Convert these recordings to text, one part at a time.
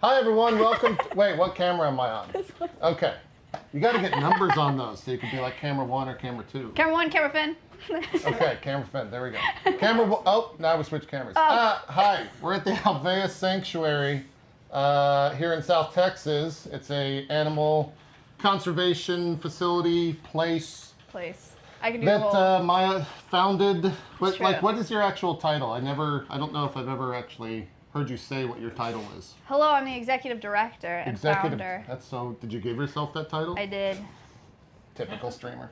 Hi everyone, welcome. Wait, what camera am I on? Okay. You got to get numbers on those so you can be like camera 1 or camera 2. Camera 1, camera fin. Okay, camera fin. There we go. Camera 1. Oh, now we switch cameras. Oh. Hi, we're at the Alveus Sanctuary here in South Texas. It's a animal conservation facility place. I can do that Maya founded. What is your actual title? I don't know if I've ever actually heard you say what your title is. Hello, I'm the executive director and founder. That's so. Did you give yourself that title? I did. Typical streamer.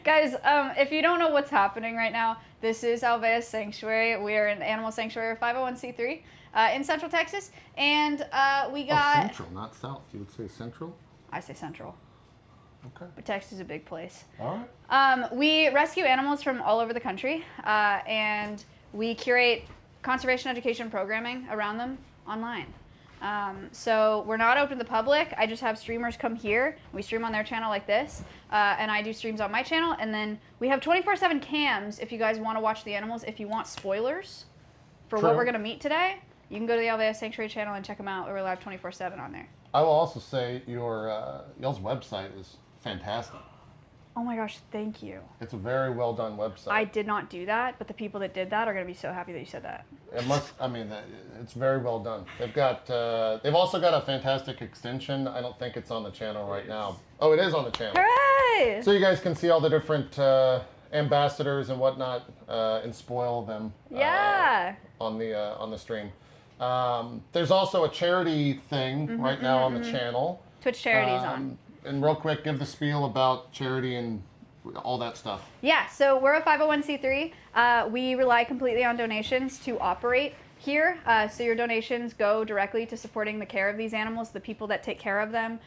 Guys, if you don't know what's happening right now, this is Alveus Sanctuary. We are an animal sanctuary, 501c3 in Central Texas, and we got. Central, not South. You would say Central. I say Central. Okay. But Texas is a big place. All right. We rescue animals from all over the country, and we curate conservation education programming around them online. So we're not open to the public. I just have streamers come here. We stream on their channel like this, and I do streams on my channel. And then we have 24/7 cams if you guys want to watch the animals. If you want spoilers for what we're going to meet today, you can go to the Alveus Sanctuary channel and check them out. We're live 24/7 on there. I will also say y'all's website is fantastic. Oh my gosh, thank you. It's a very well done website. I did not do that, but the people that did that are going to be so happy that you said that. It must, I mean, it's very well done. They've also got a fantastic extension. I don't think it's on the channel right now. Oh, it is on the channel. Hooray! So you guys can see all the different ambassadors and whatnot and spoil them on the stream. There's also a charity thing right now on the channel. Twitch charities on. And real quick, give the spiel about charity and all that stuff. Yeah, so we're a 501c3. We rely completely on donations to operate here. So your donations go directly to supporting the care of these animals, the people that take care of them,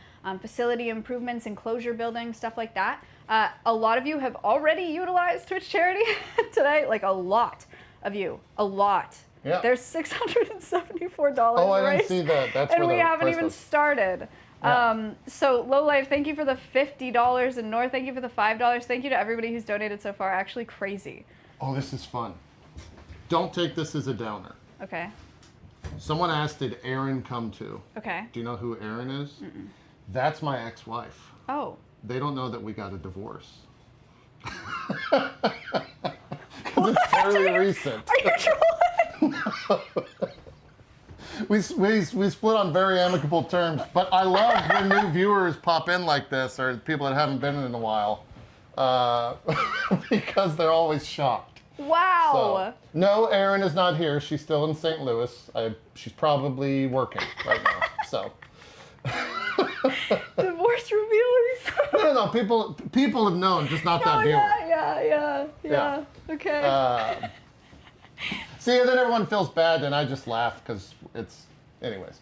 facility improvements, enclosure building, stuff like that. A lot of you have already utilized Twitch charity today, like a lot of you, a lot. Yeah. There's $674 Oh, I raised, didn't see that. That's and where we the haven't price even was. started. Yeah. So Low Life, thank you for the $50, and Nor, thank you for the $5. Thank you to everybody who's donated so far. Actually crazy. Oh, this is fun. Don't take this as a downer. Okay. Someone asked, did Erin come to? Okay. Do you know who Erin is? That's my ex-wife. Oh. They don't know that we got a divorce. Because it's fairly recent. Are you trolling? We split on very amicable terms, but I love when new viewers pop in like this, or people that haven't been in a while, because they're always shocked. Wow. So, no, Erin is not here. She's still in St. Louis. She's probably working right now. So. Divorce revealers. No. People have known, just not that viewer. Yeah. Okay. See, and then everyone feels bad, and I just laugh because it's, anyways.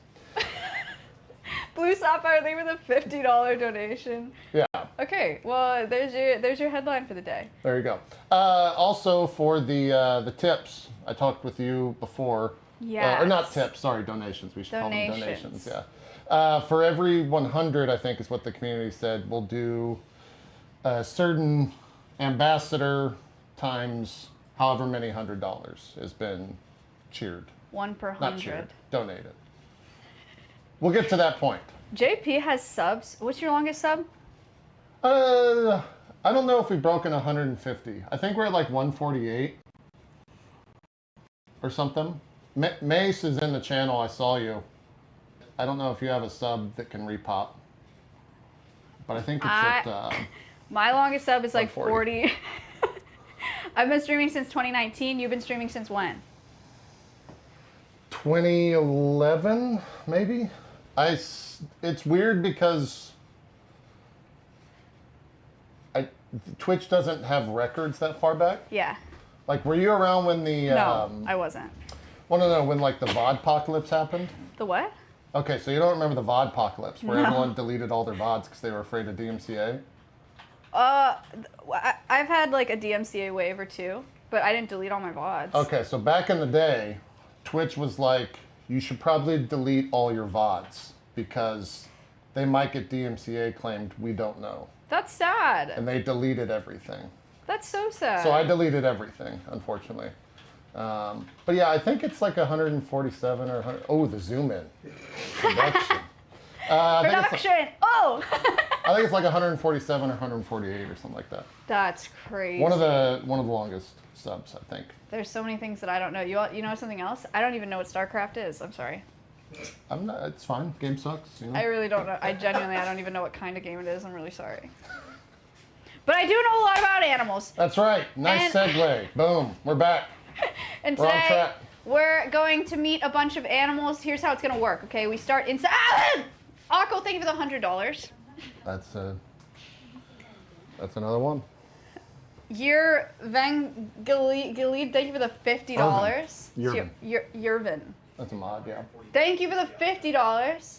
Blue Sapphire, thank you for the $50 donation. Yeah. Okay, well, there's your headline for the day. There you go. Also, for the tips, I talked with you before. Yeah. Or not tips, sorry, donations. We should call them Donations. donations. Yeah. For every 100, I think is what the community said, we'll do a certain ambassador times however many $100 has been cheered. 1 per 100. Not cheered, donated. We'll get to that point. JP has subs. What's your longest sub? I don't know if we've broken 150. I think we're at like 148 or something. Mace is in the channel. I saw you. I don't know if you have a sub that can repop, but I think it's at my longest sub is like 140. 40. I've been streaming since 2019. You've been streaming since when? 2011, maybe. It's weird because Twitch doesn't have records that far back. Yeah. Like, were you around when the? No, I wasn't. Well, no, when like the VODpocalypse happened. The what? Okay, so you don't remember the VODpocalypse, where everyone deleted all their VODs because they were afraid of DMCA? I've had like a DMCA wave or two, but I didn't delete all my VODs. Okay, so back in the day, Twitch was like, you should probably delete all your VODs because they might get DMCA claimed, we don't know. That's sad. And they deleted everything. That's so sad. So I deleted everything, unfortunately. But yeah, I think it's like 147 or 100. Oh, the zoom in. Production. I think it's Production! Oh! I think it's like 147 or 148 or something like that. That's crazy. One of the longest subs, I think. There's so many things that I don't know. You know something else? I don't even know what StarCraft is. I'm sorry. I'm not. It's fine. Game sucks. You know? I really don't know. I don't even know what kind of game it is. I'm really sorry. But I do know a lot about animals. That's right. Nice segue. Boom. We're back. And We're on today, track. we're going to meet a bunch of animals. Here's how it's going to work, okay? We start inside. Akko, thank you for the $100. That's another one. Your Van Galid, thank you for the $50. Yervin. That's a mod, yeah. Thank you for the $50.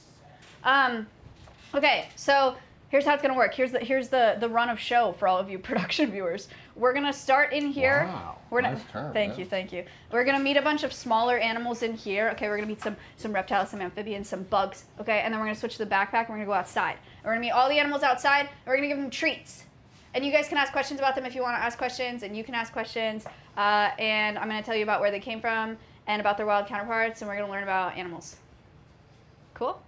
Okay, so here's how it's gonna work. Here's the run of show for all of you production viewers. We're gonna start in here. Wow, We're nice turn. Thank you. We're gonna meet a bunch of smaller animals in here. Okay, we're gonna meet some reptiles, some amphibians, some bugs. Okay, and then we're gonna switch to the backpack and we're gonna go outside. We're gonna meet all the animals outside and we're gonna give them treats. And you guys can ask questions about them if you want to ask questions, and you can ask questions. And I'm gonna tell you about where they came from and about their wild counterparts, and we're gonna learn about animals. Cool?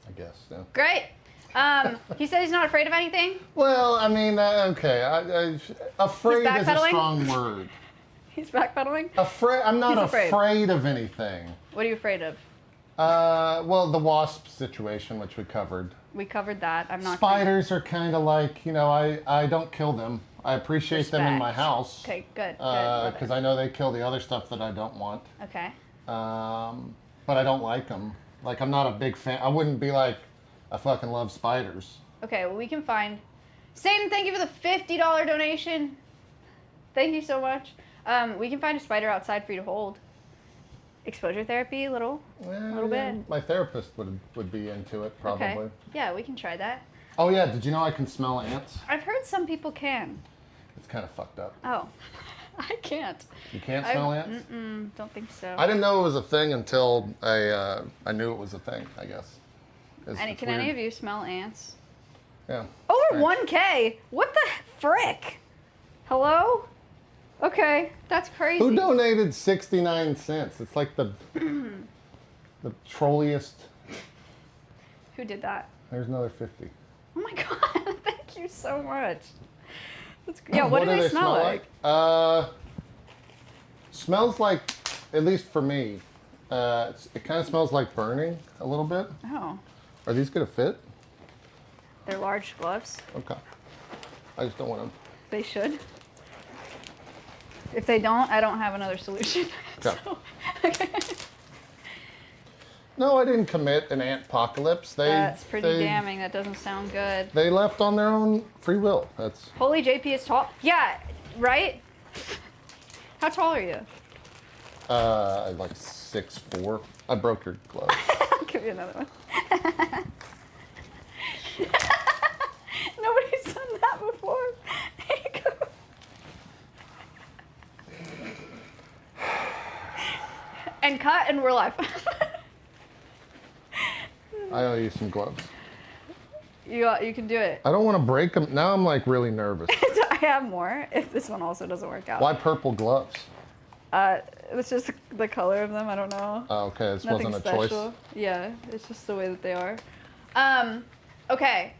I guess, yeah. Great. He said he's not afraid of anything. Well, I mean, okay. Afraid is a backpedaling? strong word. He's backpedaling. I'm not He's afraid. afraid of anything. What are you afraid of? Well, the wasp situation, which we covered. We covered that. I'm not. Spiders are kind of like, I don't kill them. I appreciate them in my Respect. house. Okay, good. Because I know they kill the other stuff that I don't want. Okay. But I don't like them. Like, I'm not a big fan. I wouldn't be like, I fucking love spiders. Okay, well, we can find. Satan, thank you for the $50 donation. Thank you so much. We can find a spider outside for you to hold. Exposure therapy, a little bit. My therapist would be into it, probably. Okay. Yeah, we can try that. Oh, yeah. Did you know I can smell ants? I've heard some people can. It's kind of fucked up. Oh, I can't. You can't smell ants? Don't think so. I didn't know it was a thing until I knew it was a thing, I guess. It's Can any of you smell ants? Yeah. Over 1K? What the frick? Hello? Okay, that's crazy. Who donated 69 cents? It's like the trolliest. Who did that? There's another 50. Oh my god, thank you so much. Yeah, what do they smell like? Smells like, at least for me, it kind of smells like burning a little bit. Oh. Are these going to fit? They're large gloves. Okay. I just don't want them. They should. If they don't, I don't have another solution. Okay. So, okay. No, I didn't commit an ant apocalypse. That's pretty damning. That doesn't sound good. They left on their own free will. That's. Holy JP is tall. Yeah, right? How tall are you? Like 6'4". I broke your glove. I'll give you another one. Nobody's done that before. There you go. And cut, and we're live. I owe you some gloves. You can do it. I don't want to break them. Now I'm like really nervous. I have more if this one also doesn't work out. Why purple gloves? It's just the color of them. I don't know. Oh, okay. This Nothing wasn't a special. choice. Yeah, it's just the way that they are. Okay.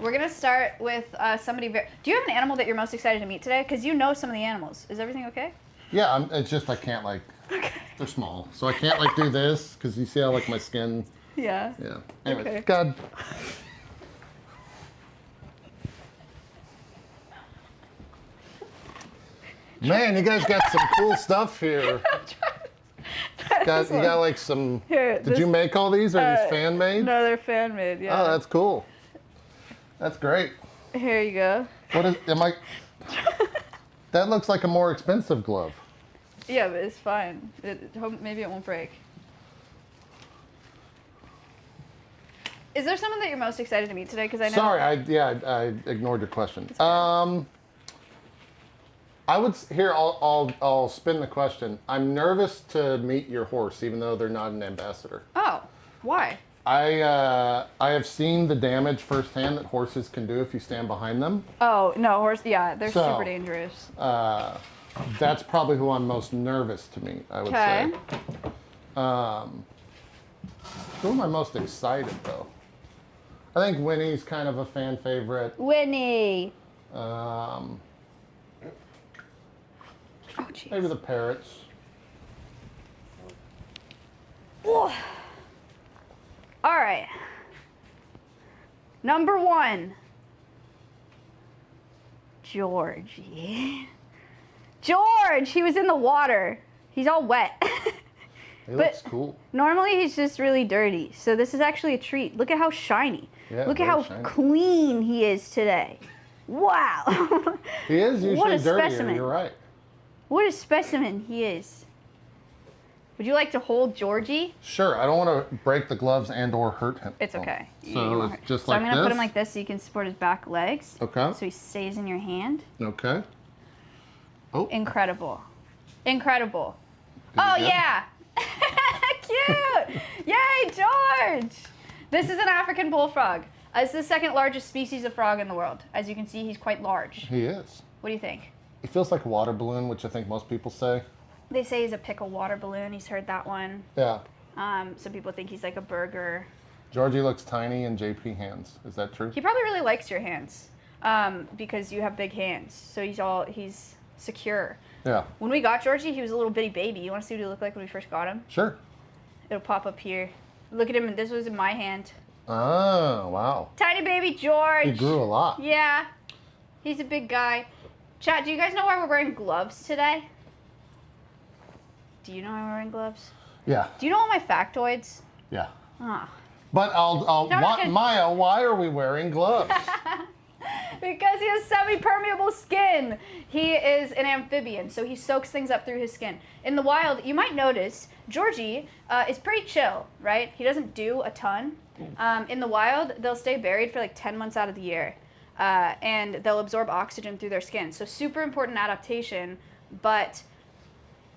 We're gonna start with somebody. Do you have an animal that you're most excited to meet today? Because you know some of the animals. Is everything okay? Yeah, it's just I can't like. Okay. They're small, so I can't like do this because you see how like my skin. Yeah. Yeah. Anyway, Okay. God. Man, you guys got some cool stuff here. You got like some. Here, did you make all these? Are these fan made? No, they're fan made. Yeah. Oh, that's cool. That's great. Here you go. What is? Am I? That looks like a more expensive glove. Yeah, but it's fine. Maybe it won't break. Is there someone that you're most excited to meet today? Because I know. Sorry, I ignored your question. I would here. I'll spin the question. I'm nervous to meet your horse, even though they're not an ambassador. Oh, why? I have seen the damage firsthand that horses can do if you stand behind them. Oh no, horse. Yeah, they're super dangerous. That's probably who I'm most nervous to meet, I would say. Who am I most excited, though? I think Winnie's kind of a fan favorite. Winnie. Oh, geez. Maybe the parrots. All right. Number 1. Georgie. George! He was in the water. He's all wet. He looks cool. Normally he's just really dirty. So this is actually a treat. Look at how shiny. Yeah, look at how shiny. clean he is today. Wow. He is usually What a dirtier, specimen. you're right. What a specimen he is. Would you like to hold Georgie? Sure, I don't want to break the gloves and or hurt him. It's okay. So it's just So like I'm going to this? put him like this so you can support his back legs. Okay. So he stays in your hand. Okay. Oh. Incredible. Incredible. Good Oh, to go. yeah. Cute. Yay, George. This is an African bullfrog. It's the second largest species of frog in the world. As you can see, he's quite large. He is. What do you think? He feels like a water balloon, which I think most people say. They say he's a pickle water balloon. He's heard that one. Yeah. Some people think he's like a burger. Georgie looks tiny in JP hands. Is that true? He probably really likes your hands because you have big hands. So he's secure. Yeah. When we got Georgie, he was a little bitty baby. You want to see what he looked like when we first got him? Sure. It'll pop up here. Look at him. This was in my hand. Oh, wow. Tiny baby George. He grew a lot. Yeah. He's a big guy. Chat, do you guys know why we're wearing gloves today? Do you know why we're wearing gloves? Yeah. Do you know all my factoids? Yeah. Ah. But Maya, why are we wearing gloves? Because he has semi-permeable skin. He is an amphibian, so he soaks things up through his skin. In the wild, you might notice Georgie is pretty chill, right? He doesn't do a ton. In the wild, they'll stay buried for like 10 months out of the year, and they'll absorb oxygen through their skin. So super important adaptation, but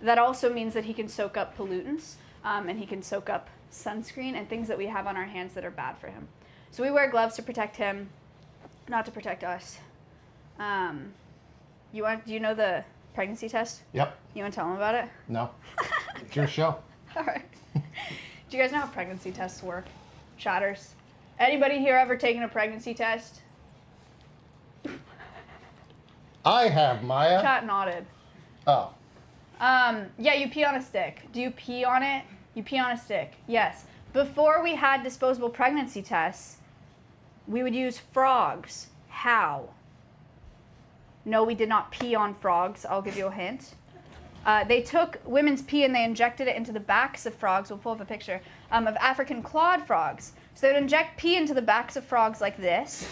that also means that he can soak up pollutants, and he can soak up sunscreen and things that we have on our hands that are bad for him. So we wear gloves to protect him, not to protect us. Do you know the pregnancy test? Yep. You want to tell him about it? No. It's your show. All right. Do you guys know how pregnancy tests work? Chatters. Anybody here ever taken a pregnancy test? I have, Maya. Chat nodded. Oh. Yeah, you pee on a stick. Do you pee on it? You pee on a stick. Yes. Before we had disposable pregnancy tests, we would use frogs. How? No, we did not pee on frogs. I'll give you a hint. They took women's pee and they injected it into the backs of frogs. We'll pull up a picture of African clawed frogs. So they would inject pee into the backs of frogs like this.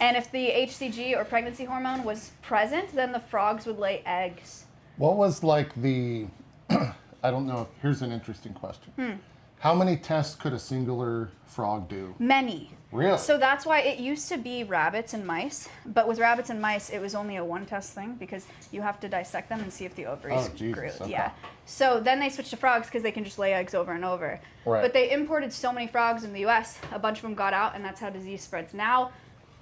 And if the HCG or pregnancy hormone was present, then the frogs would lay eggs. What was like the, I don't know, here's an interesting question. How many tests could a singular frog do? Many. Really? So that's why it used to be rabbits and mice, but with rabbits and mice, it was only a one-test thing because you have to dissect them and see if the ovaries grew. Okay. Yeah. So then they switched to frogs because they can just lay eggs over and over. Right. But they imported so many frogs in the U.S., a bunch of them got out, and that's how disease spreads. Now,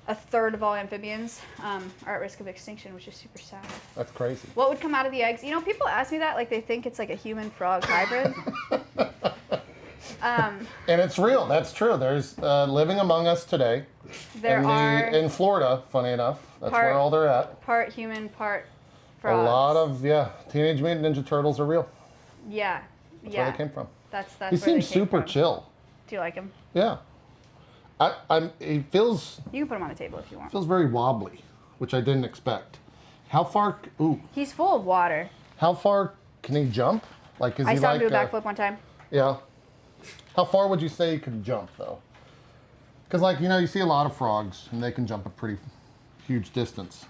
a third of all amphibians are at risk of extinction, which is super sad. That's crazy. What would come out of the eggs? You know, people ask me that like they think it's like a human-frog hybrid. And it's real. That's true. There's living among us today. In Florida, funny enough. That's where all they're at. Part human, part frogs. A lot of, Teenage Mutant Ninja Turtles are real. Yeah. That's where they came from. That's he seems super chill. Do you like him? Yeah. He feels... You can put him on the table if you want. Feels very wobbly, which I didn't expect. How far... Ooh. He's full of water. How far can he jump? Like, I saw him do a backflip one time. Yeah. How far would you say he could jump, though? Because, like, you see a lot of frogs, and they can jump a pretty huge distance.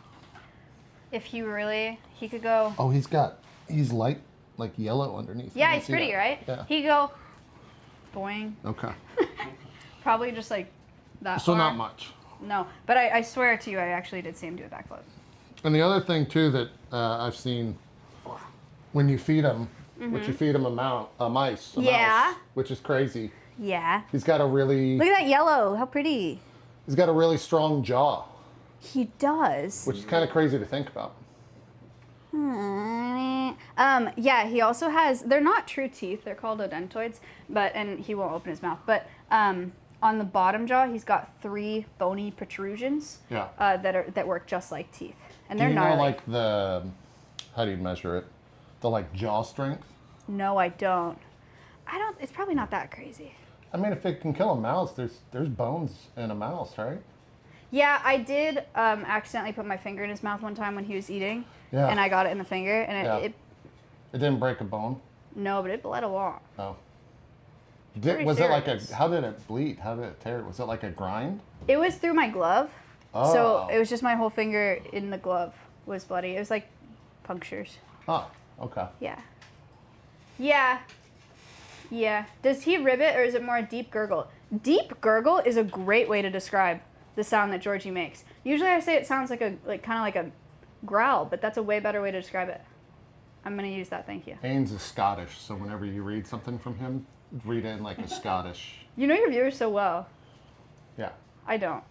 If he could go... Oh, he's light, like yellow underneath. Yeah, he's pretty, right? Yeah. He could go... Boing. Okay. Probably just, like, that So far. not much. No, but I swear to you, I actually did see him do a backflip. And the other thing, too, that I've seen, when you feed him, which you feed him a mouse, which is crazy. Yeah. He's got a really... Look at that yellow. How pretty. He's got a really strong jaw. He does. Which is kind of crazy to think about. Yeah, he also has, they're not true teeth, they're called odontoids, and he won't open his mouth, but on the bottom jaw, he's got 3 bony protrusions that work just like teeth. And they're gnarly. Do you know, like, how do you measure it? The, like, jaw strength? No, I don't. It's probably not that crazy. I mean, if it can kill a mouse, there's bones in a mouse, right? Yeah, I did accidentally put my finger in his mouth one time when he was eating. Yeah. And I got it in the finger, and it didn't break a bone? No, but it bled a lot. Oh. Was it like how did it bleed? How did it tear? Was it like a grind? It was through my glove. Oh. So it was just my whole finger in the glove was bloody. It was like punctures. Oh, okay. Yeah. Yeah. Yeah. Does he ribbit or is it more a deep gurgle? Deep gurgle is a great way to describe the sound that Georgie makes. Usually I say it sounds like kind of like a growl, but that's a way better way to describe it. I'm going to use that, thank you. Haynes is Scottish, so whenever you read something from him, read it in like a Scottish. You know your viewers so well. Yeah. I don't.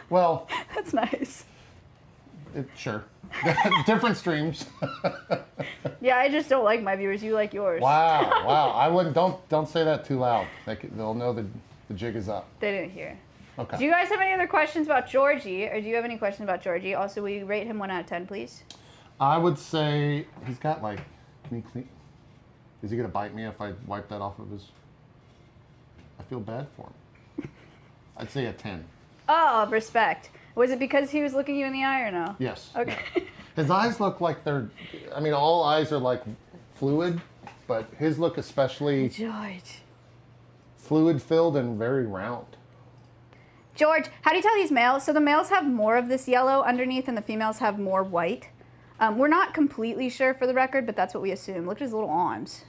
Well. That's nice. Sure. Different streams. Yeah, I just don't like my viewers. You like yours. Wow, wow. I wouldn't. Don't say that too loud. They'll know the jig is up. They didn't hear. Okay. Do you guys have any other questions about Georgie, or do you have any questions about Georgie? Also, will you rate him 1 out of 10, please? I would say he's got like. Can he clean? Is he gonna bite me if I wipe that off of his? I feel bad for him. I'd say a 10. Oh, respect. Was it because he was looking you in the eye or no? Yes. Okay. Yeah. His eyes look like I mean, all eyes are like fluid, but his look especially George. fluid filled and very round. George, how do you tell he's male? So the males have more of this yellow underneath and the females have more white. We're not completely sure for the record, but that's what we assume. Look at his little arms.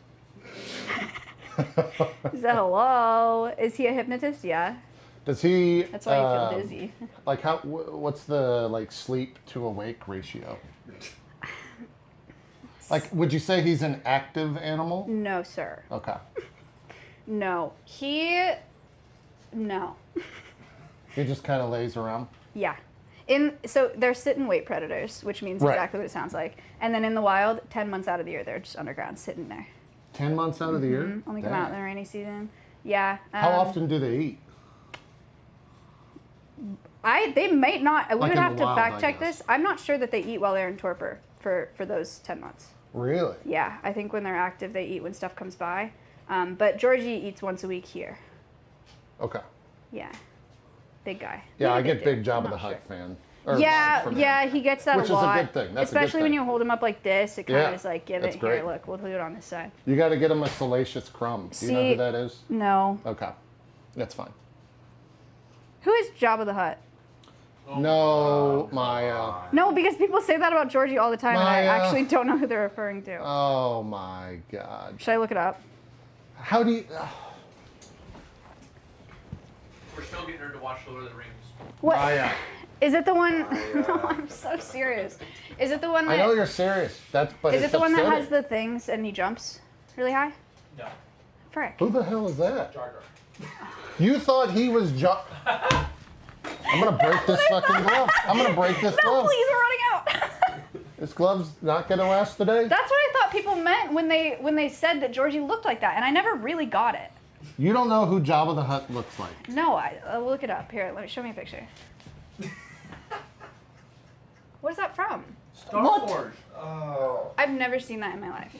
Is that hello? Is he a hypnotist? Yeah. Does he? That's why you feel dizzy. Like what's the like sleep to awake ratio? Like, would you say he's an active animal? No, sir. Okay. No. No. He just kind of lays around? Yeah. So they're sit and wait predators, which means exactly what it sounds like. And then in the wild, 10 months out of the year, they're just underground sitting there. 10 months out of the year? Only come out in the rainy season. Yeah. How often do they eat? They might not. We Like would in have the to wild, fact check I guess. this. I'm not sure that they eat while they're in torpor for those 10 months. Really? Yeah, I think when they're active, they eat when stuff comes by. But Georgie eats once a week here. Okay. Yeah. Big guy. Yeah, I He's a get big dude. Job I'm of the not Hutt sure. fan. Yeah, he gets that Which a lot. is a good thing. That's a good Especially when thing. you hold him up like this, it kind of is like, give That's it great. here. Look, we'll do it on this side. You got to get him a salacious crumb. Do you know who that is? No. Okay. That's fine. Who is Jabba the Hutt? No, Maya. No, because people say that about Georgie all the time, and I Maya. actually don't know who they're referring to. Oh my God. Should I look it up? How do you? We're still getting her to watch Lord of the Rings. What? Maya. Is it the one? No, I'm so serious. Is it the one I that? know you're serious. But Is it's it the one that has upsetting. the things and he jumps really high? No. Frick. Who the hell is that? Jar Jar. You thought he was I'm gonna break this fucking glove. I'm gonna break this No, glove. please, we're running out. This glove's not gonna last today. That's what I thought people meant when they said that Georgie looked like that, and I never really got it. You don't know who Jabba the Hutt looks like. No, I'll look it up. Here, show me a picture. What is that from? Star What? Wars. Oh. I've never seen that in my life.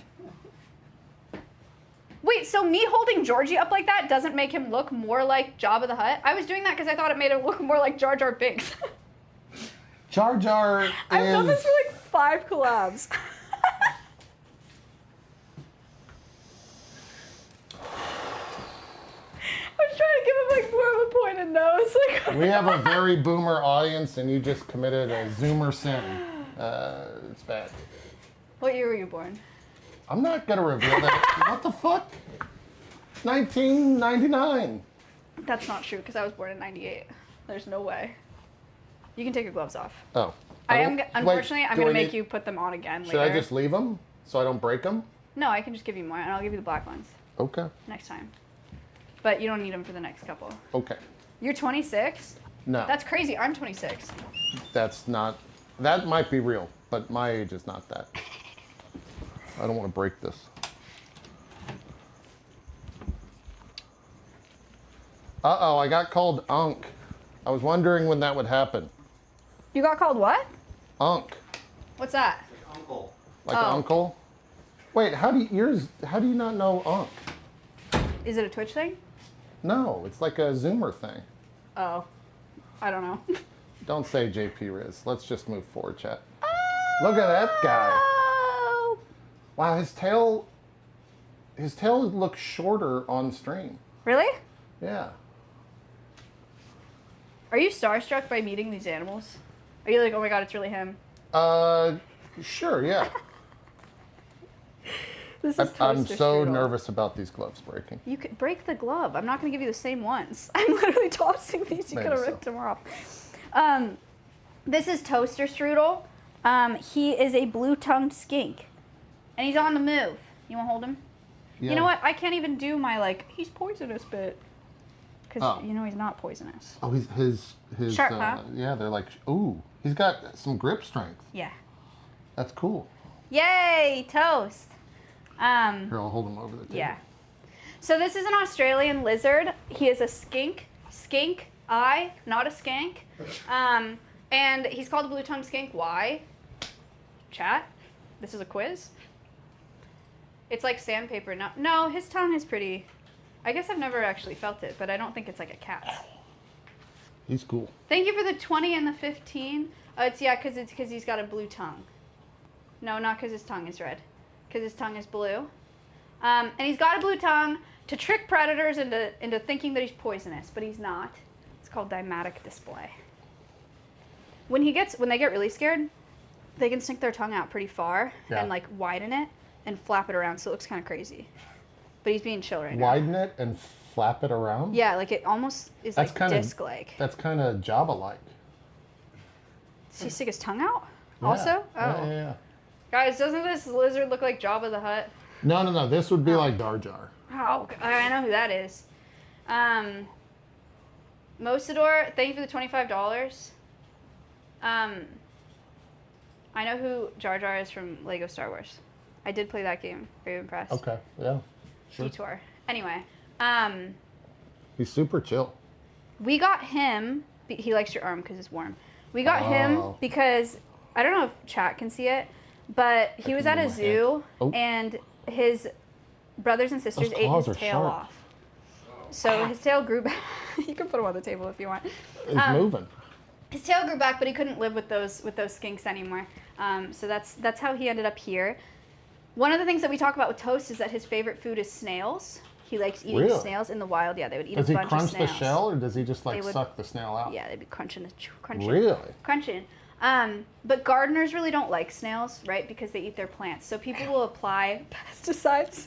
Wait, so me holding Georgie up like that doesn't make him look more like Jabba the Hutt? I was doing that because I thought it made him look more like Jar Jar Binks. Jar Jar is. I've done this for like 5 collabs. I was trying to give him like more of a pointed nose. Like, We have a very boomer audience, and you just committed a zoomer sin. It's bad. What year were you born? I'm not gonna reveal that. What the fuck? 1999. That's not true because I was born in '98. There's no way. You can take your gloves off. Oh. Unfortunately, I'm gonna make need, you put them on again later. Should I just leave them so I don't break them? No, I can just give you more, and I'll give you the black ones Okay. next time. But you don't need them for the next couple. Okay. You're 26? No. That's crazy. I'm 26. That's not That might be real, but my age is not that. I don't want to break this. Uh-oh, I got called Unk. I was wondering when that would happen. You got called what? Unk. What's that? Uncle. Like Oh. uncle? Wait, how do you not know Unk? Is it a Twitch thing? No, it's like a Zoomer thing. Oh, I don't know. Don't say JP Riz. Let's just move forward, chat. Look at that guy. Oh. Wow, his tail looks shorter on stream. Really? Yeah. Are you starstruck by meeting these animals? Are you like, oh my god, it's really him? Sure, yeah. This is I'm Toaster so Strudel. nervous about these gloves breaking. You could break the glove. I'm not going to give you the same ones. I'm literally tossing these. You Maybe could have so. ripped them off. This is Toaster Strudel. He is a blue-tongued skink. And he's on the move. You want to hold him? Yeah. You know what? I can't even do my, like, he's poisonous bit. Because, Oh. you know, he's not poisonous. Oh, his Sharp, huh? Yeah, they're like, ooh, he's got some grip strength. Yeah. That's cool. Yay! Toast! Here, I'll hold him over the table. Yeah. So this is an Australian lizard. He is a skink. Not a skank. And he's called a blue-tongued skink. Why? Chat? This is a quiz? It's like sandpaper. No, his tongue is pretty... I guess I've never actually felt it, but I don't think it's like a cat's. He's cool. Thank you for the 20 and the 15. Oh, it's because he's got a blue tongue. No, not because his tongue is red. Because his tongue is blue. And he's got a blue tongue to trick predators into thinking that he's poisonous, but he's not. It's called dymatic display. When they get really scared, they can stick their tongue out pretty far Yeah. and like widen it and flap it around, so it looks kind of crazy. But he's being chill right now. Widen it and flap it around? Yeah, like it almost is That's like kinda- disc-like. That's kind of Jabba-like. Does he stick his tongue out? Yeah. Also? Oh. Yeah. Guys, doesn't this lizard look like Jabba the Hutt? No. This would be like Dar Jar. Oh, I know who that is. Mosador, thank you for the $25. I know who Jar Jar is from Lego Star Wars. I did play that game. Very impressed. Okay, yeah. Sure. Detour. Anyway, He's super chill. we got him. He likes your arm because it's warm. We got him Oh. because I don't know if chat can see it, but he was can at a move my zoo hand. Oh. and his brothers and sisters Those ate claws his are tail sharp. off. So his tail grew back. You can put him on the table if you want. He's moving. His tail grew back, but he couldn't live with those skinks anymore. So that's how he ended up here. One of the things that we talk about with Toast is that his favorite food is snails. He likes eating Really? snails in the wild. Yeah, they would eat Does a he bunch of crunch the snails. shell or does he just like They would- suck the snail out? Yeah, they'd be crunching. Really? Crunching. But gardeners really don't like snails, right? Because they eat their plants. So people will apply pesticides.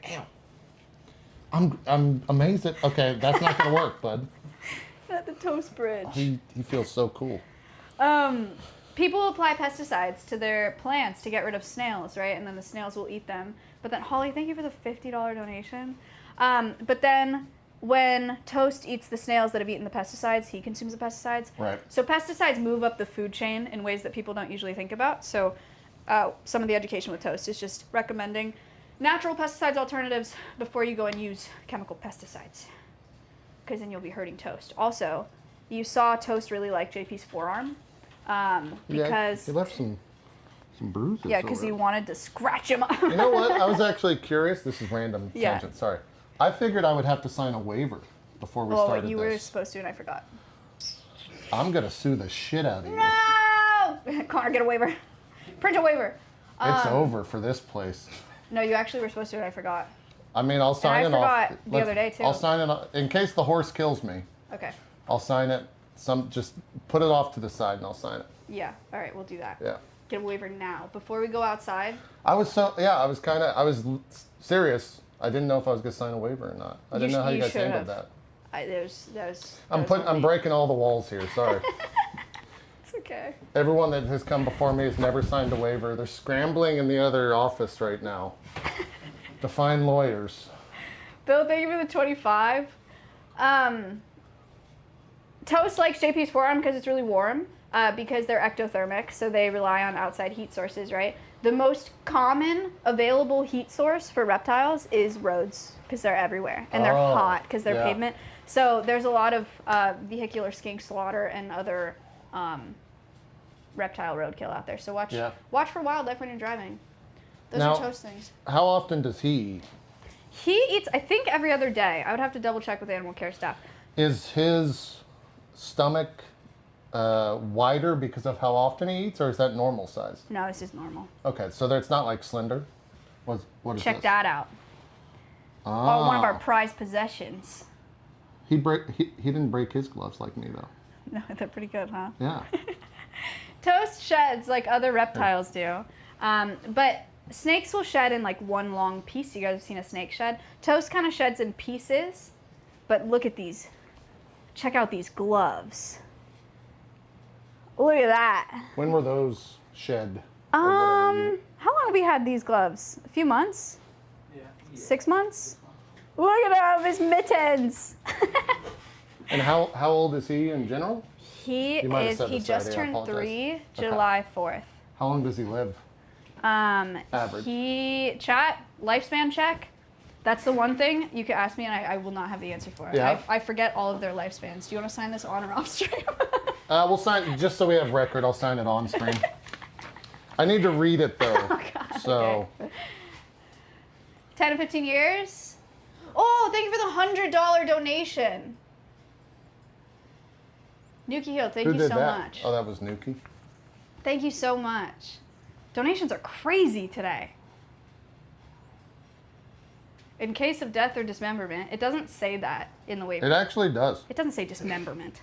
Ew. I'm amazed at. Okay, that's not gonna work, bud. At the Toast Bridge. He feels so cool. People apply pesticides to their plants to get rid of snails, right? And then the snails will eat them. But then, Holly, thank you for the $50 donation. But then when Toast eats the snails that have eaten the pesticides, he consumes the pesticides. Right. So pesticides move up the food chain in ways that people don't usually think about. So some of the education with Toast is just recommending natural pesticides alternatives before you go and use chemical pesticides. Because then you'll be hurting Toast. Also, you saw Toast really like JP's forearm. Because he left some bruises. yeah, because he over it. wanted to scratch him up. You know what? I was actually curious. This is random Yeah. tangent. Sorry. I figured I would have to sign a waiver before we Well, started you were this. supposed to, and I forgot. I'm gonna sue the shit out of you. No! Connor, get a waiver. Print a waiver. It's over for this place. No, you actually were supposed to, and I forgot. I mean, I'll sign I it off. forgot the other day, too. I'll sign it off. In case the horse kills me, Okay. I'll sign it. Just put it off to the side and I'll sign it. Yeah. All right, we'll do that. Yeah. Get a waiver now before we go outside. I was serious. I didn't know if I was gonna sign a waiver or not. I didn't know how you guys should handled have. that. I'm breaking all the walls here. Sorry. It's okay. Everyone that has come before me has never signed a waiver. They're scrambling in the other office right now to find lawyers. Bill, thank you for the 25. Toast likes JP's forearm because it's really warm. because they're ectothermic, so they rely on outside heat sources, right? The most common available heat source for reptiles is roads, because they're everywhere, and they're hot because they're pavement. So there's a lot of vehicular skink slaughter and other reptile roadkill out there. So watch for wildlife when you're driving. Those are toast things. How often does he eat? He eats, I think, every other day. I would have to double check with animal care staff. Is his stomach wider because of how often he eats, or is that normal size? No, this is normal. Okay, so it's not like slender. What is Check this? that out. Oh, one of our prized possessions. He didn't break his gloves like me though. No, they're pretty good, huh? Yeah. Toast sheds like other reptiles do, but snakes will shed in like one long piece. You guys have seen a snake shed. Toast kind of sheds in pieces, but look at these. Check out these gloves. Look at that. When were those shed? How long have we had these gloves? A few months? Yeah. 6 months? Look at him, his mittens. And how old is he in general? He just turned 3, July 4th. How long does he live? Average. Lifespan check. That's the one thing you could ask me and I will not have the answer for it. Yeah. I forget all of their lifespans. Do you want to sign this on or off stream? We'll sign, just so we have record, I'll sign it on screen. I need to read it though. Oh, God, so. okay. 10 to 15 years? Oh, thank you for the $100 donation. Nuki Hill, thank you so much. Oh, that was Nuki. Thank you so much. Donations are crazy today. In case of death or dismemberment, it doesn't say that in the waiver. It actually does. It doesn't say dismemberment.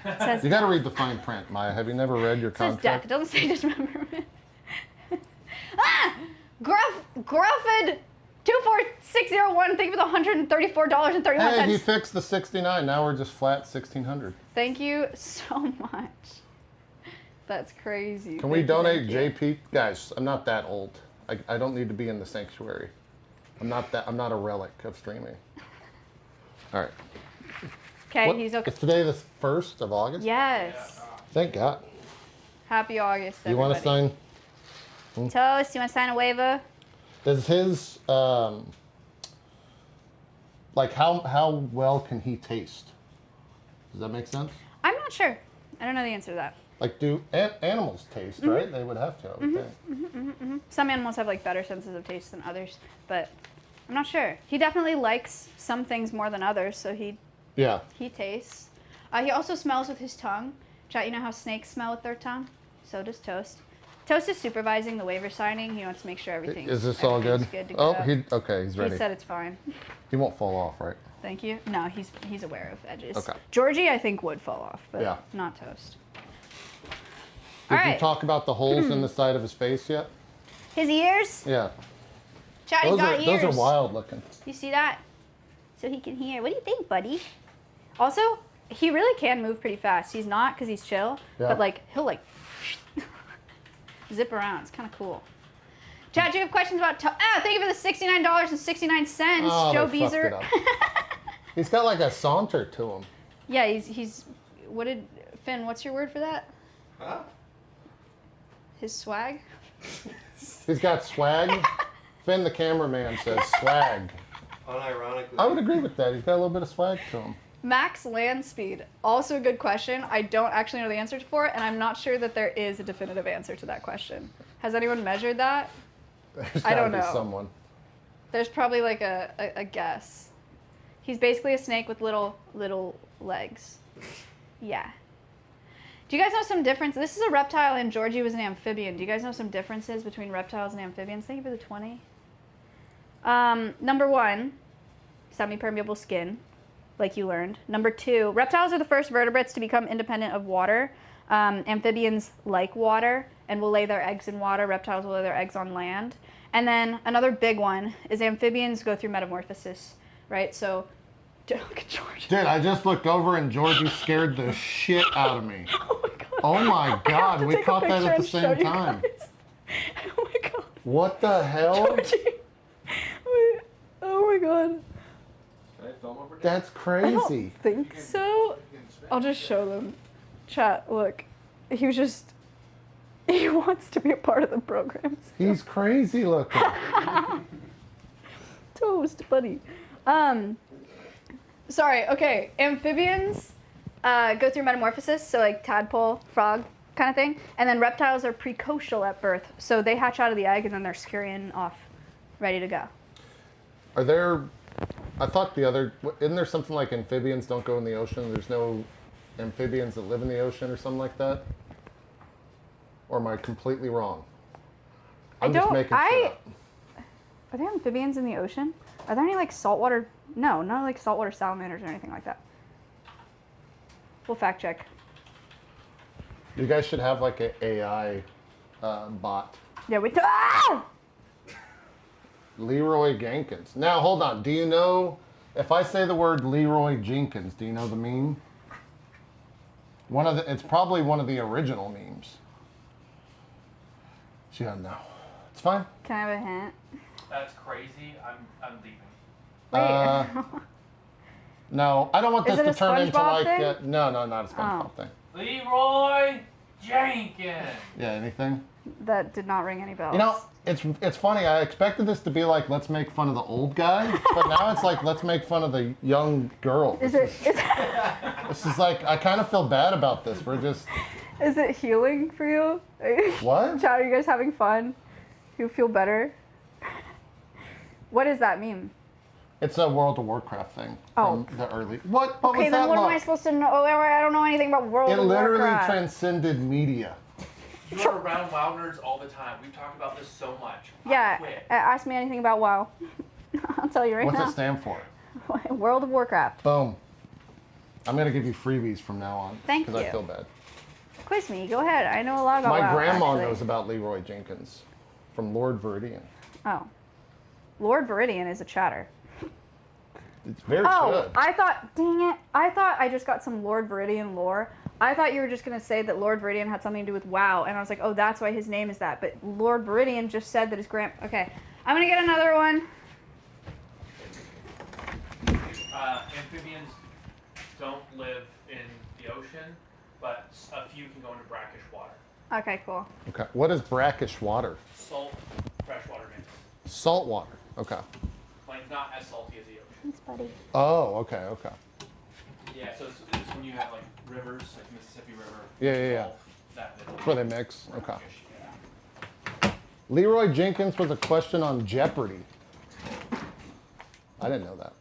It says You got to read the fine print, Maya. Have you never read your it says contract? death. It doesn't say dismemberment. Ah! Gruffed 24601. Thank you for the $134.31. Hey, he fixed the 69. Now we're just flat 1600. Thank you so much. That's crazy. Can we donate JP? Guys, I'm not that old. I don't need to be in the sanctuary. I'm not a relic of streaming. All right. Okay, he's okay. Is today the 1st of August? Yes. Thank God. Happy August, everybody. You want to sign? Toast, you want to sign a waiver? Does his, like how well can he taste? Does that make sense? I'm not sure. I don't know the answer to that. Like, do animals taste, right? They would have to, I would think. Some animals have like better senses of taste than others, but I'm not sure. He definitely likes some things more than others, so he tastes. He also smells with his tongue. Chat, you know how snakes smell with their tongue? So does Toast. Toast is supervising the waiver signing. He wants to make sure everything Is this all good? to Oh, go. okay, he's ready. He said it's fine. He won't fall off, right? Thank you. No, he's aware of edges. Okay. Georgie, I think, would fall off, but Yeah. not Toast. Did you talk about the holes in the side of his face yet? His ears? Yeah. Chat, he's got ears. Those are wild looking. You see that? So he can hear. What do you think, buddy? Also, he really can move pretty fast. He's not because he's chill, but like he'll like zip around. It's kind of cool. Chat, do you have questions about? Thank you for the $69.69, Oh, Joe they fucked Beezer. it up. He's got like a saunter to him. Yeah, he's. What did Finn? What's your word for that? Huh? His swag. He's got swag. Finn, the cameraman, says swag. Unironically. I would agree with that. He's got a little bit of swag to him. Max land speed. Also a good question. I don't actually know the answer for it, and I'm not sure that there is a definitive answer to that question. Has anyone measured that? There's I don't gotta be know. someone. There's probably like a guess. He's basically a snake with little legs. Yeah. Do you guys know some difference? This is a reptile and Georgie was an amphibian. Do you guys know some differences between reptiles and amphibians? Thank you for the 20. Number 1, semi-permeable skin, like you learned. Number 2, reptiles are the first vertebrates to become independent of water. Amphibians like water and will lay their eggs in water. Reptiles will lay their eggs on land. And then another big one is amphibians go through metamorphosis, right? So, look at George. Dude, I just looked over and Georgie scared the shit out of me. Oh my god. Oh my god, we caught that at the same time. Oh my god. What the hell? Georgie. Wait. Oh my god. Can I film over That's I crazy. don't think so. I'll just show them. Chat, look. he was just, he wants to be a part of the program. He's crazy looking. Toast, buddy. Sorry, okay. Amphibians go through metamorphosis, so like tadpole, frog kind of thing. And then reptiles are precocial at birth, so they hatch out of the egg and then they're scurrying off, ready to go. Are there, I thought isn't there something like amphibians don't go in the ocean? There's no amphibians that live in the ocean or something like that? Or am I completely wrong? I'm just making shit up. Are there amphibians in the ocean? Are there any like saltwater? No, not like saltwater salamanders or anything like that. We'll fact check. You guys should have like an AI bot. Yeah, we. Ah! Leroy Jenkins. Now, hold on. Do you know, if I say the word Leroy Jenkins, do you know the meme? It's probably one of the original memes. She doesn't know. It's fine. Can I have a hint? That's crazy. I'm leaving. Wait. No, I don't want Is this it to a turn into SpongeBob like thing? no, not a SpongeBob Oh. thing. Leroy Jenkins. Yeah, anything? That did not ring any bells. You know, it's funny. I expected this to be like let's make fun of the old guy, but now it's like let's make fun of the young girl. Is it This is like I kind of feel bad about this. We're just is it healing for you? what? Chad, are you guys having fun? You feel better? What is that meme? It's a World of Warcraft thing Oh. from the early. What? What Okay, was then that what am look? I supposed to know? Oh, I don't know anything about World It of literally Warcraft. transcended media. You're around WoW nerds all the time. We've talked about this so much. Yeah, Quit. ask me anything about WoW. I'll tell you right What's now. it stand for? World of Warcraft. Boom. I'm gonna give you freebies from now on. Thank Because I you. feel bad. Quiz me. Go ahead. I know a lot about My WoW. grandma actually. knows about Leroy Jenkins from Lord Viridian. Oh. Lord Viridian is a chatter. It's very Oh, good. I thought, dang it. I thought I just got some Lord Viridian lore. I thought you were just going to say that Lord Viridian had something to do with WoW. And I was like, oh, that's why his name is that. But Lord Viridian just said that his Okay. I'm going to get another one. Amphibians don't live in the ocean, but a few can go into brackish water. Okay, cool. Okay. What is brackish water? Salt, freshwater mix. Salt water. Okay. Like not as salty as the ocean. Thanks, buddy. Oh, okay, okay. Yeah, so it's when you have like rivers, like Mississippi River. Yeah. Gulf, That's where they mix. Okay. brackish, yeah. Leroy Jenkins was a question on Jeopardy. I didn't know that.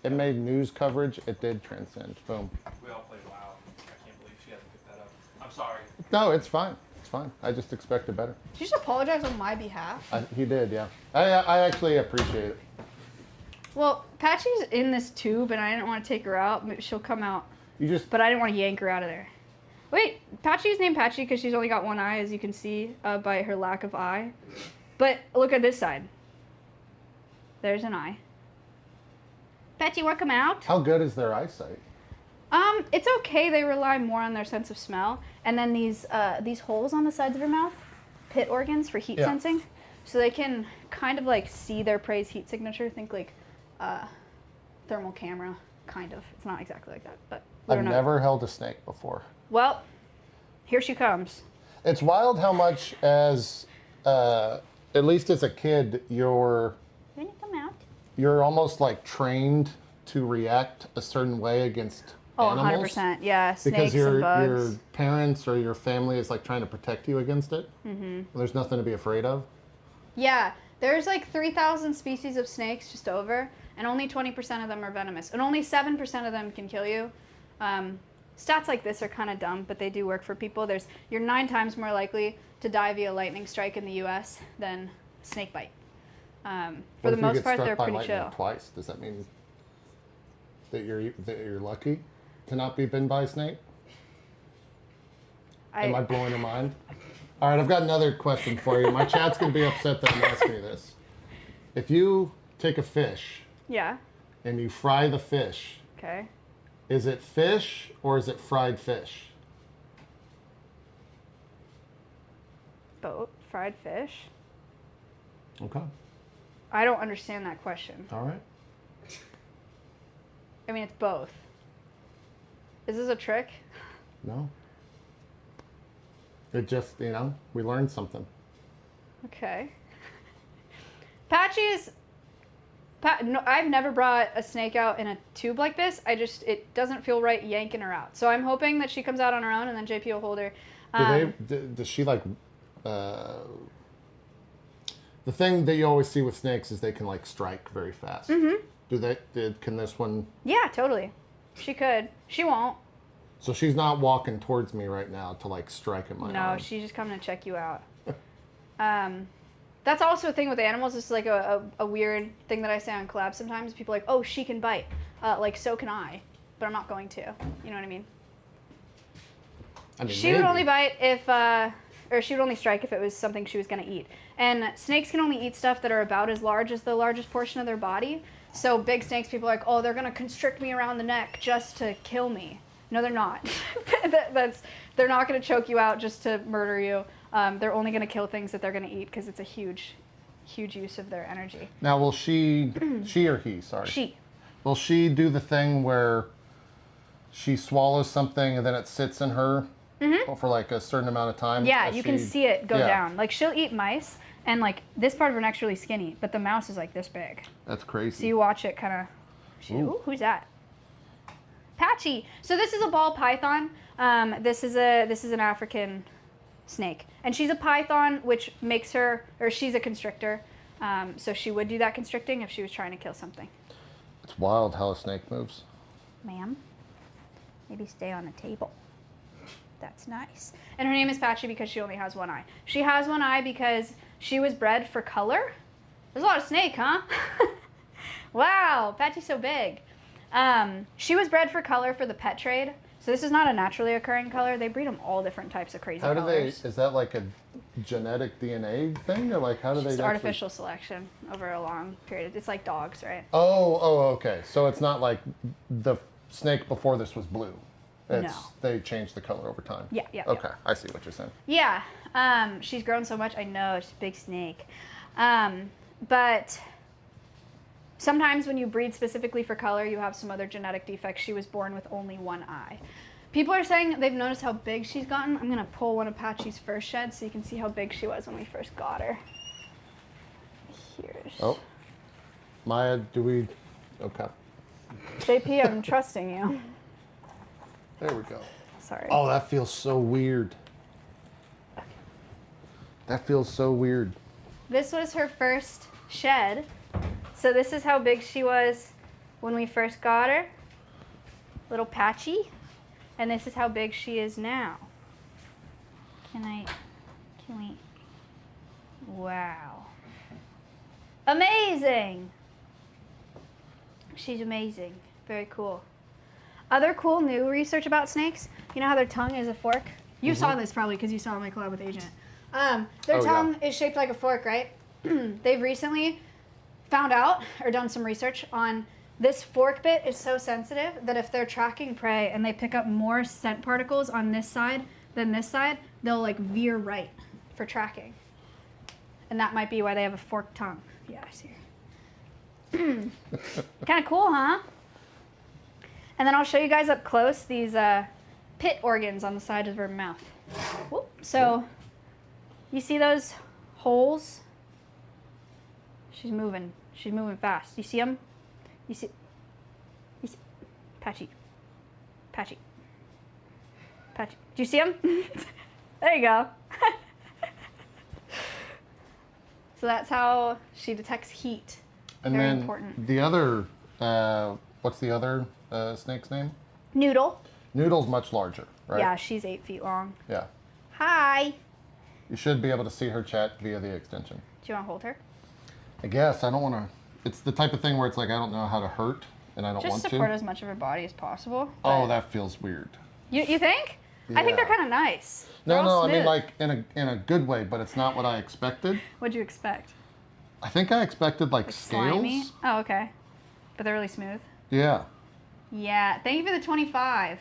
It made news coverage. It did transcend. Boom. We all played WoW. I can't believe she hasn't picked that up. I'm sorry. No, it's fine. It's fine. I just expected better. Did you just apologize on my behalf? He did, yeah. I actually appreciate it. Well, Patchy's in this tube, and I didn't want to take her out. Maybe she'll come out. You just But I didn't want to yank her out of there. Wait, Patchy's named Patchy because she's only got one eye, as you can see by her lack of eye. But look at this side. There's an eye. Patchy, want to come out? how good is their eyesight? It's okay. They rely more on their sense of smell. And then these holes on the sides of her mouth, pit organs for heat Yeah. sensing. So they can kind of like see their prey's heat signature. Think like thermal camera, kind of. It's not exactly like that, but we I've don't know. never held a snake before. Well, here she comes. It's wild how much as at least as a kid you're Can you come out? almost like trained to react a certain way against Oh, animals 100%. Yeah, snakes because and your bugs. parents or your family is like trying to protect you against it. Mm-hmm. There's nothing to be afraid of. Yeah, there's like 3,000 species of snakes just over, and only 20% of them are venomous, and only 7% of them can kill you. Stats like this are kind of dumb, but they do work for people. You're 9 times more likely to die via lightning strike in the U.S. than snake bite. For What the if you most get part, struck they're by pretty lightning chill. twice? Does that mean that you're lucky to not be bitten by a snake? Am I blowing your mind? All right, I've got another question for you. My chat's gonna be upset that I'm asking you this. If you take a fish Yeah. and you fry the fish, Okay. is it fish or is it fried fish? Boat, fried fish. Okay. I don't understand that question. All right. I mean, it's both. Is this a trick? No. It just, you know, we learned something. Okay. Patchy's... no, I've never brought a snake out in a tube like this. It doesn't feel right yanking her out. So I'm hoping that she comes out on her own and then JP will hold her. Does she like... the thing that you always see with snakes is they can like strike very fast. Mm-hmm. Can this one... Yeah, totally. She could. She won't. So she's not walking towards me right now to like strike at my arm. No, she's just coming to check you out. That's also a thing with animals. It's like a weird thing that I say on collabs sometimes. People are like, oh, she can bite. Like, so can I. But I'm not going to. You know what I mean? She would only bite if, or she would only strike if it was something she was going to eat. And snakes can only eat stuff that are about as large as the largest portion of their body. So big snakes, people are like, oh, they're going to constrict me around the neck just to kill me. No, they're not. They're not going to choke you out just to murder you. They're only going to kill things that they're going to eat because it's a huge use of their energy. Now, will she or he, sorry. She. Will she do the thing where she swallows something and then it sits in her for like a certain amount of time? Yeah, you can see it go Yeah. down. Like, she'll eat mice, and like this part of her neck's really skinny, but the mouse is like this big. That's crazy. So you watch it kind of. Ooh, who's that? Patchy. So this is a ball python. This is an African snake, and she's a python, which makes her, or she's a constrictor. So she would do that constricting if she was trying to kill something. It's wild how a snake moves. Ma'am, maybe stay on the table. That's nice. And her name is Patchy because she only has one eye. She has one eye because she was bred for color. There's a lot of snake, huh? Wow, Patchy's so big. She was bred for color for the pet trade. So this is not a naturally occurring color. They breed them all different types of crazy How do colors. is that like a genetic DNA thing? Or like how do It's they just actually... artificial selection over a long period. It's like dogs, right? Oh, okay. So it's not like the snake before this was blue. It's, No. They changed the color over time. Yeah. Okay, I see what you're saying. Yeah. She's grown so much. I know, she's a big snake. But sometimes when you breed specifically for color, you have some other genetic defects. She was born with only one eye. People are saying they've noticed how big she's gotten. I'm going to pull one of Patchy's first sheds so you can see how big she was when we first got her. Here's... Oh. Maya, do we... Okay. JP, I'm trusting you. There we go. Sorry. Oh, that feels so weird. That feels so weird. This was her first shed. So this is how big she was when we first got her. Little Patchy. And this is how big she is now. Can we? Wow. Amazing. She's amazing. Very cool. Other cool new research about snakes. You know how their tongue is a fork? You saw this probably because you saw my collab with Agent. Their tongue is shaped like a fork, right? They've recently found out or done some research on this fork bit is so sensitive that if they're tracking prey and they pick up more scent particles on this side than this side, they'll like veer right for tracking. And that might be why they have a forked tongue. Yeah, I see her. Kind of cool, huh? And then I'll show you guys up close these pit organs on the side of her mouth. Whoop. So you see those holes? She's moving. She's moving fast. You see them? You see? Patchy. Patchy. Patchy. Do you see them? There you go. So that's how she detects heat. And Very then important. the other, what's the other snake's name? Noodle. Noodle's much larger, right? Yeah, she's 8 feet long. Yeah. Hi. You should be able to see her chat via the extension. Do you want to hold her? I guess. I don't want to... It's the type of thing where it's like, I don't know how to hurt, and I don't Just want to. support as much of her body as possible. Oh, but- that feels weird. You think? I think they're Yeah. kind of nice. No, They're all I mean smooth. like in a good way, but it's not what I expected. What'd you expect? I think I expected like scales. Slimy? Oh, okay. But they're really smooth. Yeah. Yeah, thank you for the 25.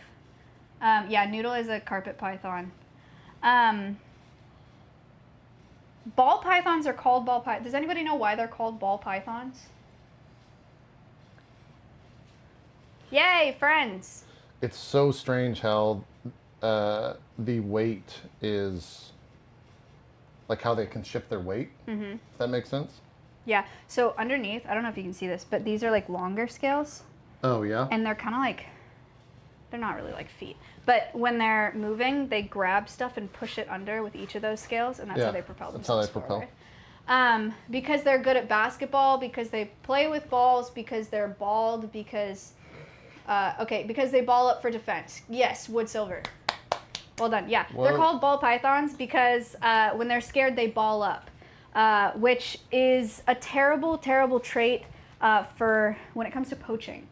Yeah, Noodle is a carpet python. Ball pythons are called ball pythons. Does anybody know why they're called ball pythons? Yay, friends. it's so strange how the weight is, like how they can shift their weight. Mm-hmm. If that makes sense. Yeah. So underneath, I don't know if you can see this, but these are like longer scales, Oh yeah. and they're kind of like, they're not really like feet, but when they're moving, they grab stuff and push it under with each of those scales, and that's how Yeah, they propel that's how themselves they propel. forward. Because they're good at basketball, because they play with balls, because they're bald, because because they ball up for defense. Yes, wood silver. Well done. Yeah, Whoa. they're called ball pythons because when they're scared, they ball up, which is a terrible, terrible trait for when it comes to poaching.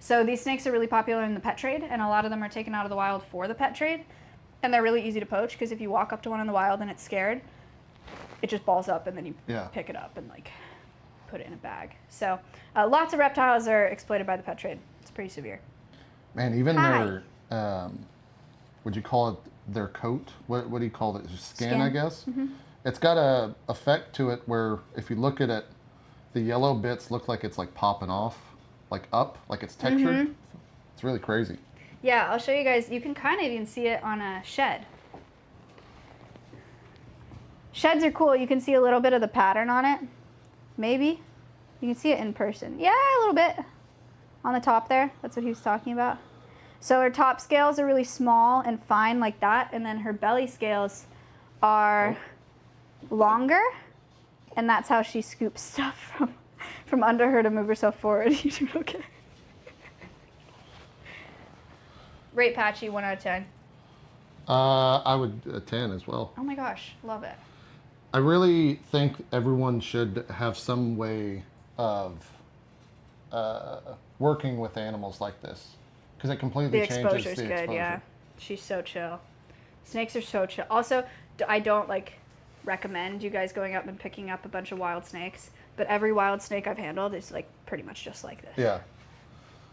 So these snakes are really popular in the pet trade, and a lot of them are taken out of the wild for the pet trade, and they're really easy to poach because if you walk up to one in the wild and it's scared, it just balls up, and then you pick it up and like put it in a bag. So lots of reptiles are exploited by the pet trade. It's pretty severe. Man, even Hi. their, would you call it their coat? What do you call it? Skin, I guess. Mm-hmm. It's got a effect to it where if you look at it, the yellow bits look like it's like popping off, like up, like it's textured. Mm-hmm. It's really crazy. Yeah, I'll show you guys. You can kind of even see it on a shed. Sheds are cool. You can see a little bit of the pattern on it. Maybe. You can see it in person. Yeah, a little bit. On the top there. That's what he was talking about. So her top scales are really small and fine like that. And then her belly scales are longer. And that's how she scoops stuff from under her to move herself forward. You doing okay? Rate Patchy, 1 out of 10. I would 10 as well. Oh my gosh, love it. I really think everyone should have some way of working with animals like this because it completely The changes exposure's the good, exposure. yeah. She's so chill. Snakes are so chill. Also, I don't like recommend you guys going up and picking up a bunch of wild snakes, but every wild snake I've handled is like pretty much just like this. Yeah.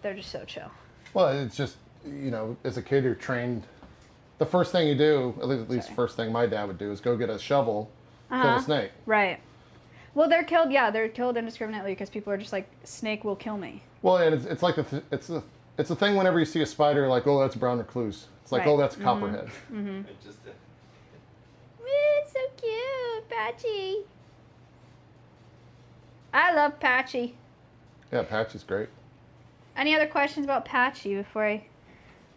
They're just so chill. Well, it's just, you know, as a kid, you're trained. The first thing you do, at least the first thing my dad would do, is go get a shovel, kill a snake. Right. Well, they're killed. Yeah, they're killed indiscriminately because people are just like, snake will kill me. Well, and it's like it's a thing whenever you see a spider, like, oh, that's a brown recluse. It's like, Right. oh, that's a copperhead. It just It's so cute, Patchy. I love Patchy. Yeah, Patchy's great. Any other questions about Patchy before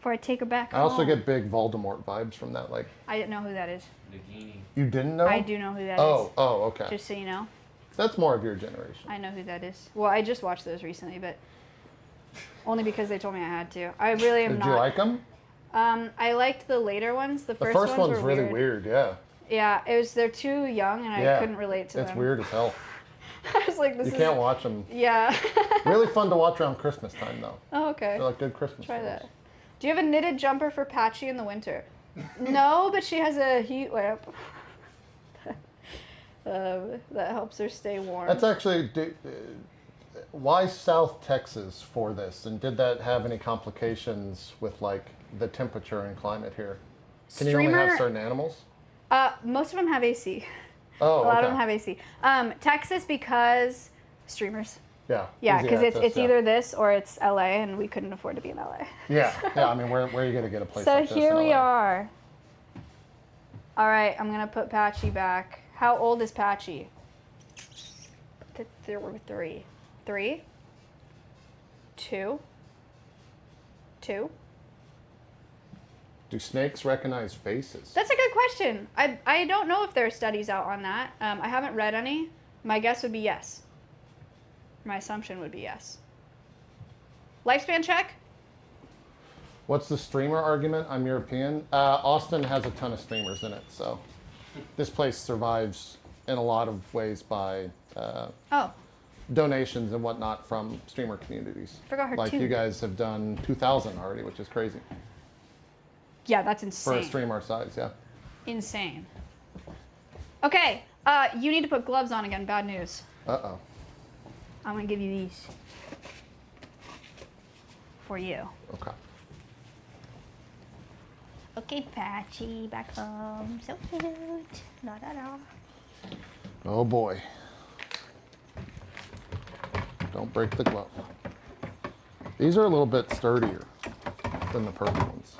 I take her back I also home? get big Voldemort vibes from that. Like, I didn't know who that is. Nagini. you didn't know? I do know who that is. Oh, okay. Just so you know. That's more of your generation. I know who that is. Well, I just watched those recently, but only because they told me I had to. I really am Did not. you like them? I liked the later ones. The The first, first ones one's were really weird, yeah. Yeah, they're too young, and I couldn't relate to It's them. weird as hell. I was like, this You is. can't watch them. Yeah. Really fun to watch around Christmas time, though. Oh, okay. They're like good Christmas Try films. that. Do you have a knitted jumper for Patchy in the winter? No, but she has a heat lamp. That helps her stay warm. That's actually, why South Texas for this? And did that have any complications with like the temperature and climate here? Can you only have certain animals? Most of them have AC. Oh, A lot okay. of them have AC. Texas because streamers. Yeah. Yeah, easy because access, it's yeah. either this or it's LA, and we couldn't afford to be in LA. Yeah, I mean, where are you going to get a place So like this here in we LA? are. All right, I'm gonna put Patchy back. How old is Patchy? There were 3. 3? 2? 2? Do snakes recognize faces? That's a good question. I don't know if there are studies out on that. I haven't read any. My guess would be yes. My assumption would be yes. Lifespan check? What's the streamer argument? I'm European. Austin has a ton of streamers in it, so this place survives in a lot of ways by Oh, donations and whatnot from streamer communities. Forgot her Like too. you guys have done 2,000 already, which is crazy yeah, that's for insane. a stream our size. Yeah. Insane. Okay, you need to put gloves on again. Bad news. Uh-oh. I'm gonna give you these for you. Okay. Okay, Patchy, back home. So cute. La da da. Oh boy. Don't break the glove. These are a little bit sturdier. than the purple ones.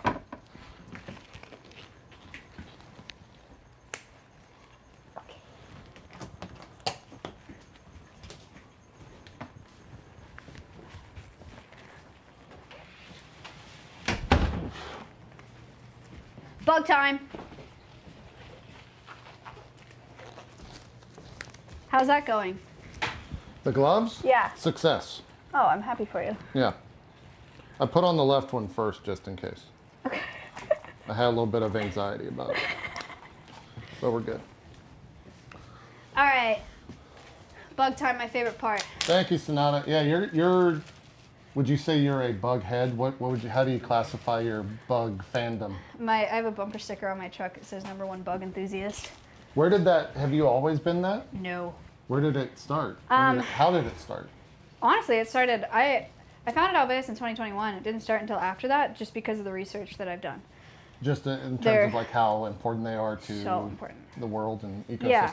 Bug time. How's that going? The gloves? Yeah. Success. Oh, I'm happy for you. Yeah. I put on the left one first just in case. Okay. I had a little bit of anxiety about it. But we're good. All right. Bug time, my favorite part. Thank you, Sonata. Yeah, you're would you say you're a bug head? What would you how do you classify your bug fandom? I have a bumper sticker on my truck. It says #1 bug enthusiast. Where did that have you always been that? No. Where did it start? Um, How did it start? Honestly, it started, I founded Alveus in 2021. It didn't start until after that, just because of the research that I've done. Just in terms They're of like how important they are to so important. the world and ecosystem. Yeah.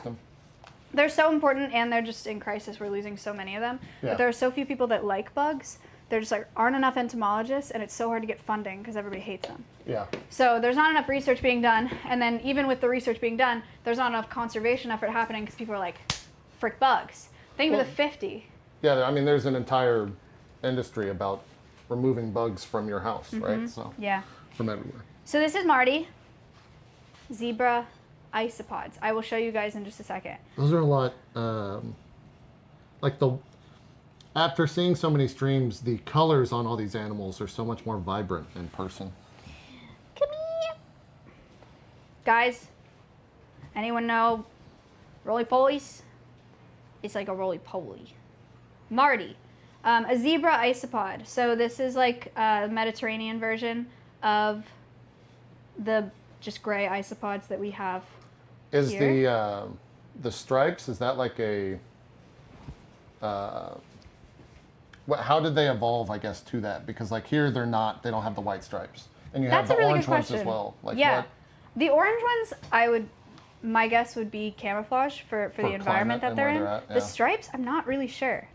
They're so important, and they're just in crisis. We're losing so many of them. Yeah. But there are so few people that like bugs. There just like aren't enough entomologists, and it's so hard to get funding because everybody hates them. Yeah. So there's not enough research being done, and then even with the research being done, there's not enough conservation effort happening because people are like, frick bugs. Think of Well- the 50. Yeah, I mean there's an entire industry about removing bugs from your house, right? So Yeah. from everywhere. So this is Marty, zebra isopods. I will show you guys in just a second. Those are a lot like after seeing so many streams, the colors on all these animals are so much more vibrant in person. Come here. Guys, anyone know roly-polies? It's like a roly-poly. Marty, a zebra isopod. So this is like a Mediterranean version of the just gray isopods that we have. Is Here? the stripes, is that like a how did they evolve, I guess, to that? Because like here they don't have the white stripes. And you That's have a the really orange good ones question. as well. Like Yeah. what The orange ones, my guess would be camouflage for the environment climate that and they're where in. they're at, The yeah. stripes, I'm not really sure.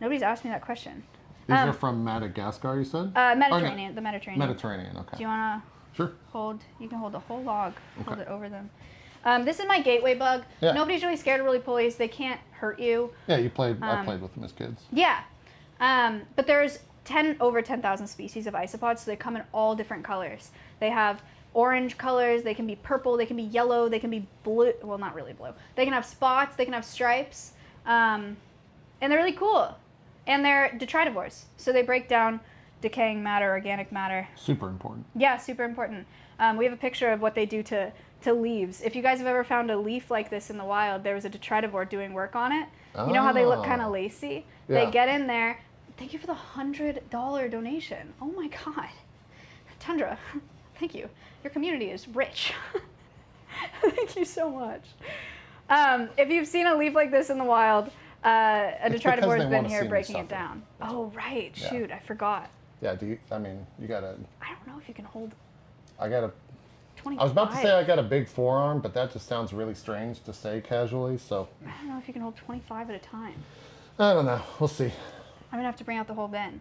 Nobody's asked me that question. these are from Madagascar, you said? Mediterranean, the Mediterranean. Mediterranean, okay. Do you want Sure. to hold? You can hold the whole log. Hold Okay. it over them. This is my gateway bug. Yeah. Nobody's really scared of roly-polies. They can't hurt you. Yeah, I played with them as kids. Yeah. But there's over 10,000 species of isopods, so they come in all different colors. They have orange colors, they can be purple, they can be yellow, they can be blue. Well, not really blue. They can have spots, they can have stripes. And they're really cool. And they're detritivores, so they break down decaying matter, organic matter. Super important. Yeah, super important. We have a picture of what they do to leaves. If you guys have ever found a leaf like this in the wild, there was a detritivore doing work on it. You know how they look kind of lacy? Yeah. They get in there. Thank you for the $100 donation. Oh my God. Tundra, thank you. Your community is rich. Thank you so much. If you've seen a leaf like this in the wild, a It's because detritivore they has been wanna here see me breaking it suffer. down. Oh, right. Yeah. Shoot, I forgot. Yeah, you gotta, I don't know if you can hold I gotta, 25. I was about to say I got a big forearm, but that just sounds really strange to say casually, so I don't know if you can hold 25 at a time. I don't know. We'll see. I'm gonna have to bring out the whole bin.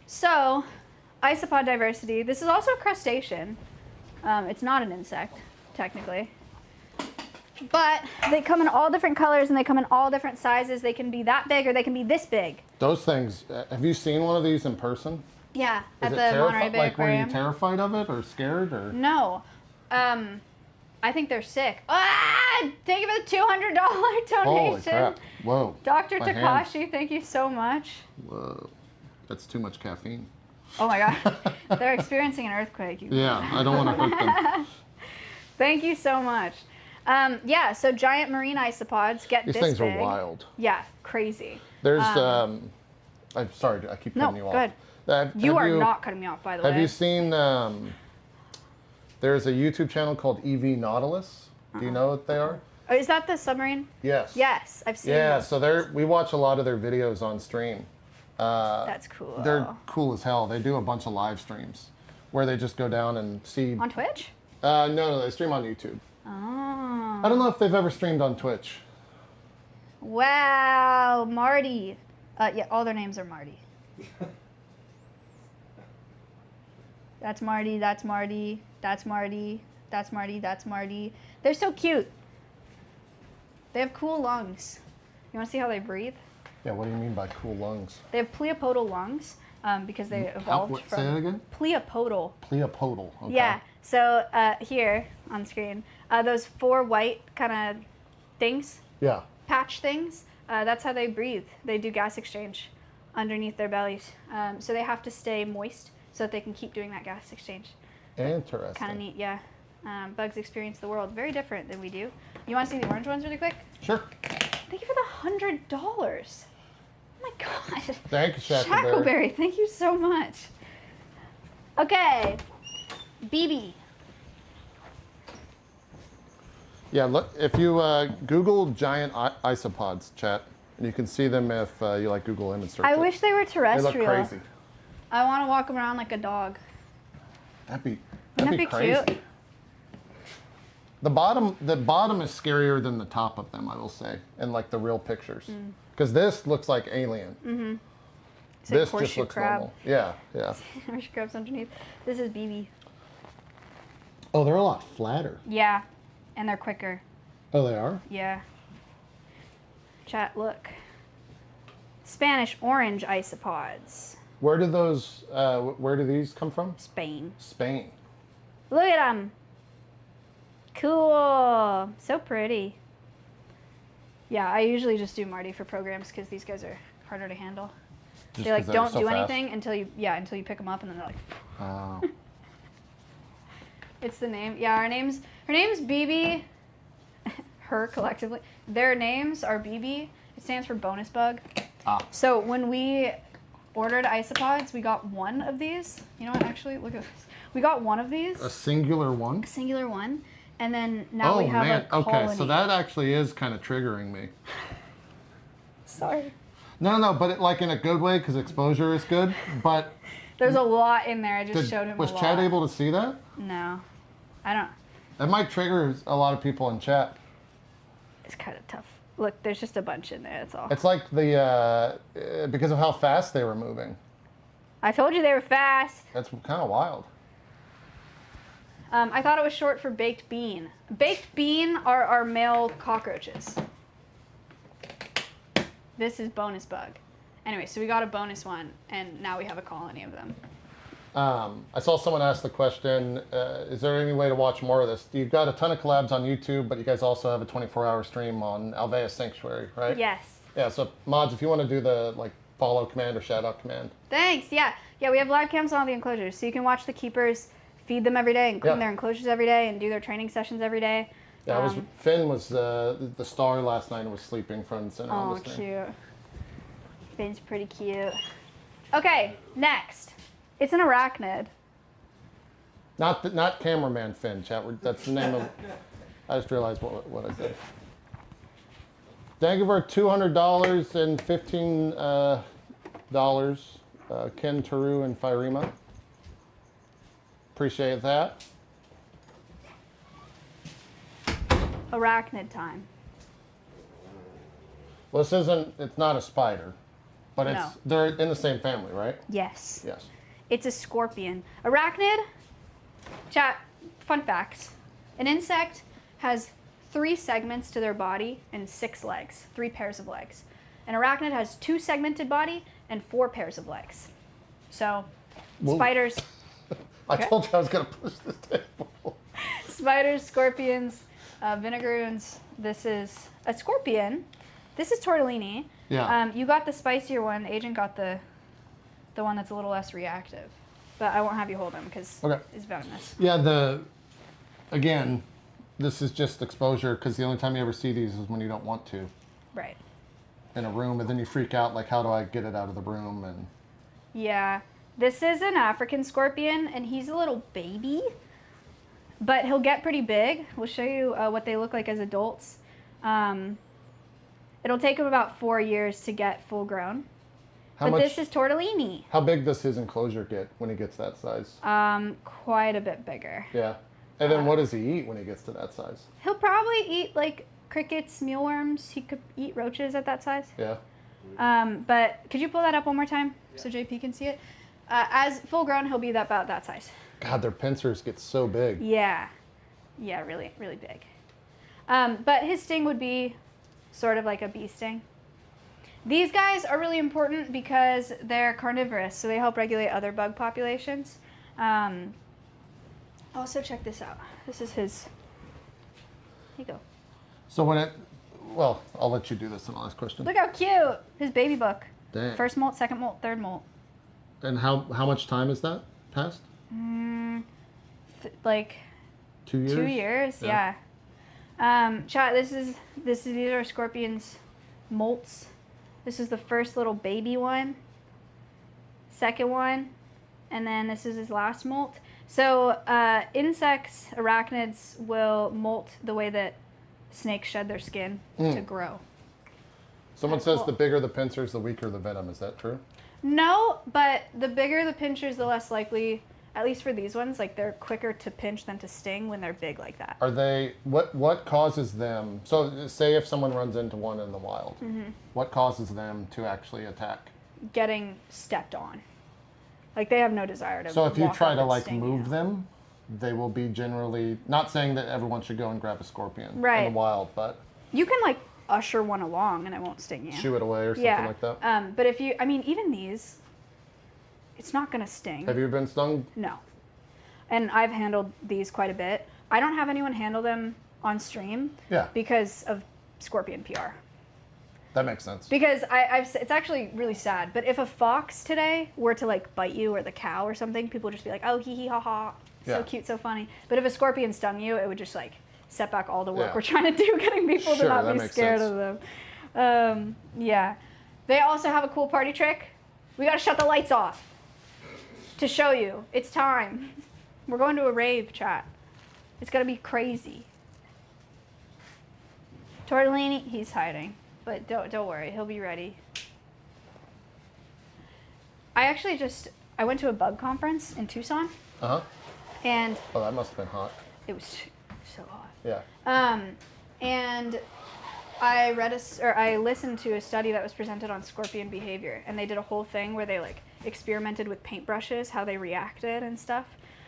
So, isopod diversity. This is also a crustacean. It's not an insect, technically. But they come in all different colors and they come in all different sizes. They can be that big or they can be this big. Those things, have you seen one of these in person? Yeah, at Is the it Monterey Bay like, were you Aquarium. terrified of it or scared or? No. I think they're sick. Ah! Thank you for the $200 donation. Holy crap. Whoa. Dr. My hands. Takashi, thank you so much. Whoa. That's too much caffeine. Oh my God. They're experiencing an earthquake. Yeah, I don't want to hurt them. Thank you so much. Yeah, so giant marine isopods get These this things big. are wild. Yeah, crazy. There's, I'm sorry, I keep No, cutting you go off. ahead. You are not cutting me off, by the way. Have you seen, there's a YouTube channel called EV Nautilus. Do you know what they are? Oh, is that the submarine? Yes. Yes, I've seen Yeah, them. so we watch a lot of their videos on stream. That's cool. They're cool as hell. They do a bunch of live streams where they just go down and see. On Twitch? No, they stream on YouTube. Oh. I don't know if they've ever streamed on Twitch. Wow, Marty. Yeah, all their names are Marty. That's Marty. That's Marty. That's Marty. That's Marty. That's Marty. They're so cute. They have cool lungs. You want to see how they breathe? Yeah, what do you mean by cool lungs? They have pleopodal lungs because they evolved from... Say that again? Pleopodal. Pleopodal. Okay. Yeah. So here on screen, those 4 white kind of things, Yeah. patch things, that's how they breathe. They do gas exchange underneath their bellies. So they have to stay moist so that they can keep doing that gas exchange. Interesting. Kind of neat, yeah. Bugs experience the world very different than we do. You want to see the orange ones really quick? Sure. Thank you for the $100. Oh my god. Thank you, Shackleberry. Shackleberry, thank you so much. Okay, BB. Yeah, look, if you Google giant isopods, chat, and you can see them if you like Google image search. I wish they were They terrestrial. look crazy. I want to walk them around like a dog. That'd be Wouldn't that be crazy. cute? The bottom is scarier than the top of them, I will say, in like the real pictures. Because this looks like alien. Mm-hmm. It's This like just horseshoe looks crab. normal. Yeah, yeah. Horseshoe crab's underneath. This is BB. Oh, they're a lot flatter. Yeah, and they're quicker. Oh, they are? Yeah. Chat, look. Spanish orange isopods. Where do these come from? Spain. Spain. Look at them. Cool. So pretty. Yeah, I usually just do Marty for programs because these guys are harder to handle. Just They like 'cause don't so do fast? anything until you pick them up and then they're like. Oh. It's the name. Yeah, her name's BB. Her collectively. Their names are BB. It stands for bonus bug. Ah. So when we ordered isopods, we got one of these. You know what? Actually, look at this. We got one of these. A singular one? A singular one. And then now we have a colony. Okay, so that actually is kind of triggering me. Sorry. No, but it, like in a good way because exposure is good. But There's a lot in there. I just showed him was a lot. chat able to see that? No. I don't. That might trigger a lot of people in chat. It's kind of tough. Look, there's just a bunch in there. That's all. It's like the because of how fast they were moving. I told you they were fast. That's kind of wild. I thought it was short for baked bean. Baked bean are our male cockroaches. This is bonus bug. Anyway, so we got a bonus one, and now we have a colony of them. I saw someone ask the question, is there any way to watch more of this? You've got a ton of collabs on YouTube, but you guys also have a 24-hour stream on Alveus Sanctuary, right? Yes. Yeah, so mods, if you want to do the follow command or shout out command. Thanks. Yeah. Yeah, we have live cams on all the enclosures, so you can watch the keepers, feed them every day, and clean Yeah. their enclosures every day, and do their training sessions every day. Yeah, Finn was the star last night and was sleeping front and center on Oh, the stream. cute. Finn's pretty cute. Okay, next. It's an arachnid. Not cameraman Finn, chat. That's the name of. I just realized what I said. Thank you for $200 and $15 Ken Taru and Firima. Appreciate that. Arachnid time. Well, it's not a spider, but No. they're in the same family, right? Yes. Yes. It's a scorpion. Arachnid, chat, fun facts. An insect has 3 segments to their body and 6 legs, 3 pairs of legs. An arachnid has 2 segmented body and 4 pairs of legs. So, Whoa. spiders, I told you I was going to push this table. spiders, scorpions, vinegaroons. This is a scorpion. This is tortellini. Yeah. You got the spicier one. Agent got the one that's a little less reactive. But I won't have you hold him because Okay. it's venomous. Yeah, again, this is just exposure because the only time you ever see these is when you don't want to Right. in a room, and then you freak out like, how do I get it out of the room? And Yeah. This is an African scorpion, and he's a little baby. But he'll get pretty big. We'll show you what they look like as adults. It'll take him about 4 years to get full grown. This is tortellini. How big does his enclosure get when he gets that size? Quite a bit bigger. Yeah. And then what does he eat when he gets to that size? He'll probably eat like crickets, mealworms. He could eat roaches at that size. Yeah. But could you pull that up one more time so JP can see it? As full grown, he'll be about that size. God, their pincers get so big. Yeah. Yeah, really, really big. But his sting would be sort of like a bee sting. These guys are really important because they're carnivorous, so they help regulate other bug populations. Also, check this out. This is his. Here you go. So when it, well, I'll let you do this in the last question. Look how cute! His baby book. Dang. First molt, second molt, third molt. And how much time is that passed? Like 2 years? 2 years, yeah. Chat, these are Scorpion's molts. This is the first little baby one, second one, and then this is his last molt. So insects, arachnids will molt the way that snakes shed their skin to grow. Someone That's says cool. the bigger the pincers, the weaker the venom. Is that true? No, but the bigger the pinchers, the less likely, at least for these ones, like they're quicker to pinch than to sting when they're big like that. Are they, what causes them, so say if someone runs into one in the wild, what causes them to actually attack? Getting stepped on. Like they have no desire to So if you walk try up to and like sting move you. them, they will be generally, not saying that everyone should go and grab a scorpion in Right. the wild, but You can like usher one along and it won't sting you. shoo it away or something Yeah. like that. But if you, I mean, even these, it's not gonna sting. Have you been stung? No. And I've handled these quite a bit. I don't have anyone handle them on stream Yeah, because of Scorpion PR. that makes sense. Because it's actually really sad. But if a fox today were to like bite you or the cow or something, people would just be like, oh, hee hee ha ha, so Yeah. cute, so funny. But if a scorpion stung you, it would just like set back all the work Yeah. we're trying to do, getting people Sure, to not that be makes scared sense. of them. Yeah. They also have a cool party trick. We gotta shut the lights off to show you. It's time. We're going to a rave, chat. It's gonna be crazy. Tortellini, he's hiding. But don't worry, he'll be ready. I went to a bug conference in Tucson, Uh-huh. and Oh, that must have been hot. it was so hot. Yeah. And I listened to a study that was presented on scorpion behavior, and they did a whole thing where they like experimented with paintbrushes, how they reacted and stuff.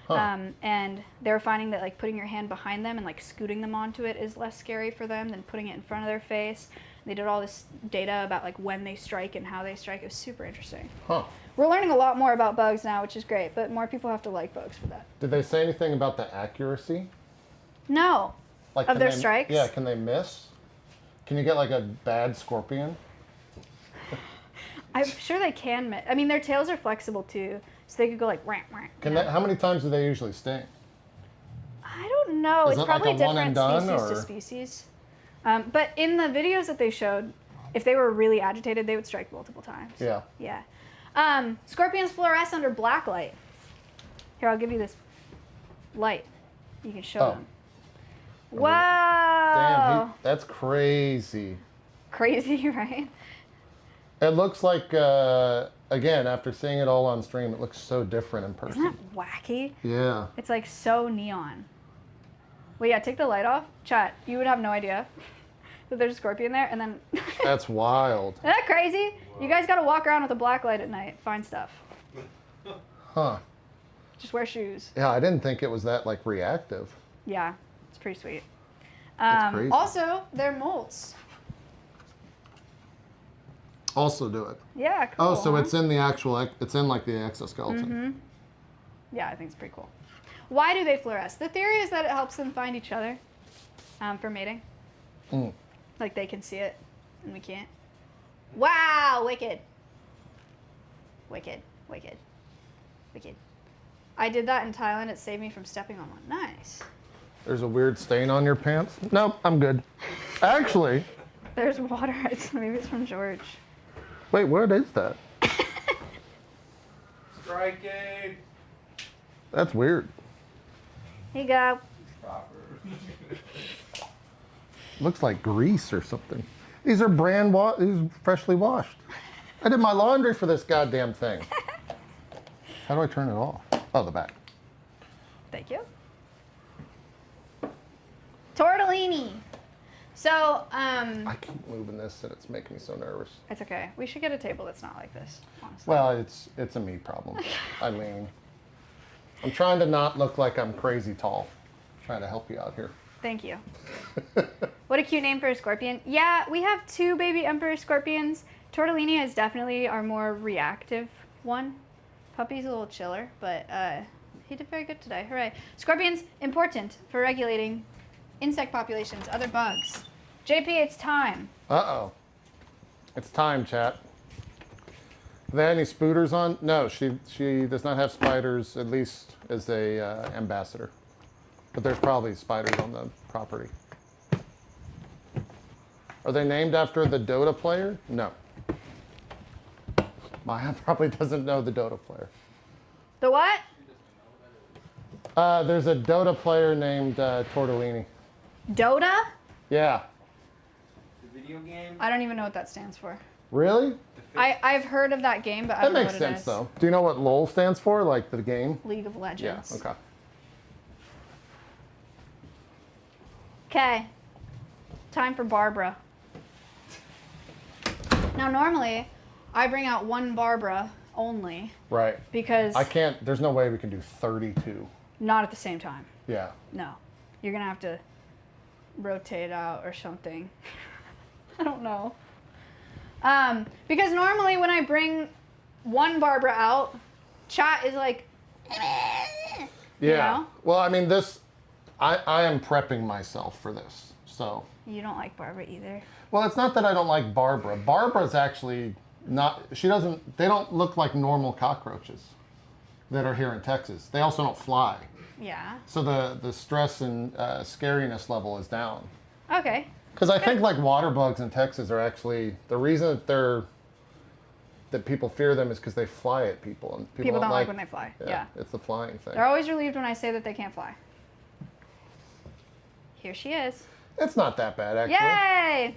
Huh. And they were finding that like putting your hand behind them and like scooting them onto it is less scary for them than putting it in front of their face. They did all this data about like when they strike and how they strike. It was super interesting. Huh. We're learning a lot more about bugs now, which is great, but more people have to like bugs for that. Did they say anything about the accuracy? No. Like Of can their they- strikes? Yeah, can they miss? Can you get like a bad scorpion? I'm sure they can. I mean, their tails are flexible too, so they could go like rank rank. Can they, how many times do they usually sting? I don't know. Is It's it like probably a one different and done, species to or- species. But in the videos that they showed, if they were really agitated, they would strike multiple times. Yeah. Yeah. Scorpions fluoresce under black light. Here, I'll give you this light. You can show Oh. them. Wow. Damn, that's crazy. Crazy, right? It looks like, again, after seeing it all on stream, it looks so different in person. Isn't that wacky? Yeah. It's like so neon. Well, yeah, take the light off. Chat, you would have no idea that there's a scorpion there, and then... That's wild. Isn't that crazy? You guys gotta walk around with a black light at night, find stuff. Huh. Just wear shoes. Yeah, I didn't think it was that, like, reactive. Yeah, it's pretty sweet. That's crazy. Also, they're molts. Also do it. Yeah, cool. Oh, so huh? it's in the actual, it's in, like, the exoskeleton. Yeah, I think it's pretty cool. Why do they fluoresce? The theory is that it helps them find each other for mating. Mm. Like they can see it and we can't. Wow, wicked. Wicked, wicked, wicked. I did that in Thailand. It saved me from stepping on one. Nice. There's a weird stain on your pants? Nope, I'm good. Actually, There's water. Maybe it's from George. wait, what is that? Striking. That's weird. Here you go. Proper. Looks like grease or something. These are these are freshly washed. I did my laundry for this goddamn thing. How do I turn it off? Oh, the back. Thank you. Tortellini. So, I keep moving this and it's making me so nervous. it's okay. We should get a table that's not like this, honestly. Well, it's a me problem. I lean. I'm trying to not look like I'm crazy tall. I'm trying to help you out here. Thank you. What a cute name for a scorpion. Yeah, we have 2 baby emperor scorpions. Tortellini is definitely our more reactive one. Puppy's a little chiller, but he did very good today. Hooray. Scorpions, important for regulating insect populations, other bugs. JP, it's time. Uh-oh. It's time, chat. Are there any spooters on? No, she does not have spiders, at least as a ambassador. But there's probably spiders on the property. Are they named after the Dota player? No. Maya probably doesn't know the Dota player. The what? There's a Dota player named Tortellini. Dota? Yeah. The video game? I don't even know what that stands for. Really? I've heard of that game, but I That don't know makes what it sense, is. though. Do you know what LOL stands for? Like the game? League of Yeah, Legends. okay. Okay. Time for Barbara. Now, normally, I bring out one Barbara only Right. because I can't, there's no way we can do 32. not at the same time. Yeah. No. You're going to have to rotate out or something. I don't know. Because normally when I bring one Barbara out, chat is like, Yeah. You know? Well, I mean, I am prepping myself for this. So, you don't like Barbara either. well, it's not that I don't like Barbara. Barbara's actually not, they don't look like normal cockroaches that are here in Texas. They also don't fly. Yeah. So the stress and scariness level is down. Okay. Because I think like water bugs in Texas are actually, the reason that people fear them is because they fly at people. And People don't like when they fly. Yeah. It's the flying thing. They're always relieved when I say that they can't fly. Here she is. It's not that bad, actually. Yay!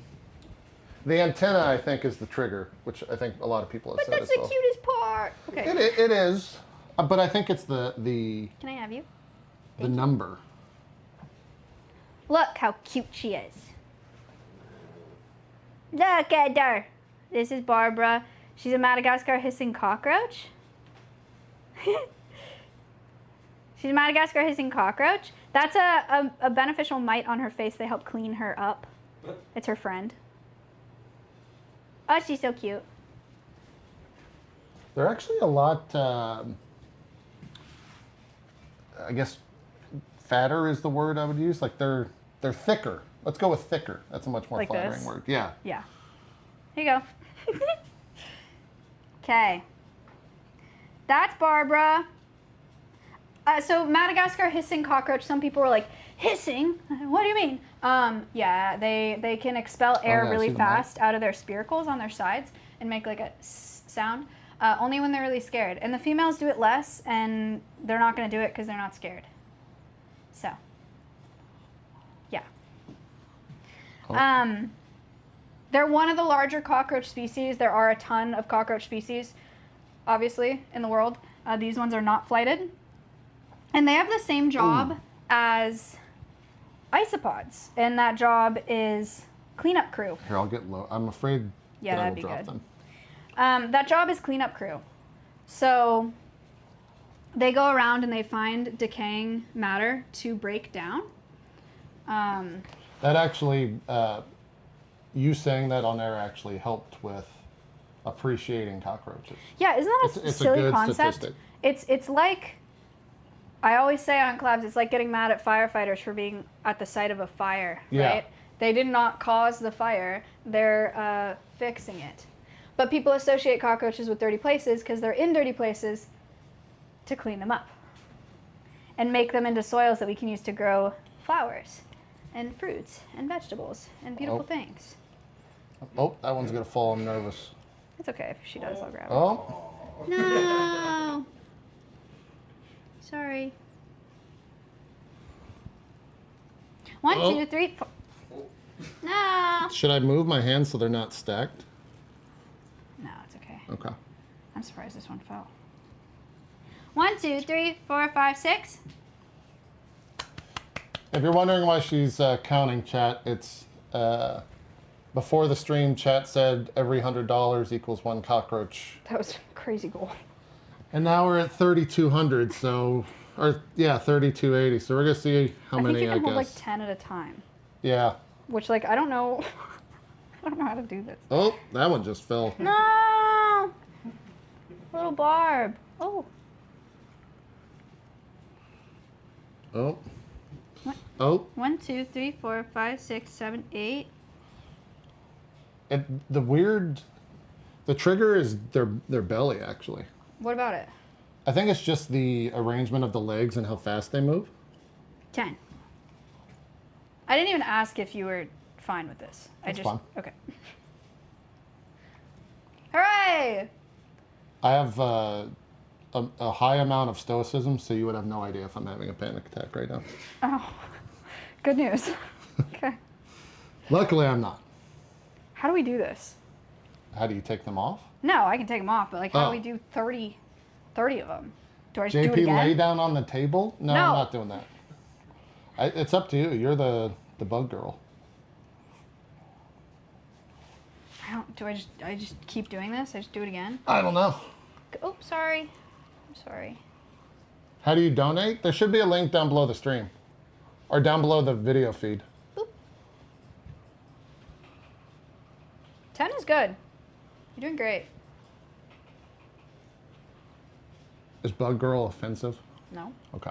The antenna, I think, is the trigger, which I think a lot of people have But said that's as the well. cutest part. Okay. It is, but I think it's the Can I have you? number. Look how cute she is. Look at her. This is Barbara. She's a Madagascar hissing cockroach. She's a Madagascar hissing cockroach. That's a beneficial mite on her face. They help clean her up. It's her friend. Oh, she's so cute. They're actually a lot, I guess, fatter is the word I would use. Like they're thicker. Let's go with thicker. That's a much more Like flattering this? word. Yeah. Yeah. Here you go. Okay. That's Barbara. So Madagascar hissing cockroach, some people were like, hissing? What do you mean? Yeah, they can expel air yeah, I really see the fast out of their spiracles on their sides and make like a sound, only when they're really scared. And the females do it less, and they're not going to do it because they're not scared. So, yeah. Oh. They're one of the larger cockroach species. There are a ton of cockroach species, obviously, in the world. These ones are not flighted. And they have the same job as isopods. And that job is cleanup crew. Here, I'll get low. I'm afraid Yeah, that I that'd will be drop good. them. That job is cleanup crew. So they go around and they find decaying matter to break down. That actually, you saying that on air actually helped with appreciating cockroaches. Yeah, isn't that a It's a silly good concept? statistic. It's like, I always say on collabs, it's like getting mad at firefighters for being at the site of a fire, Yeah. right? They did not cause the fire, they're fixing it. But people associate cockroaches with dirty places because they're in dirty places to clean them up and make them into soils that we can use to grow flowers and fruits and vegetables and beautiful Oh. things. Oh, that one's gonna fall. I'm nervous. It's okay, if she does, I'll grab it. Oh, No! Sorry. 1, Oh. 2, 3, 4. No! should I move my hands so they're not stacked? No, it's okay. Okay. I'm surprised this one fell. 1, 2, 3, 4, 5, 6. If you're wondering why she's counting, chat, it's before the stream. Chat said every $100 equals one cockroach, That was a crazy goal. and now we're at 3,200. So Or yeah, 3280. So we're gonna see how I many. think you can hold like guess. 10 at a time. Yeah. Which, like, I don't know. I don't know how to do this. Oh, that one just fell. No! Little barb. Oh. Oh. What? Oh. 1, 2, 3, 4, 5, 6, 7, 8. The trigger is their belly actually. What about it? I think it's just the arrangement of the legs and how fast they move. 10. I didn't even ask if you were fine with this. That's fine. Okay. Hooray! I have a high amount of stoicism, so you would have no idea if I'm having a panic attack right now. Oh, good news. Okay. Luckily, I'm not. How do we do this? How do you take them off? No, I can take them off, but like, how Oh. do we do 30 of them? Do I just do it JP, again? lay down on the table? No, No. I'm not doing that. It's up to you. You're the bug girl. I just keep doing this? I just do it again? I don't know. Oh, sorry. I'm sorry. How do you donate? There should be a link down below the stream. Or down below the video feed. Boop. 10 is good. You're doing great. Is bug girl offensive? No, Okay.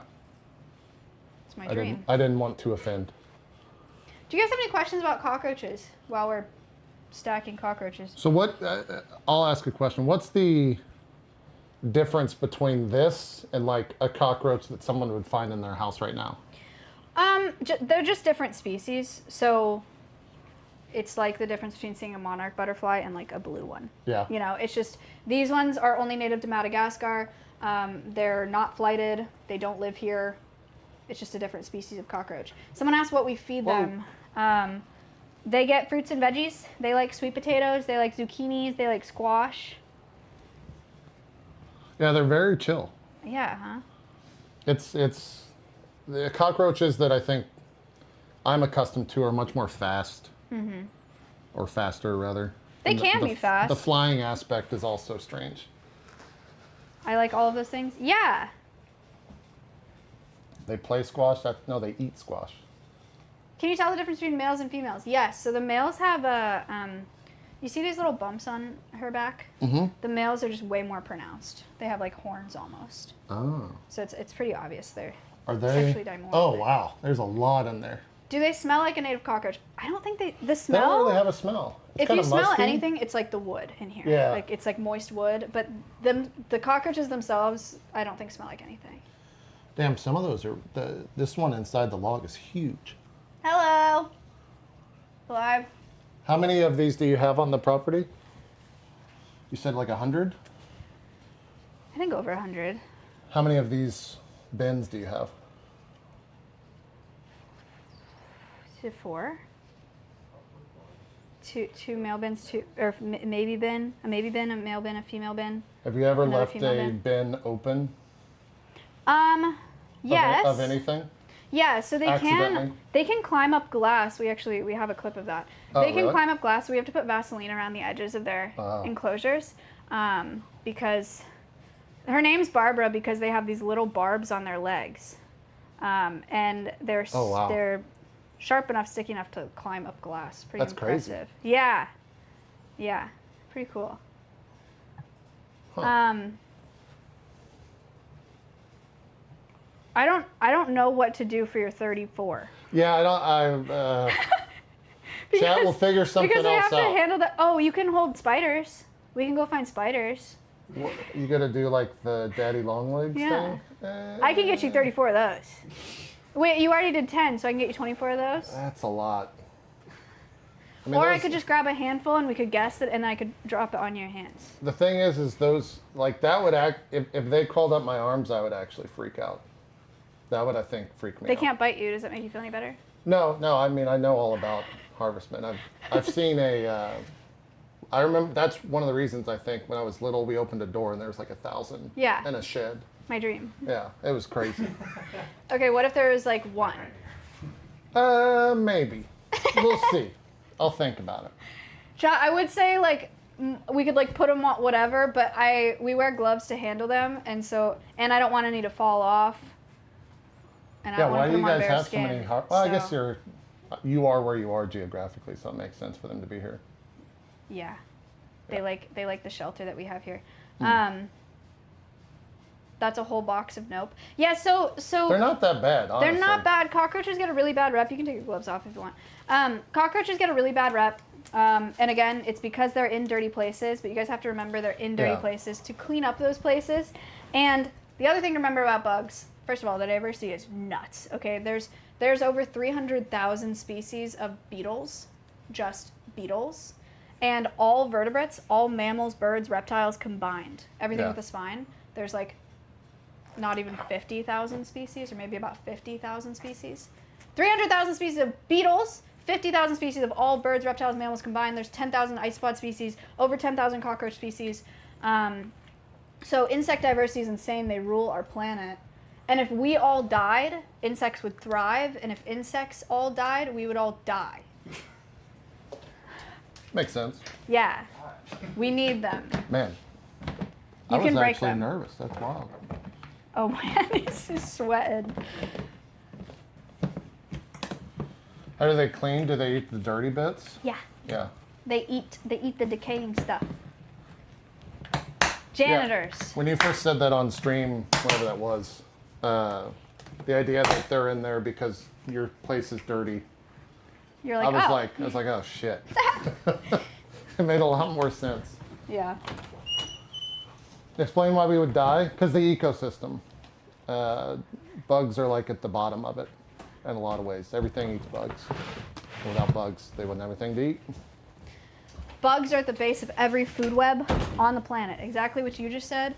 it's my I dream. didn't want to offend. Do you guys have any questions about cockroaches while we're stacking cockroaches? So what, I'll ask a question. What's the difference between this and like a cockroach that someone would find in their house right now? They're just different species. So it's like the difference between seeing a monarch butterfly and like a blue one. Yeah. You know, it's just, these ones are only native to Madagascar. They're not flighted. They don't live here. It's just a different species of cockroach. Someone asked what we feed them. They get fruits and veggies. They like sweet potatoes. They like zucchinis. They like squash. Yeah, they're very chill. Yeah, huh? It's the cockroaches that I think I'm accustomed to are much more fast. Mm-hmm. Or faster, rather. They And can be fast. The flying aspect is also strange. I like all of those things. Yeah. They play squash. No, they eat squash. Can you tell the difference between males and females? Yes. So the males have a, you see these little bumps on her back? Mm-hmm. The males are just way more pronounced. They have like horns almost. Oh. So it's pretty obvious they're Are they? sexually dimorphic. Oh, wow. There's a lot in there. Do they smell like a native cockroach? I don't think the They smell. don't really have a smell. It's If you kinda smell musty. anything, it's like the wood in here. Yeah. Like it's like moist wood. But the cockroaches themselves, I don't think smell like anything. Damn, some of those are. This one inside the log is huge. Hello. Alive. How many of these do you have on the property? You said like 100? I think over 100. How many of these bins do you have? 4. Two male bins, maybe bin, a male bin, a female bin. Have you ever Another left female a bin open? Yes. Of anything? Yeah, so Accidentally? they can climb up glass. We have a clip of that. Oh, They can really? climb up glass. So we have to put Vaseline around the edges of their enclosures, because her name's Barbara because they have these little barbs on their legs, and they're Oh, wow. they're sharp enough, sticky enough to climb up glass. Pretty That's crazy. impressive. Yeah, yeah, pretty cool. Huh. I don't know what to do for your 34. Yeah, chat will figure something because we else have to out. handle that. Oh, you can hold spiders. We can go find spiders. What, you gotta do like the daddy long legs Yeah. thing? I can get you 34 of those. Wait, you already did 10, so I can get you 24 of those? That's a lot. I mean, Or I those- could just grab a handful and we could guess it and I could drop it on your hands. The thing is those, like, that would act, if they crawled up my arms, I would actually freak out. That would, I think, freak me They out. can't bite you. Does that make you feel any better? No, I mean, I know all about harvestmen. I've seen I remember, that's one of the reasons, I think, when I was little, we opened a door and there was like 1,000 Yeah. in a shed. My dream. Yeah, it was crazy. Okay, what if there was like one? Maybe. We'll see. I'll think about it. I would say like we could like put them whatever, but we wear gloves to handle them, and I don't want any to fall off. and I Yeah, don't why want do to you put them on guys bare have so skin. many well, I guess so, you are where you are geographically, so it makes sense for them to be here. Yeah. They like the shelter that we have here. Hmm. That's a whole box of nope. Yeah, so They're not that bad, honestly. they're not bad. Cockroaches get a really bad rep. You can take your gloves off if you want. Cockroaches get a really bad rep. And again, it's because they're in dirty places, but you guys have to remember they're in dirty Yeah. places to clean up those places. And the other thing to remember about bugs, first of all, the diversity is nuts. Okay, there's over 300,000 species of beetles, just beetles, and all vertebrates, all mammals, birds, reptiles combined, everything Yeah. with a spine. There's like not even 50,000 species, or maybe about 50,000 species. 300,000 species of beetles, 50,000 species of all birds, reptiles, mammals combined. There's 10,000 isopod species, over 10,000 cockroach species. So insect diversity is insane. They rule our planet. And if we all died, insects would thrive. And if insects all died, we would all die. Makes sense. Yeah, we need them. Man, You I can was break actually them. nervous. That's wild. Oh man, he's just sweating. How do they clean? Do they eat the dirty bits? Yeah, Yeah. they eat the decaying stuff. Janitors. When you first said that on stream, whatever that was, the idea that they're in there because your place is dirty, You're I like, was oh. like, oh shit. It made a lot more sense. Yeah. Explain why we would die? Because the ecosystem. Bugs are like at the bottom of it in a lot of ways. Everything eats bugs. Without bugs, they wouldn't have anything to eat. Bugs are at the base of every food web on the planet. Exactly what you just said.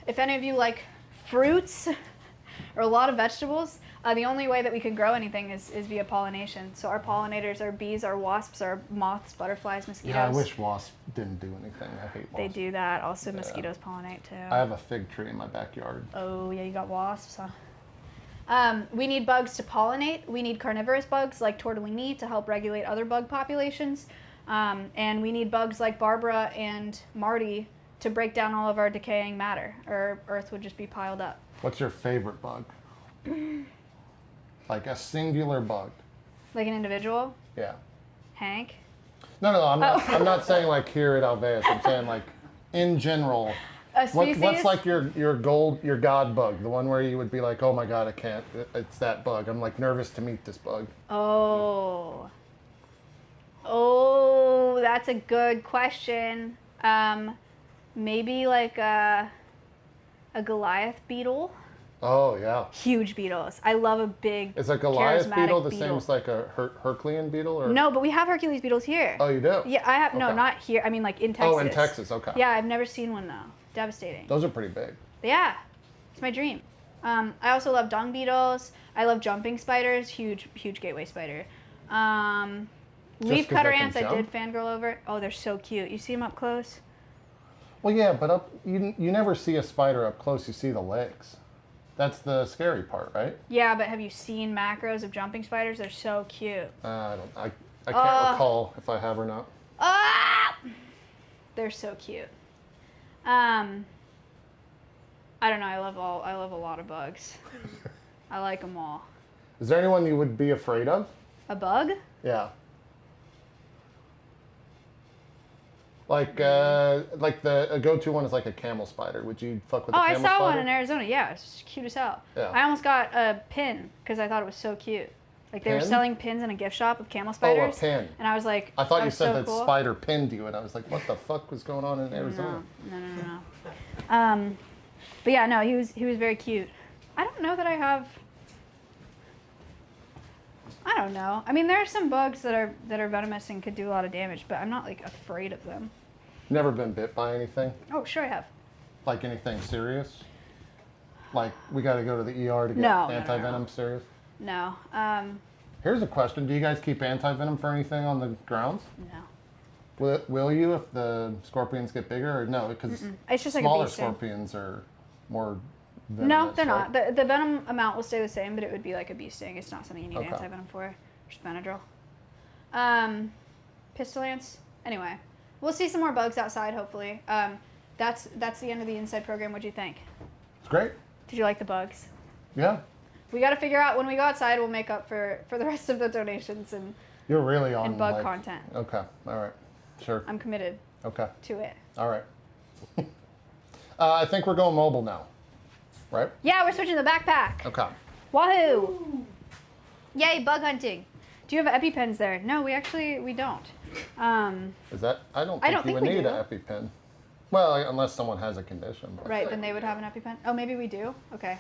If any of you like fruits or a lot of vegetables, the only way that we can grow anything is via pollination. So our pollinators are bees, our wasps, our moths, butterflies, mosquitoes. Yeah, I wish wasps didn't do anything. I hate wasps. They do that. Also, mosquitoes pollinate too. I have a fig tree in my backyard. Oh, yeah, you got wasps, huh? We need bugs to pollinate. We need carnivorous bugs like tortellini to help regulate other bug populations. And we need bugs like Barbara and Marty to break down all of our decaying matter, or Earth would just be piled up. What's your favorite bug? Like a singular bug. Like an individual? Yeah. Hank? No, I'm not. Oh. I'm not saying like here at Alveus. I'm saying like in general. A species? What's like your god bug? The one where you would be like, oh my god, I can't. It's that bug. I'm like nervous to meet this bug. Oh, that's a good question. Maybe like a Goliath beetle. Oh yeah. Huge beetles. I love a big, Is a Goliath charismatic beetle the same as like a Herculean beetle? Or? No, but we have Hercules beetles here. Oh, you do? Yeah, I have. No, Okay. not here. I mean, like in Texas. Oh, in Texas. Okay. Yeah, I've never seen one though. Devastating. Those are pretty big. Yeah, it's my dream. I also love dung beetles. I love jumping spiders. Huge gateway spider. Leaf 'cause cutter they can ants. I jump? did fangirl over. Oh, they're so cute. You see them up close? Well, yeah, but you never see a spider up close. You see the legs. That's the scary part, right? Yeah, but have you seen macros of jumping spiders? They're so cute. I can't recall if I have or not. Ah! They're so cute. I don't know. I love a lot of bugs. I like them all. Is there anyone you would be afraid of? A bug? Yeah. Like a go-to one is like a camel spider. Would you fuck with a Oh, I camel saw spider? one in Arizona. Yeah, it's cute as hell. Yeah. I almost got a pin because I thought it was so cute. Like they were Pin? selling pins in a gift shop of camel Oh, a spiders. pin. And I was like, I thought that you was said so that cool. spider pinned you, and I was like, what the fuck was going on in Arizona? No. But yeah, no, he was very cute. I don't know that I have. I don't know. I mean, there are some bugs that are venomous and could do a lot of damage, but I'm not like afraid of them. Never been bit by anything? Oh, sure I have. Like anything serious? Like we got to go to the ER to get No, no, anti-venom serious? No. Here's a question. Do you guys keep anti-venom for anything on the grounds? No. Will you if the scorpions get bigger or no? Because It's just like a smaller bee sting. scorpions are more venomous. No, they're right? not. The venom amount will stay the same, but it would be like a bee sting. It's not something you need Okay. anti-venom for. Just Benadryl. Pistol ants. Anyway, we'll see some more bugs outside, hopefully. That's the end of the inside program. What'd you think? It's great. Did you like the bugs? Yeah. we got to figure out when we go outside. We'll make up for the rest of the donations and You're really on bug like, content. Okay. All right. Sure. I'm committed Okay. to it. All right. I think we're going mobile now. Right? Yeah, we're switching the backpack. Okay. Wahoo! Yay, bug hunting. Do you have EpiPens there? No, we don't. Is that? I don't think you would we need do. an EpiPen. Well, unless someone has a condition. But. Right, then they would have an EpiPen. Oh, maybe we do? Okay.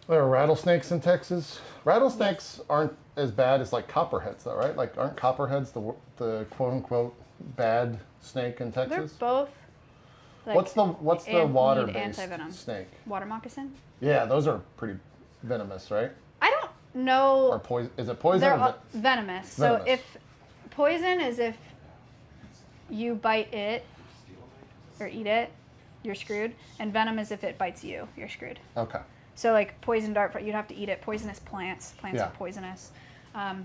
There are rattlesnakes in Texas. Rattlesnakes aren't as bad as like copperheads, though, right? Like, aren't copperheads the quote unquote bad snake in They're Texas? both. Like, What's the need water-based anti-venom. snake? Water moccasin? Yeah, those are pretty venomous, right? I don't know. Or poison? Is it poison? They're Or is it venomous. So venomous? if poison is if you bite it or eat it, you're screwed. And venom is if it bites you, you're screwed. Okay. So like poison dart, you'd have to eat it. Poisonous plants. Plants Yeah. are poisonous.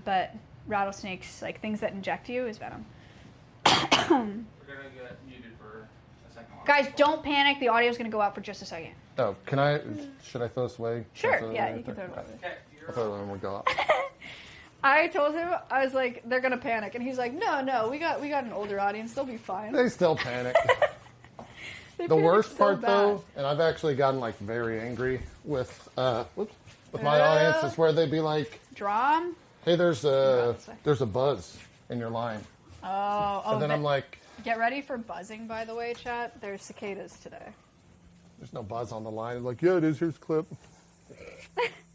But rattlesnakes, like things that inject you, is venom. We're gonna get muted for a second. Guys, don't panic. The audio's going to go out for just a second. Oh, should I throw this away? Should I Sure. throw it Yeah, away? you can throw it away. Okay, I'll throw it when we go out. I told him, I was like, they're going to panic. And he's like, no, we got an older audience. They'll be fine. They still panic. They The panic worst so part, bad. though, and I've actually gotten like very angry with my Yeah. audience, is where they'd be like, Drum? "Hey, there's this way. a buzz in your line," Oh, and then I'm like, get ready for buzzing, by the way, chat. There's cicadas today. "There's no buzz on the line." I'm like, "Yeah, it is. Here's a clip."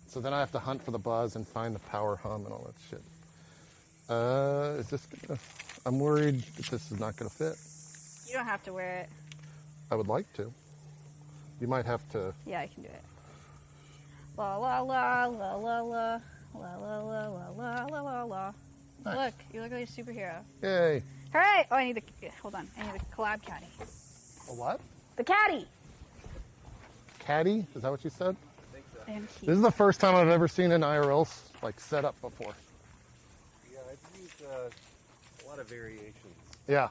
So then I have to hunt for the buzz and find the power hum and all that shit. Is this gonna? I'm worried that this is not gonna fit. You don't have to wear it. I would like to. You might have to. Yeah, I can do it. La la la la la la la la la la la la la. Nice. Look, you look like a superhero. Yay! All right. Oh, I need hold on. I need the collab caddy. A what? The caddy. Caddy? Is that what you said? And This is the first time I've ever seen an IRL like set up before. Yeah, I've used a lot of variations. Yeah.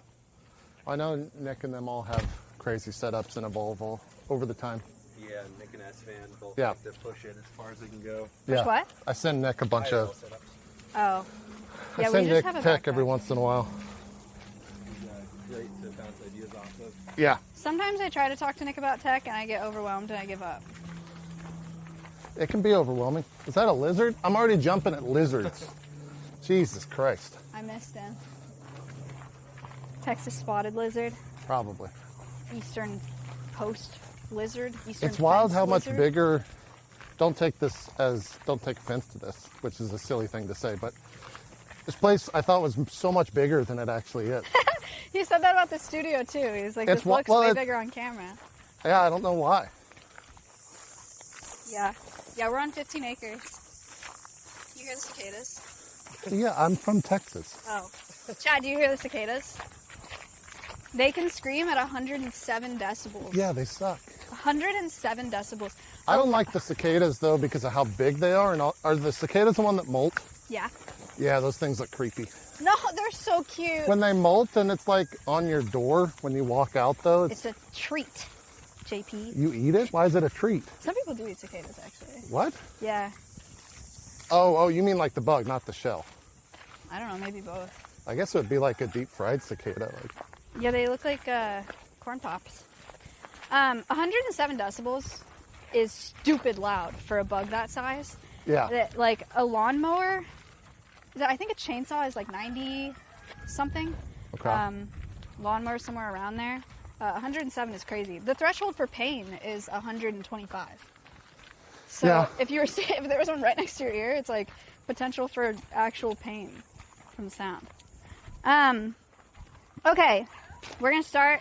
I know Nick and them all have crazy setups and evolve all over the time. Yeah, Nick and S-Fan both Yeah. like to push it as far as they can go. Push Yeah. what? I send Nick a bunch IRL of. setups. Oh. I Yeah, we send just Nick have a tech backpack. every once in a while. He's great to bounce ideas off of. Yeah. Sometimes I try to talk to Nick about tech and I get overwhelmed and I give up. It can be overwhelming. Is that a lizard? I'm already jumping at lizards. Jesus Christ. I missed him. Texas spotted lizard, Probably. eastern post lizard, eastern It's wild fence how much lizard. bigger. Don't take offense to this, which is a silly thing to say, but this place I thought was so much bigger than it actually is. He said that about the studio too. He was like, It's this wa- looks well, way it- bigger on camera. Yeah, I don't know why. Yeah. Yeah, we're on 15 acres. You hear the cicadas? Yeah, I'm from Texas. Oh. Chad, do you hear the cicadas? They can scream at 107 decibels. Yeah, they suck. 107 decibels. I don't like the cicadas though because of how big they are. And are the cicadas the one that molt? Yeah. Yeah, those things look creepy. No, they're so cute. When they molt and it's like on your door when you walk out though, It's a treat, JP. you eat it? Why is it a treat? Some people do eat cicadas, actually. What? Yeah. Oh, you mean like the bug, not the shell. I don't know, maybe both. I guess it would be like a deep fried cicada. Like, Yeah, they look like corn pops. 107 decibels is stupid loud for a bug that size. yeah. Like a lawnmower, I think a chainsaw is like 90 something. Okay. Lawnmower somewhere around there. 107 is crazy. The threshold for pain is 125. So Yeah. if there was one right next to your ear, it's like potential for actual pain from the sound. Okay, we're gonna start.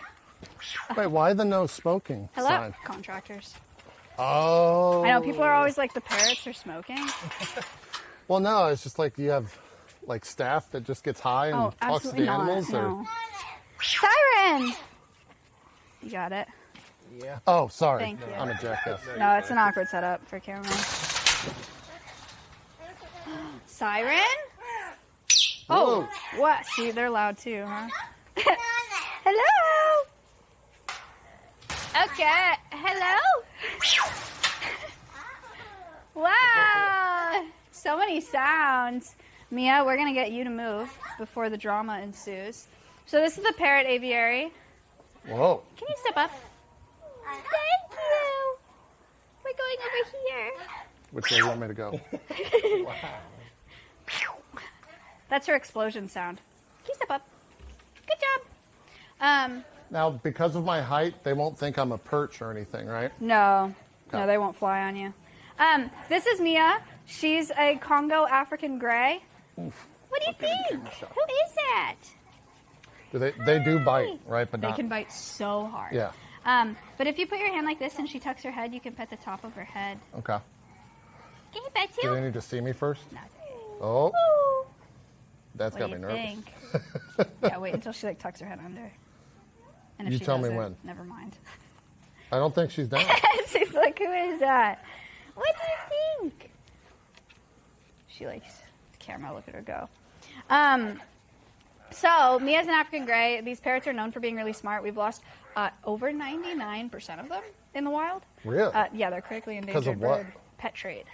Wait, why the no smoking Hello, sign? contractors. Oh. I know people are always like the parrots are smoking. Well, no, it's just like you have like staff that just gets high and Oh, talks to absolutely the not. animals, or No. Siren. You got it. Yeah. oh, sorry, Thank you. I'm a jackass. No, it's an awkward setup for camera. Siren? Oh, what? See, they're loud too, huh? Hello? Okay, hello? Wow! So many sounds. Mia, we're going to get you to move before the drama ensues. So this is the parrot aviary. Whoa. Can you step up? Thank you. We're going over here. Which way do you want me to go? That's her explosion sound. Can you step up? Good job. Now, because of my height, they won't think I'm a perch or anything, right? No, No. they won't fly on you. This is Mia. She's a Congo African gray. Oof. What do you think? camera shot. Who is that? Do they do bite, right? But They not. can bite so hard. Yeah. But if you put your hand like this and she tucks her head, you can pet the top of her head. Okay. Can you pet Do you? they need to see me first? No. Oh, Ooh. that's What got do me you nervous. think? Yeah, wait until she like tucks her head under. And if You she tell me doesn't, when. Never mind. I don't think she's down. She's like, who is that? What do you think? She likes the camera. Look at her go. So Mia's an African gray. These parrots are known for being really smart. We've lost over 99% of them in the wild. Really? Yeah, they're critically 'Cause endangered of what? bird. Pet trade.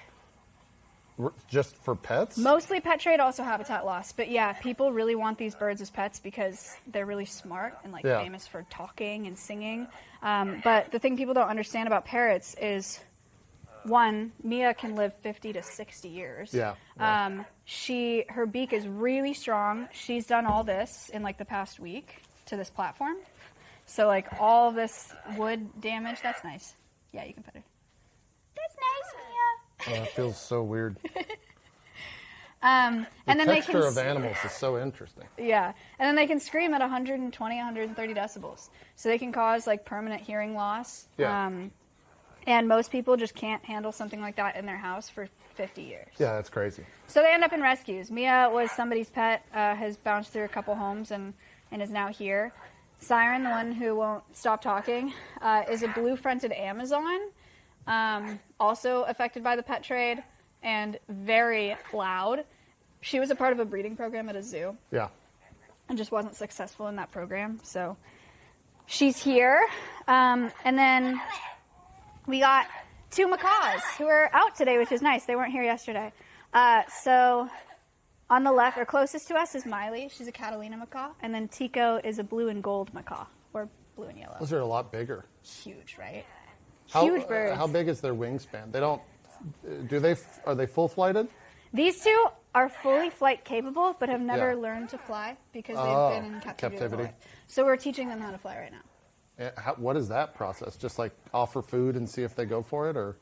Just for pets? Mostly pet trade, also habitat loss. But yeah, people really want these birds as pets because they're really smart and like Yeah. famous for talking and singing. But the thing people don't understand about parrots is, one, Mia can live 50 to 60 years. Yeah. Her beak is really strong. She's done all this in like the past week to this platform. So like all this wood damage, that's nice. Yeah, you can pet her. That's nice, Mia. Oh, that feels so weird. And The then texture they can of animals is so interesting. Yeah, and then they can scream at 120, 130 decibels, so they can cause like permanent hearing loss. Yeah. And most people just can't handle something like that in their house for 50 years. Yeah, that's crazy. So they end up in rescues. Mia was somebody's pet, has bounced through a couple homes and is now here. Siren, the one who won't stop talking, is a blue-fronted Amazon, also affected by the pet trade and very loud. She was a part of a breeding program at a zoo Yeah. and just wasn't successful in that program. So she's here. And then we got 2 macaws who are out today, which is nice. They weren't here yesterday. So on the left, or closest to us, is Miley. She's a Catalina macaw. And then Tico is a blue and gold macaw, or blue and yellow. Those are a lot bigger. Huge, right? How, Huge birds. How big is their wingspan? They don't. Are they full flighted? These 2 are fully flight capable, but have never Yeah. learned to fly because Oh, they've been in captivity. their whole captivity. life. So we're teaching them how to fly right now. What is that process? Just like offer food and see if they go for it, or?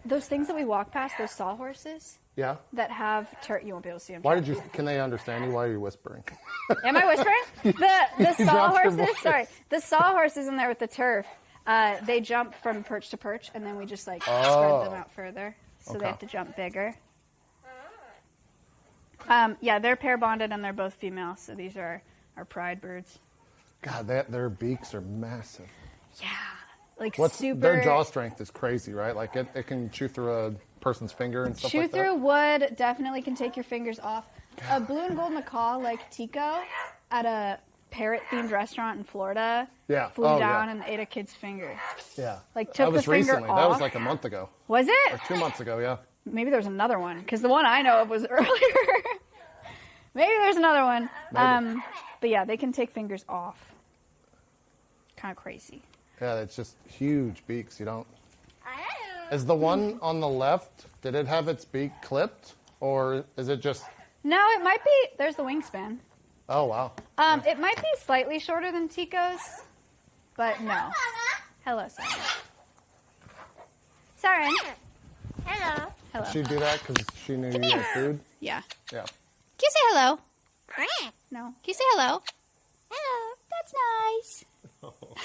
Those things that we walk past, those sawhorses Yeah. that have you won't be able to see them. Why did you? Can they understand you? Why are you whispering? Am I whispering? The You dropped your voice. sawhorses. Sorry, the sawhorses in there with the turf. They jump from perch to perch, and then we just like spread them out further, so Okay. they have to jump bigger. Yeah, they're pair bonded, and they're both female. So these are our pride birds. God, their beaks are massive. Yeah, like What's super. their jaw strength is crazy, right? Like it can chew through a person's finger and stuff Chew like that. through wood definitely can take your fingers off. A blue and gold macaw like Tico at a parrot-themed restaurant in Florida flew Oh, down yeah. and ate a kid's finger. Yeah. Like, took that was the finger recently. That was off. like a month ago Was or it? 2 months ago. Yeah. Maybe there's another one because the one I know of was earlier. Maybe there's another one. Maybe. But yeah, they can take fingers off. Kind of crazy. Yeah, it's just huge beaks. You don't. Is the one on the left? Did it have its beak clipped, or is it just? No, it might be. There's the wingspan. Oh wow. It might be slightly shorter than Tico's, but no. Hello, Siren. Siren. Hello. Hello. Did she do that because she knew you had food? Yeah. Yeah. Can you say hello? No. Can you say hello? Hello. That's nice. Hello.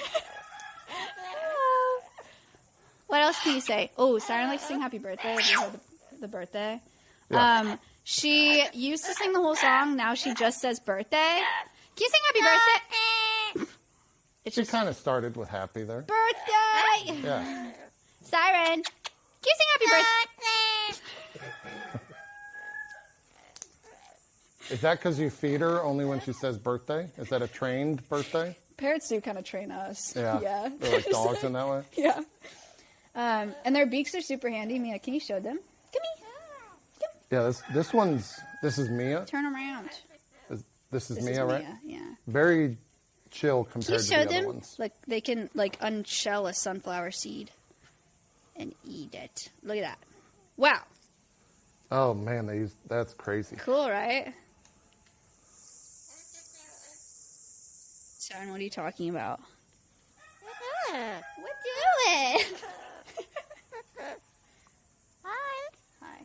What else can you say? Oh, Siren likes to sing happy birthday. Have you heard the birthday? Yeah. She used to sing the whole song. Now she just says birthday. Can you sing happy birthday? It's She just kind of started with happy there. birthday. Yeah. Siren, can you sing happy birthday? Is that because you feed her only when she says birthday? Is that a trained birthday? Parrots do kind of train us. Yeah. Yeah. They're like dogs in that way. Yeah. And their beaks are super handy. Mia, can you show them? Come here. Come. Yeah, this is Mia. Turn around. This is This Mia, is right? Mia, yeah. Very chill Can you compared to show the other them? ones. Like they can like unshell a sunflower seed and eat it. Look at that. Wow. Oh man, that's crazy. Cool, right? Sharon, what are you talking about? What doing? Hi. Hi.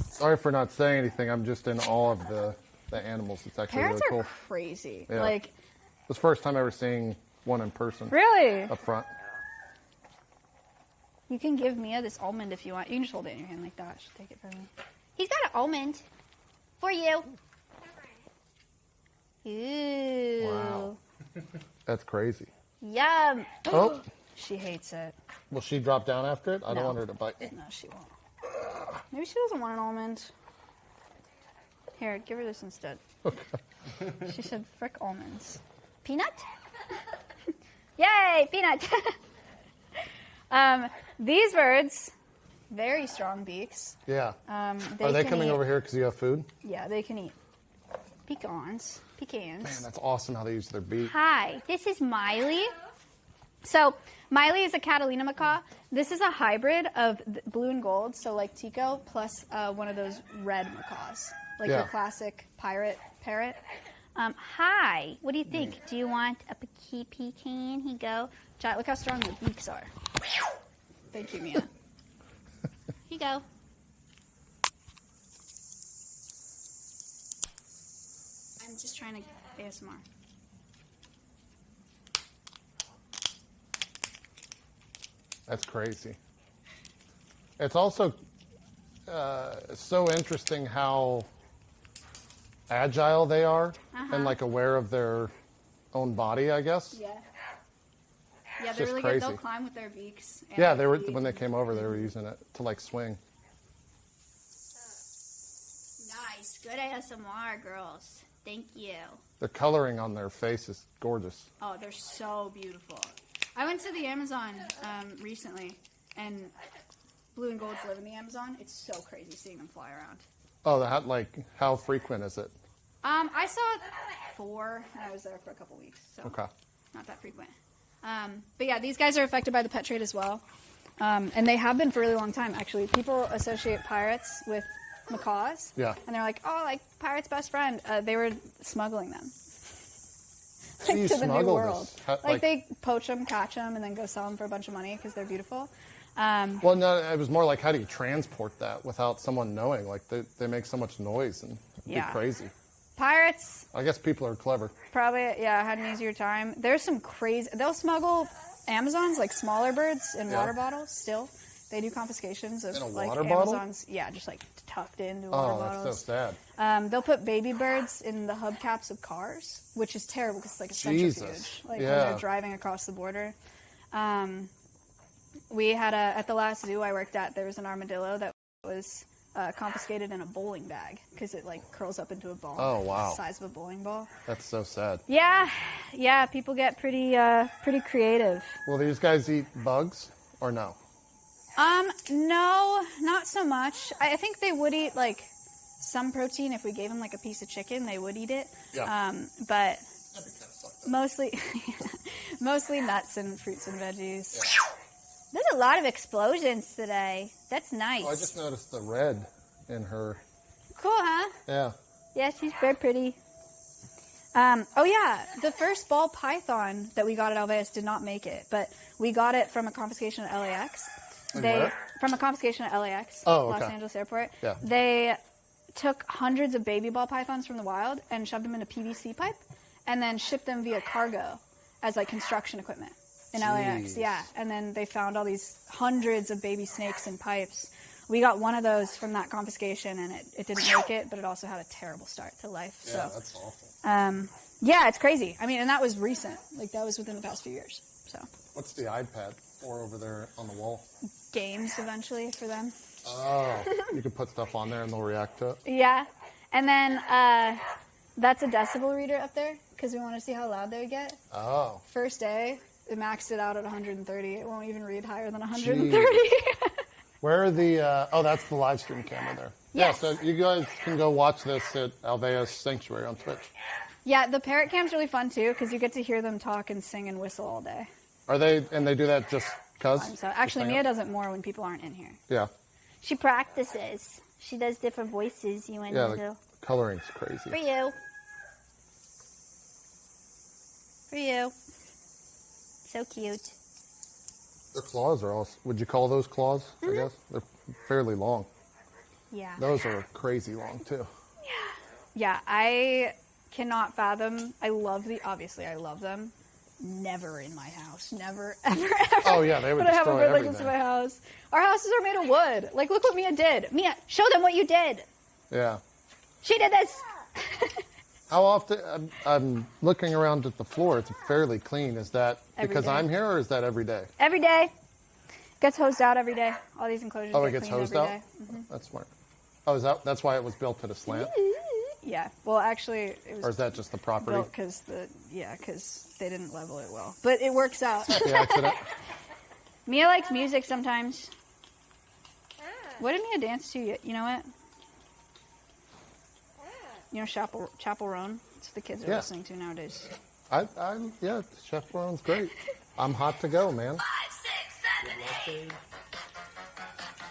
Sorry for not saying anything. I'm just in awe of the animals. It's actually Parrots really are cool. crazy. Yeah. Like, It's the first time ever seeing one in person really? up front. You can give Mia this almond if you want. You can just hold it in your hand like that. She'll take it from me. He's got an almond for you. Ooh. Wow. That's crazy. Yum. Oh, She hates it. will she drop down after it? I don't No. want her to bite me. No, she won't. Maybe she doesn't want an almond. Here, give her this instead. She said, frick almonds. Peanut? Yay, peanut! These birds, very strong beaks. Yeah. Are Are they coming over here because you have food? Yeah, they can eat pecans. Man, that's awesome how they use their beak. Hi, this is Miley. So, Miley is a Catalina macaw. This is a hybrid of blue and gold, so like Tico, plus one of those red macaws, like Yeah. your classic pirate parrot. Hi, what do you think? Do you want a pecan? Here you go. Jot, look how strong the beaks are. Thank you, Mia. Here you go. I'm just trying to ASMR. That's crazy. It's also so interesting how agile they are and like aware of their own body, I guess. Yeah. Yeah, It's they're just really crazy. good. They'll climb with their beaks. and Yeah, their they were feet. when they came over, they were using it to like swing. Nice. Good ASMR, girls. Thank you. The coloring on their face is gorgeous. Oh, they're so beautiful. I went to the Amazon recently, and blue and golds live in the Amazon. It's so crazy seeing them fly around. Oh, how frequent is it? I saw 4, and I was there for a couple weeks, so Okay. not that frequent. But yeah, these guys are affected by the pet trade as well, and they have been for a really long time. Actually, people associate pirates with macaws. Yeah. And they're like, oh, like pirate's best friend. They were smuggling them. So you to the new smuggle world. this? How- Like they poach them, catch them, and then go sell them for a bunch of money because they're beautiful. Well, no, it was more like how do you transport that without someone knowing? Like they make so much noise and it'd Yeah. be crazy. Pirates I guess people are clever. probably, had an easier time. There's some crazy. They'll smuggle Amazons, like smaller birds, in Yeah. water bottles. Still, they do confiscations of In a like water bottle? Amazons. Yeah, just like tucked into water Oh, bottles. that's so sad. They'll put baby birds in the hubcaps of cars, which is terrible because it's like a centrifuge. Jesus. Like Yeah. when they're driving across the border. We had at the last zoo I worked at, there was an armadillo that was confiscated in a bowling bag because it like curls up into a ball. Oh, wow. The size of a bowling ball. That's so sad. Yeah. People get pretty creative. Will these guys eat bugs or no? No, not so much. I think they would eat like some protein if we gave them like a piece of chicken. They would eat it. Yeah. But mostly nuts and fruits and veggies. Yeah. There's a lot of explosions today. That's nice. Oh, I just noticed the red in her. Cool, huh? Yeah. Yeah, she's very pretty. The first ball python that we got at Alveus did not make it, but we got it from a confiscation at LAX. Where? From a confiscation at LAX, Oh, Los okay. Angeles Airport. Yeah. They took hundreds of baby ball pythons from the wild and shoved them in a PVC pipe, and then shipped them via cargo as like construction equipment in LAX. Jeez. Yeah, and then they found all these hundreds of baby snakes in pipes. We got one of those from that confiscation, and it didn't make it, but it also had a terrible start to life. Yeah, So, that's awful. yeah, it's crazy. I mean, and that was recent. Like that was within the past few years. So, What's the iPad for over there on the wall? games eventually for them. Oh, you can put stuff on there and they'll react to it. Yeah, and then that's a decibel reader up there because we want to see how loud they would get. Oh, First day, it maxed it out at 130. It won't even read higher than 130. Where are the, oh, that's the live stream camera there. Yes. Yeah, so you guys can go watch this at Alveus Sanctuary on Twitch. Yeah, the parrot cam's really fun too because you get to hear them talk and sing and whistle all day. Are they, and they do that just because? So actually, Mia does it more when people aren't in here. Yeah. She practices. She does different voices you want Yeah, to the do. coloring's crazy. For you. For you. So cute. Their claws are all, would you call those claws, I guess? They're fairly long. Yeah. Those are crazy long, too. Yeah, I cannot fathom. Obviously I love them. Never in my house. Never, ever, ever. Oh, yeah, they would But I have a destroy bird like this in everything. my house. Our houses are made of wood. Like, look what Mia did. Mia, show them what you did. Yeah. She did this. How often, I'm looking around at the floor, it's fairly clean. Is that Every because day. I'm here, or is that every day? Every day. Gets hosed out every day. All these enclosures Oh, get it gets cleaned hosed every out? day. Mhm. That's smart. Oh, that's why it was built at a slant? Yeah. Well, actually, it Or was is that just the property? built because they didn't level it well. But it works out. The accident? Mia likes music sometimes. What did Mia dance to? You know what? You know Chapel Roan? It's what the kids are Yeah. listening to nowadays. Yeah, Chef Ron's great. I'm hot to go, man. 5, 6, 7, 8.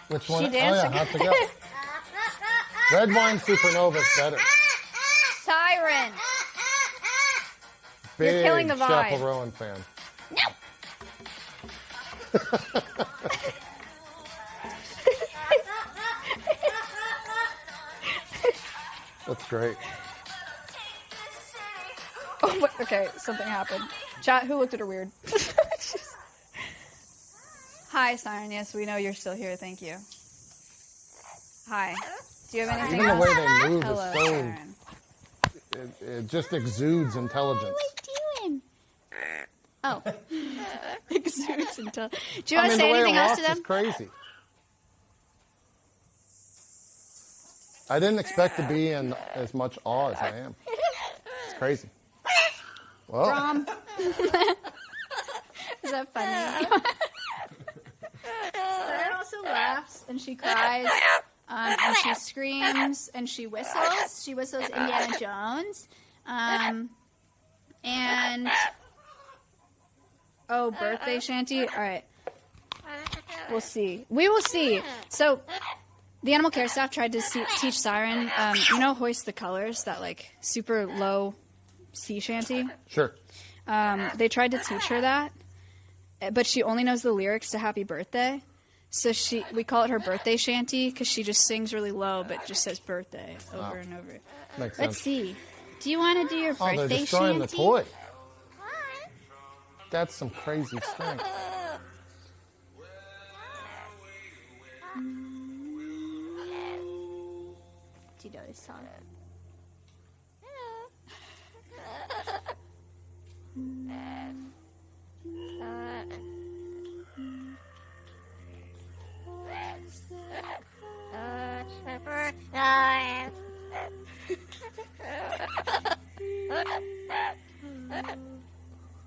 Which one? She Oh, danced yeah, hot to go. Red Wine Supernova is better. Siren! Big You're killing the vibe. Chapel Rowan fan. That's great. Oh, okay, something happened. Chat, who looked at her weird? Hi, Siren. Yes, we know you're still here. Thank you. Hi. Do you have anything Even the else? way they move Hello, is so, Siren. it just exudes intelligence. Doing? Oh. Exudes until. Do you I want to mean, say the way anything it else walks to them? is crazy. I didn't expect to be in as much awe as I am. It's crazy. Whoa. Rom. Is that funny? Siren also laughs and she cries and she screams and she whistles. She whistles Indiana Jones. And oh, birthday shanty. All right, we'll see. We will see. So the animal care staff tried to teach Siren, hoist the colors, that like super low sea shanty. Sure. They tried to teach her that, but she only knows the lyrics to Happy Birthday. So we call it her birthday shanty because she just sings really low, but just says birthday over and over. Makes Let's sense. see. Do you want to do your Oh, they're birthday destroying shanty? the toy. That's some crazy strength. Do you know this song?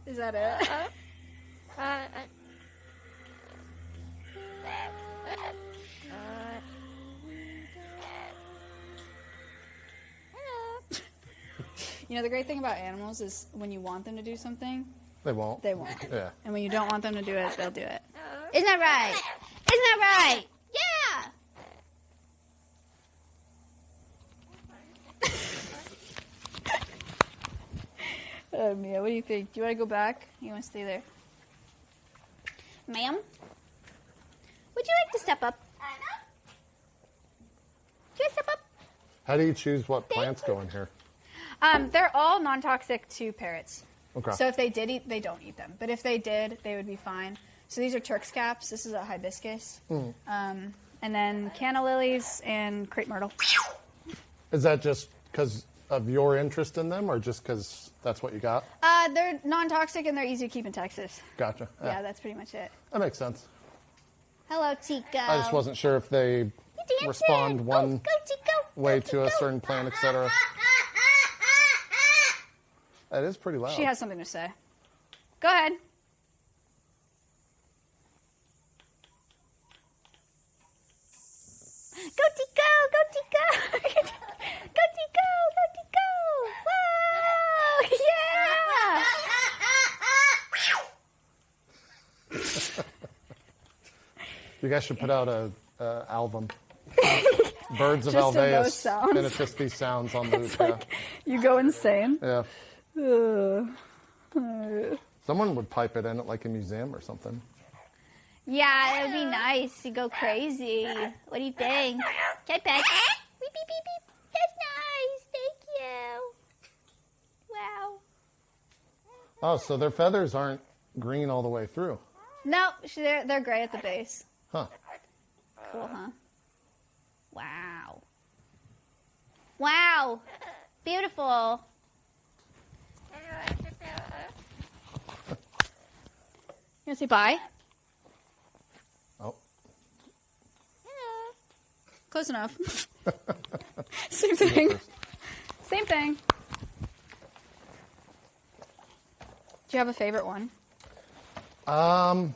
Is that it? You know, the great thing about animals is when you want them to do something, They won't. they won't. Yeah. And when you don't want them to do it, they'll do it. Isn't that right? Isn't that right? Yeah! Oh, Mia, what do you think? Do you want to go back? You want to stay there? Ma'am? Would you like to step up? Do you step up? How do you choose what plants go in here? They're all non-toxic to parrots. Okay. So if they did eat, they don't eat them. But if they did, they would be fine. So these are Turk's caps. This is a hibiscus. And then canna lilies and crepe myrtle. Is that just because of your interest in them, or just because that's what you got? They're non-toxic and they're easy to keep in Texas. Gotcha. Yeah, that's pretty much it. That makes sense. Hello, Chico. I just wasn't sure if they You dancing. respond one Go, Chico. way Go, to a Chico. certain plant, etc. That is pretty loud. She has something to say. Go ahead. Goaty go! Goaty go! Goaty go! Goaty go! Whoa! Yeah! You guys should put out a album. Birds of Just of those Alveus. sounds. And it's just these sounds on loop. It's like you go insane. Yeah. Ugh. Someone would pipe it in at like a museum or something. Yeah, it would be nice to go crazy. What do you think? Can I pet? Beep, beep, beep, beep. That's nice. Thank you. Wow. Oh, so their feathers aren't green all the way through. No, they're gray at the base. Huh. Cool, huh? Wow. Wow. Beautiful. You want to say bye? Oh. Close enough. Same thing. Same thing. Do you have a favorite one? I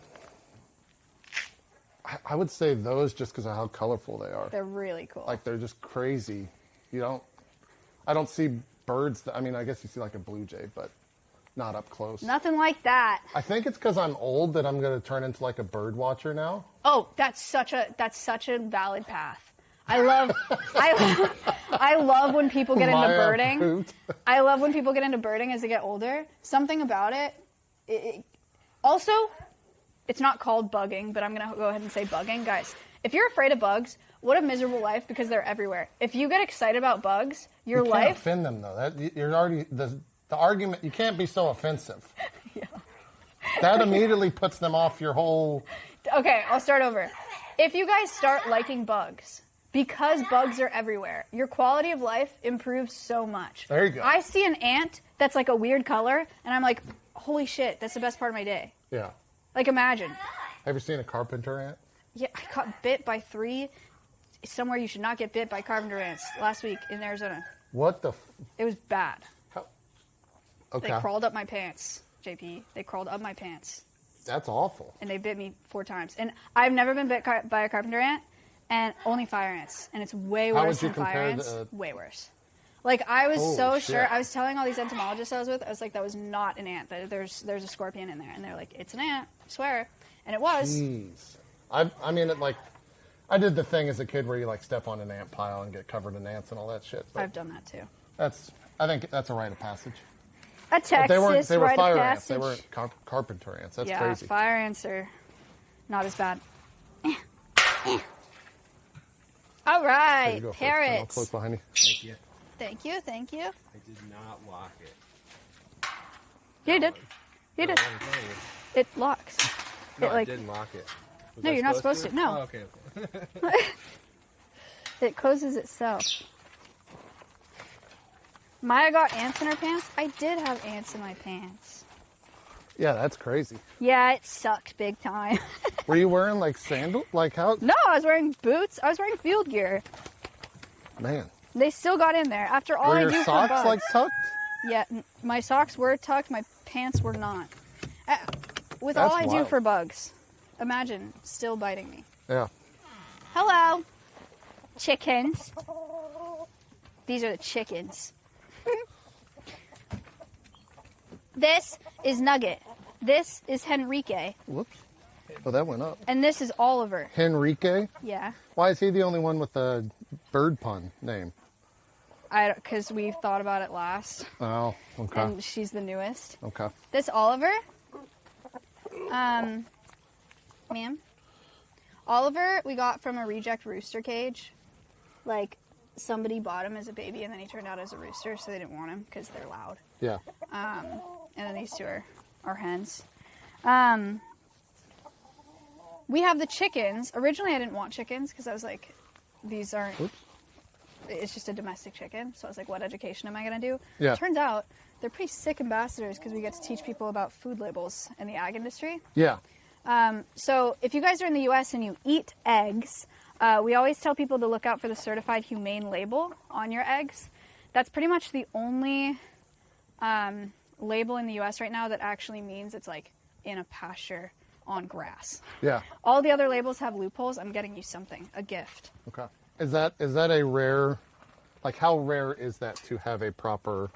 would say those just because of how colorful they are. They're really cool. Like they're just crazy. I don't see birds. I mean, I guess you see like a blue jay, but not up close. Nothing like that. I think it's because I'm old that I'm going to turn into like a bird watcher now. Oh, that's such a valid path. I love when people get into Maya birding. Boot. I love when people get into birding as they get older. Something about it. Also, it's not called bugging, but I'm going to go ahead and say bugging. Guys, if you're afraid of bugs, what a miserable life because they're everywhere. If you get excited about bugs, your You can't life... offend them though. You're already the argument. You can't be so offensive. Yeah. That immediately puts them off your whole. Okay, I'll start over. If you guys start liking bugs, because bugs are everywhere, your quality of life improves so much. There you go. I see an ant that's like a weird color, and I'm like, holy shit, that's the best part of my day. Yeah. Like, imagine. Have you seen a carpenter ant? Yeah, I got bit by 3 somewhere you should not get bit by carpenter ants last week in Arizona. What the? It was bad. Okay. They crawled up my pants, JP. They crawled up my pants. That's awful. And they bit me 4 times. And I've never been bit by a carpenter ant, and only fire ants. And it's way How worse would you than fire compare ants. the- Way worse. Like, I was Holy so shit. sure. I was telling all these entomologists I was with, I was like, that was not an ant. There's a scorpion in there. And they're like, it's an ant. I swear. And it was. Jeez. I mean, I did the thing as a kid where you like step on an ant pile and get covered in ants and all that shit. But I've done that too. I think that's a rite of passage. A Texas They were rite of fire ants. They passage. weren't carpenter ants. That's yeah, crazy. fire ants are not as bad. All There right, you go first, and I'll parrots. close behind you. Thank you. Thank you, thank you. I did not lock it. You did. You did. I'm telling you. It locks. No, It, like- I didn't lock it. Was No, I you're not supposed to. No. Oh, okay. It closes itself. Maya got ants in her pants. I did have ants in my pants. Yeah, that's crazy. Yeah, it sucked big time. Were you wearing like sandals? Like how? No, I was wearing boots. I was wearing field gear. Man. They still got in there after all Were I your do for socks bugs. like tucked? Yeah, my socks were tucked. My pants were not. With That's all I do wild. for bugs, imagine still biting me. Yeah. Hello, chickens. These are the chickens. This is Nugget. This is Henrique. Whoops. Oh, that went up. And this is Oliver. Henrique? Yeah. Why is he the only one with the bird pun name? Because we thought about it last. Oh, okay. And she's the newest. Okay. This Oliver, ma'am. Oliver, we got from a reject rooster cage. Like, somebody bought him as a baby, and then he turned out as a rooster, so they didn't want him because they're loud. Yeah. And then these two are hens. We have the chickens. Originally, I didn't want chickens because I was like, these aren't. Oops. It's just a domestic chicken. So I was like, what education am I going to do? Yeah. Turns out they're pretty sick ambassadors because we get to teach people about food labels in the ag industry. Yeah. So if you guys are in the U.S. and you eat eggs, we always tell people to look out for the certified humane label on your eggs. That's pretty much the only label in the U.S. right now that actually means it's like in a pasture on grass. Yeah. All the other labels have loopholes. I'm getting you something, a gift. Okay. Is that a rare, like how rare is that to have a proper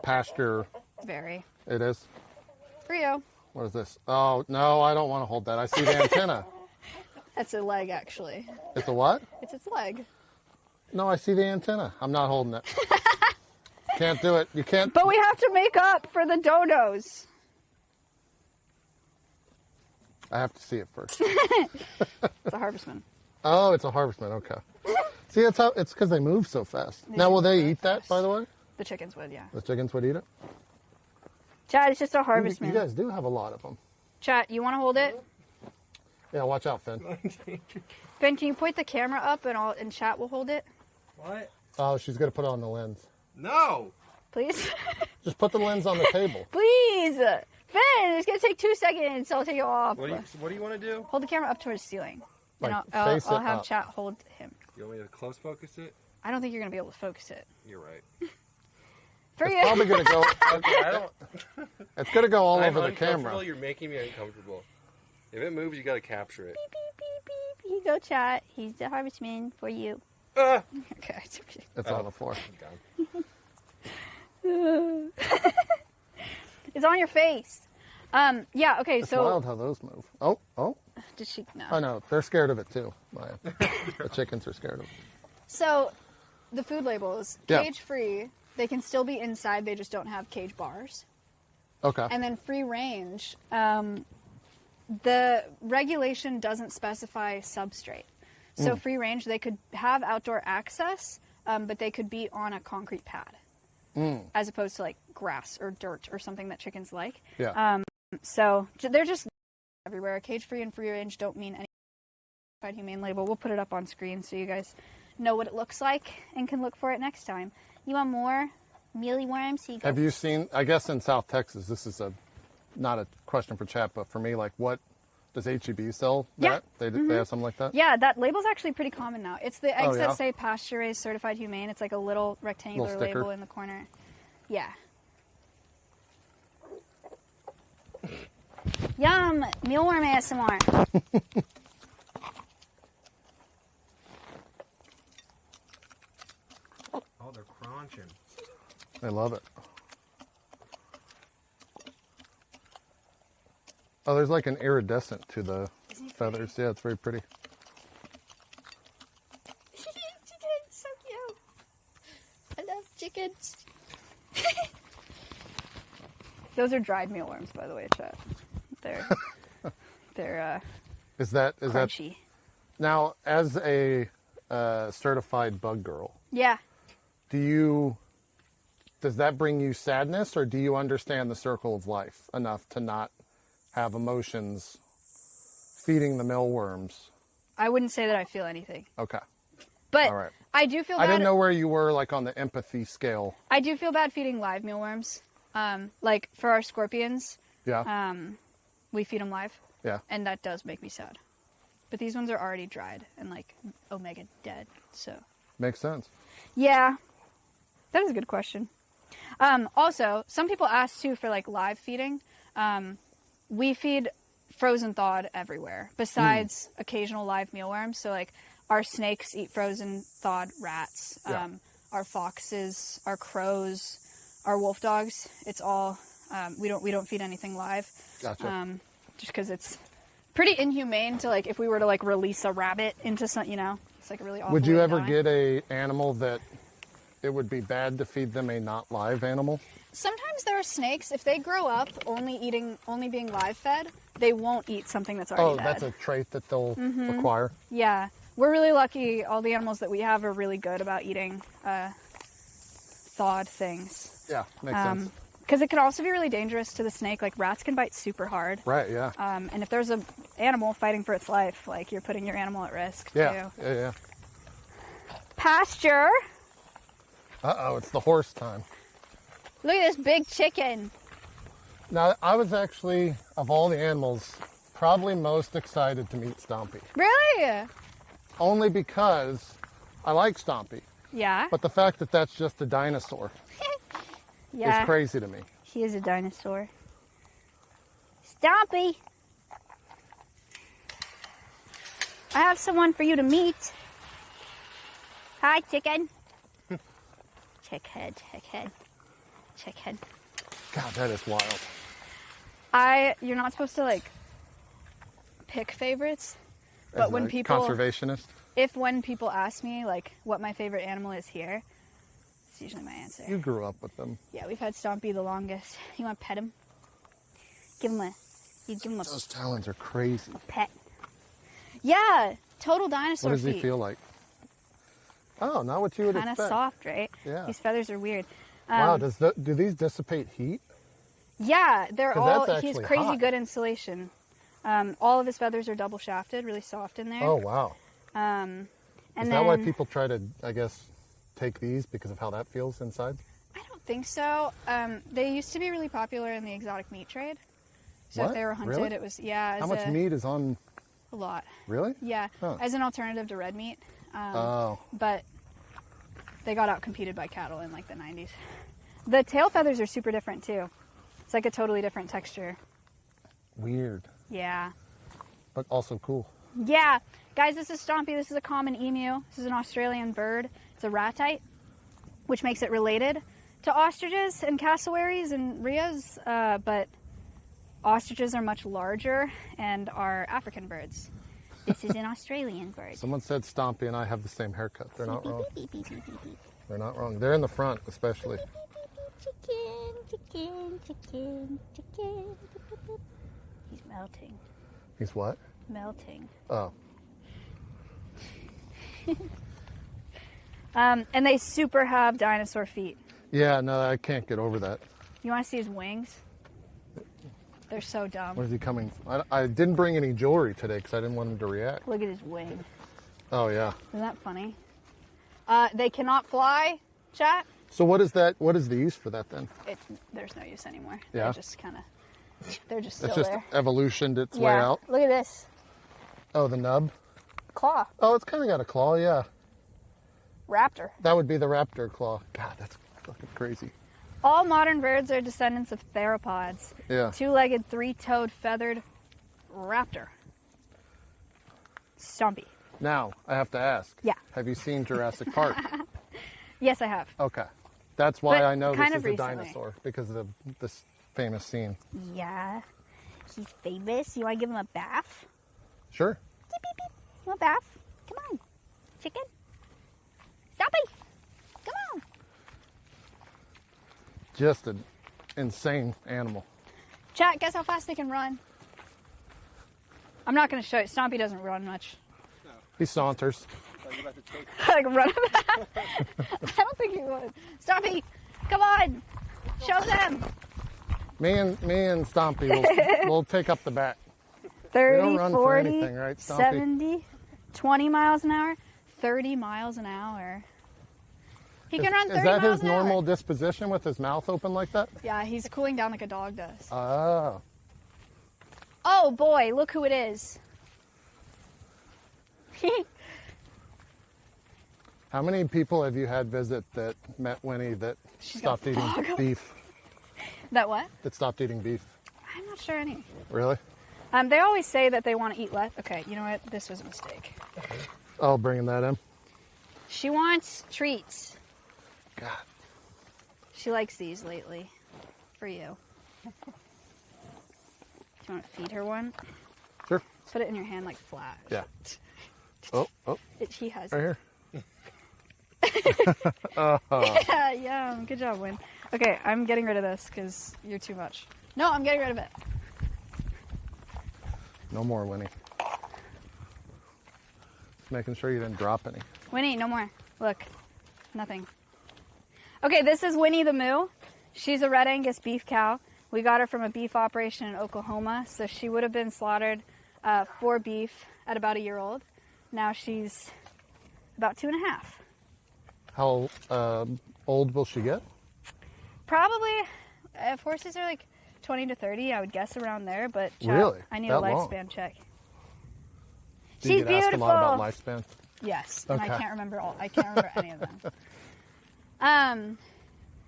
pasture? Very. It is? For you. What is this? Oh, no, I don't want to hold that. I see the antenna. That's a leg, actually. It's a what? It's its leg. No, I see the antenna. I'm not holding it. Can't do it. You can't. But we have to make up for the dodos. I have to see it first. It's a harvestman. Oh, it's a harvestman. Okay. See, it's because they move so fast. Now, will they eat that, by the way? The chickens would, yeah. The chickens would eat it? Chad, it's just a You harvestman. guys do have a lot of them. Chad, you want to hold it? Yeah, watch out, Finn. Finn, can you point the camera up and chat will hold it? What? Oh, she's going to put it on the lens. No! Please? Just put the lens on the table. Please! Finn, it's going to take 2 seconds, so I'll take it off. What do you want to do? Hold the camera up towards the ceiling. Like, And I'll face it have up. chat hold him. You want me to close focus it? I don't think you're going to be able to focus it. You're right. For It's you. probably going to go. Okay, I don't. It's going to go all I'm over the uncomfortable, camera. You're making me uncomfortable. If it moves, you gotta capture it. Beep, beep, beep. Here you go, chat. He's the harvestman for you. Ah! Okay. It's on the floor. I'm down. It's on your face. Yeah, okay, It's so... wild how those move. Oh. Did she... No. I know. They're scared of it, too, Maya. The chickens are scared of it. So, the food labels, Yeah. cage-free, they can still be inside, they just don't have cage bars. Okay. And then free range, the regulation doesn't specify substrate. So free range, they could have outdoor access, but they could be on a concrete pad, as opposed to like grass or dirt or something that chickens like. Yeah. So they're just everywhere. Cage-free and free range don't mean any certified humane label. We'll put it up on screen so you guys know what it looks like and can look for it next time. You want more mealy worms? Here you go. Have you seen, I guess in South Texas, this is not a question for chat, but for me, like what, does HEB sell Yeah. that? They have something like that? Yeah, that label's actually pretty common now. It's the eggs yeah? that say pasture-raised certified humane. It's like a little rectangular Little sticker. label in the corner. Yeah. Yum! Mealworm ASMR. Oh, they're crunching. I love it. Oh, there's like an iridescent to the feathers. Yeah, it's very pretty. Chickens, so cute. I love chickens. Those are dried mealworms, by the way, chat. They're Is that crunchy. now as a certified bug girl? Yeah. Does that bring you sadness, or do you understand the circle of life enough to not have emotions feeding the mealworms? I wouldn't say that I feel anything. Okay. But All right. I do feel bad. I didn't know where you were, like, on the empathy scale. I do feel bad feeding live mealworms. Like for our scorpions, Yeah. we feed them live, Yeah. and that does make me sad. But these ones are already dried and like omega dead, so. Makes sense. Yeah, that is a good question. Also, some people ask too for like live feeding. We feed frozen thawed everywhere, besides occasional live mealworms. So like our snakes eat frozen thawed rats. Yeah. Our foxes, our crows, our wolf dogs. It's all we don't feed anything live. Gotcha. Just because it's pretty inhumane to like if we were to like release a rabbit into some, it's like a really awful. Would you way of ever dying. get a animal that it would be bad to feed them a not live animal? Sometimes there are snakes, if they grow up only being live fed, they won't eat something that's already dead. That's a trait that they'll acquire. Yeah. We're really lucky. All the animals that we have are really good about eating thawed things. Yeah, makes sense. Because it can also be really dangerous to the snake. Like rats can bite super hard. Right, yeah. And if there's an animal fighting for its life, like you're putting your animal at risk Yeah, too. yeah. Pasture. Uh-oh, it's the horse time. Look at this big chicken. Now, I was actually, of all the animals, probably most excited to meet Stompy. Really? Only because I like Stompy. Yeah. But the fact that that's just a dinosaur Yeah. is crazy to me. He is a dinosaur. Stompy. I have someone for you to meet. Hi, chicken. Chickhead. God, that is wild. You're not supposed to like pick favorites, but As when a people conservationist. when people ask me like what my favorite animal is here, it's usually my answer. You grew up with them. Yeah, we've had Stompy the longest. You want to pet him? Give him a Those talons are crazy. pet. Yeah, total dinosaur What does feet. he feel like? Oh, not what you would Kind of expect. soft, right? Yeah. These feathers are weird. Wow, do these dissipate heat? Yeah, they're 'Cause all. that's He has actually crazy hot. good insulation. All of his feathers are double shafted, really soft in there. Oh, wow. And Is then that why people try to, I guess, take these because of how that feels inside? I don't think so. They used to be really popular in the exotic meat trade. So What? if they were hunted, Really? it was as How much meat is on? a lot. Really? Yeah, Huh. as an alternative to red meat. Oh, But they got outcompeted by cattle in like the 90s. The tail feathers are super different too. It's like a totally different texture. weird, Yeah. but also cool. Yeah. Guys, this is Stompy. This is a common emu. This is an Australian bird. It's a ratite, which makes it related to ostriches and cassowaries and rheas, but ostriches are much larger and are African birds. This is an Australian bird. Someone said Stompy and I have the same haircut. They're not wrong. They're not wrong. They're in the front, especially. Chicken. He's melting. He's what? Melting. Oh, And they super have dinosaur feet. yeah. No, I can't get over that. You want to see his wings? They're so dumb. Where's he coming from? I didn't bring any jewelry today because I didn't want him to react. Look at his wing. Oh, yeah. Isn't that funny? They cannot fly, chat. So what is that? What is the use for that then? There's no use anymore. Yeah. They're just kind of, they're just still It's just there. evolutioned its way Yeah. out. Look at this Oh, the nub. claw, Oh, it's kind of got a claw, yeah. raptor. That would be the raptor claw. God, that's fucking crazy. All modern birds are descendants of theropods. Yeah. Two-legged, three-toed, feathered raptor. Stompy. Now, I have to ask. Yeah. Have you seen Jurassic Park? Yes, I have. Okay. That's why But I know this kind is of a recently. dinosaur, because of this famous scene. Yeah. He's famous. You want to give him a bath? Sure. You want a bath? Come on. Chicken. Stompy. Come on. Just an insane animal. Chat, guess how fast they can run? I'm not going to show you. Stompy doesn't run much. He saunters. Like run I don't think he would. Stompy, come on. Show them. Me and Stompy will take up the bat. 30, don't run for 40, anything, right, Stompy? 70, 20 miles an hour, 30 miles an hour. He can run 30 Is that miles his an hour. normal disposition with his mouth open like that? Yeah, he's cooling down like a dog does. Oh. Oh boy, look who it is. How many people have you had visit that met Winnie that stopped eating beef? That what? That stopped eating beef? I'm not sure any. Really? They always say that they want to eat less. Okay, you know what? This was a mistake. Oh, bringing that in. She wants treats. God. She likes these lately. For you. Do you want to feed her one? Sure. Put it in your hand like flat. Yeah. Oh, He has right it. here. Yeah, yeah. Good job, Win. Okay, I'm getting rid of this because you're too much. No, I'm getting rid of it. No more, Winnie. Just making sure you didn't drop any. Winnie, no more. Look, nothing. Okay, this is Winnie the Moo. She's a red Angus beef cow. We got her from a beef operation in Oklahoma, so she would have been slaughtered for beef at about a year old. Now she's about 2.5. How old will she get? Probably, if horses are like 20 to 30, I would guess around there, but Really? I need That a long? lifespan check. Do She's you get asked a lot about beautiful. lifespan? Yes, and I Okay. can't remember any of them.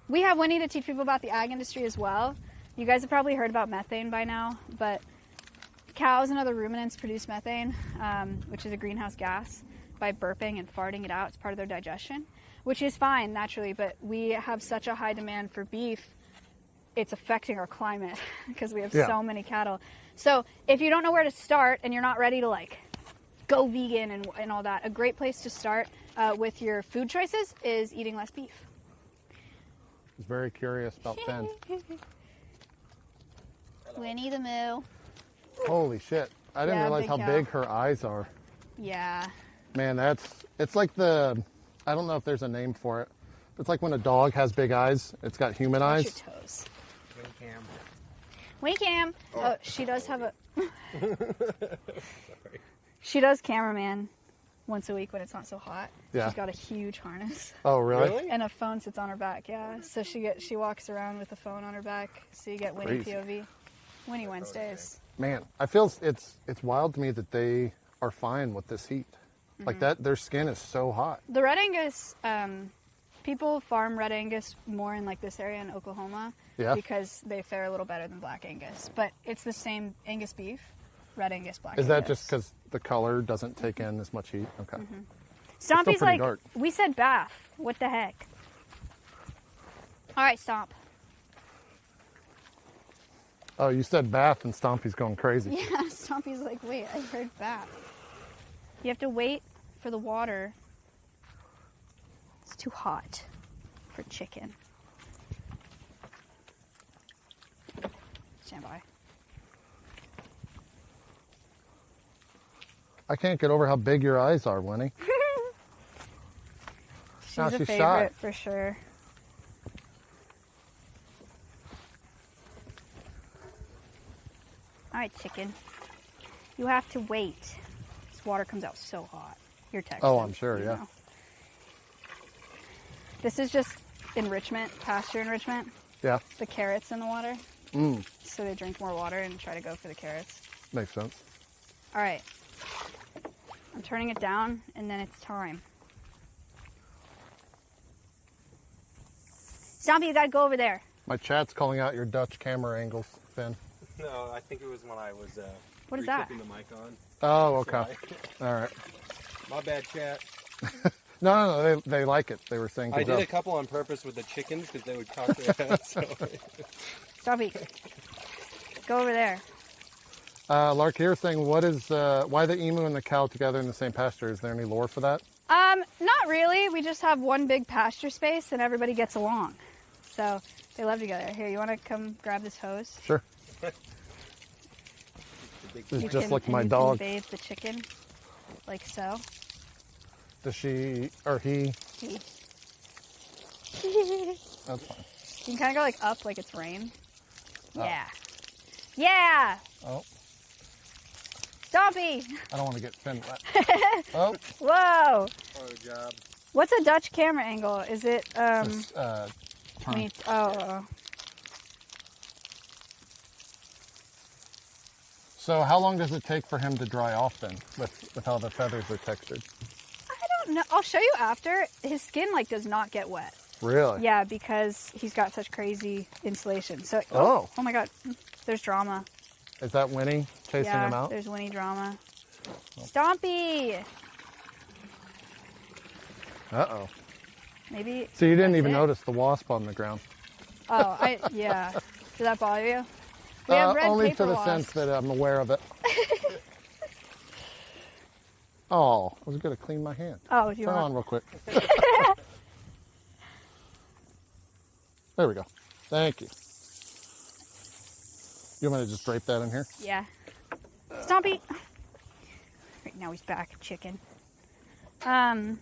We have Winnie to teach people about the ag industry as well. You guys have probably heard about methane by now, but cows and other ruminants produce methane, which is a greenhouse gas. by burping and farting it out. It's part of their digestion, which is fine naturally, but we have such a high demand for beef, it's affecting our climate because we have so many cattle. So if you don't know where to start and you're not ready to like go vegan and all that, a great place to start with your food choices is eating less beef. I was very curious about Finn. Winnie the Moo. Holy shit. I didn't realize big how cow. big her eyes are. Yeah. Man, it's like I don't know if there's a name for it. It's like when a dog has big eyes, it's got human Watch eyes. your toes. Wing cam. Winnie Cam. Oh, she does have a. She does cameraman once a week when it's not so hot. Yeah. She's got a huge harness. Oh, really? Really? And a phone sits on her back, yeah. So she walks around with a phone on her back, so you get Winnie Crazy. POV. Winnie Wednesdays. Man, I feel it's wild to me that they are fine with this heat. Like that, their skin is so hot. The Red Angus, people farm Red Angus more in like this area in Oklahoma because they fare a little better than Black Angus. But it's the same Angus beef, Red Angus, Black Angus. Is that just because the color doesn't take in as much heat? Okay. Stompy's pretty like, dark. we said bath. What the heck? All right, Stomp. Oh, you said bath and Stompy's going crazy. Yeah, Stompy's like, wait, I heard bath. You have to wait for the water. It's too hot for chicken. Stand by. I can't get over how big your eyes are, Winnie. She's Now a she's favorite shy. for sure. All right, chicken. You have to wait. This water comes out so hot. You're Texan. Oh, I'm sure, you yeah. know. This is just enrichment, pasture enrichment. Yeah, The carrots in the water. So they drink more water and try to go for the carrots. makes sense. All right. I'm turning it down, and then it's time. Stompy, you gotta go over there. My chat's calling out your Dutch camera angles, Finn. No, I think it was when I was What is that? re-clipping the mic on. Oh, okay. All right. My bad, chat. No, they like it. They were saying I good did a job. couple on purpose with the chickens because they would cock their heads. So. Stompy, go over there. Lark here saying, why the emu and the cow together in the same pasture? Is there any lore for that? Not really. We just have one big pasture space, and everybody gets along. So they love together. Here, you want to come grab this hose? Sure. The This big is You just can- like and my you dog. Can bathe the chicken, like so. Does she or he? He. That's fine. You can kind of go like up, like it's rain. Oh. Yeah. Yeah. Oh, Stompy. I don't want to get Finn wet. Oh, Whoa. photo job. What's a Dutch camera angle? Is it just, let turn. me- oh. So how long does it take for him to dry off then, with how the feathers are textured? I don't know. I'll show you after. His skin like does not get wet. Really? Yeah, because he's got such crazy insulation. So Oh. oh my God, there's drama. Is that Winnie chasing Yeah, him out? there's Winnie drama. Stompy. Uh-oh. Maybe. So you didn't that's even it? notice the wasp on the ground? Oh, yeah. Did that bother you? We have red only paper to the wasps. sense that I'm aware of it. Oh, I was going to clean my hand. Oh, do you Turn want? on real quick. There we go. Thank you. You want me to just drape that in here? Yeah. Stompy. Right now he's back, chicken. What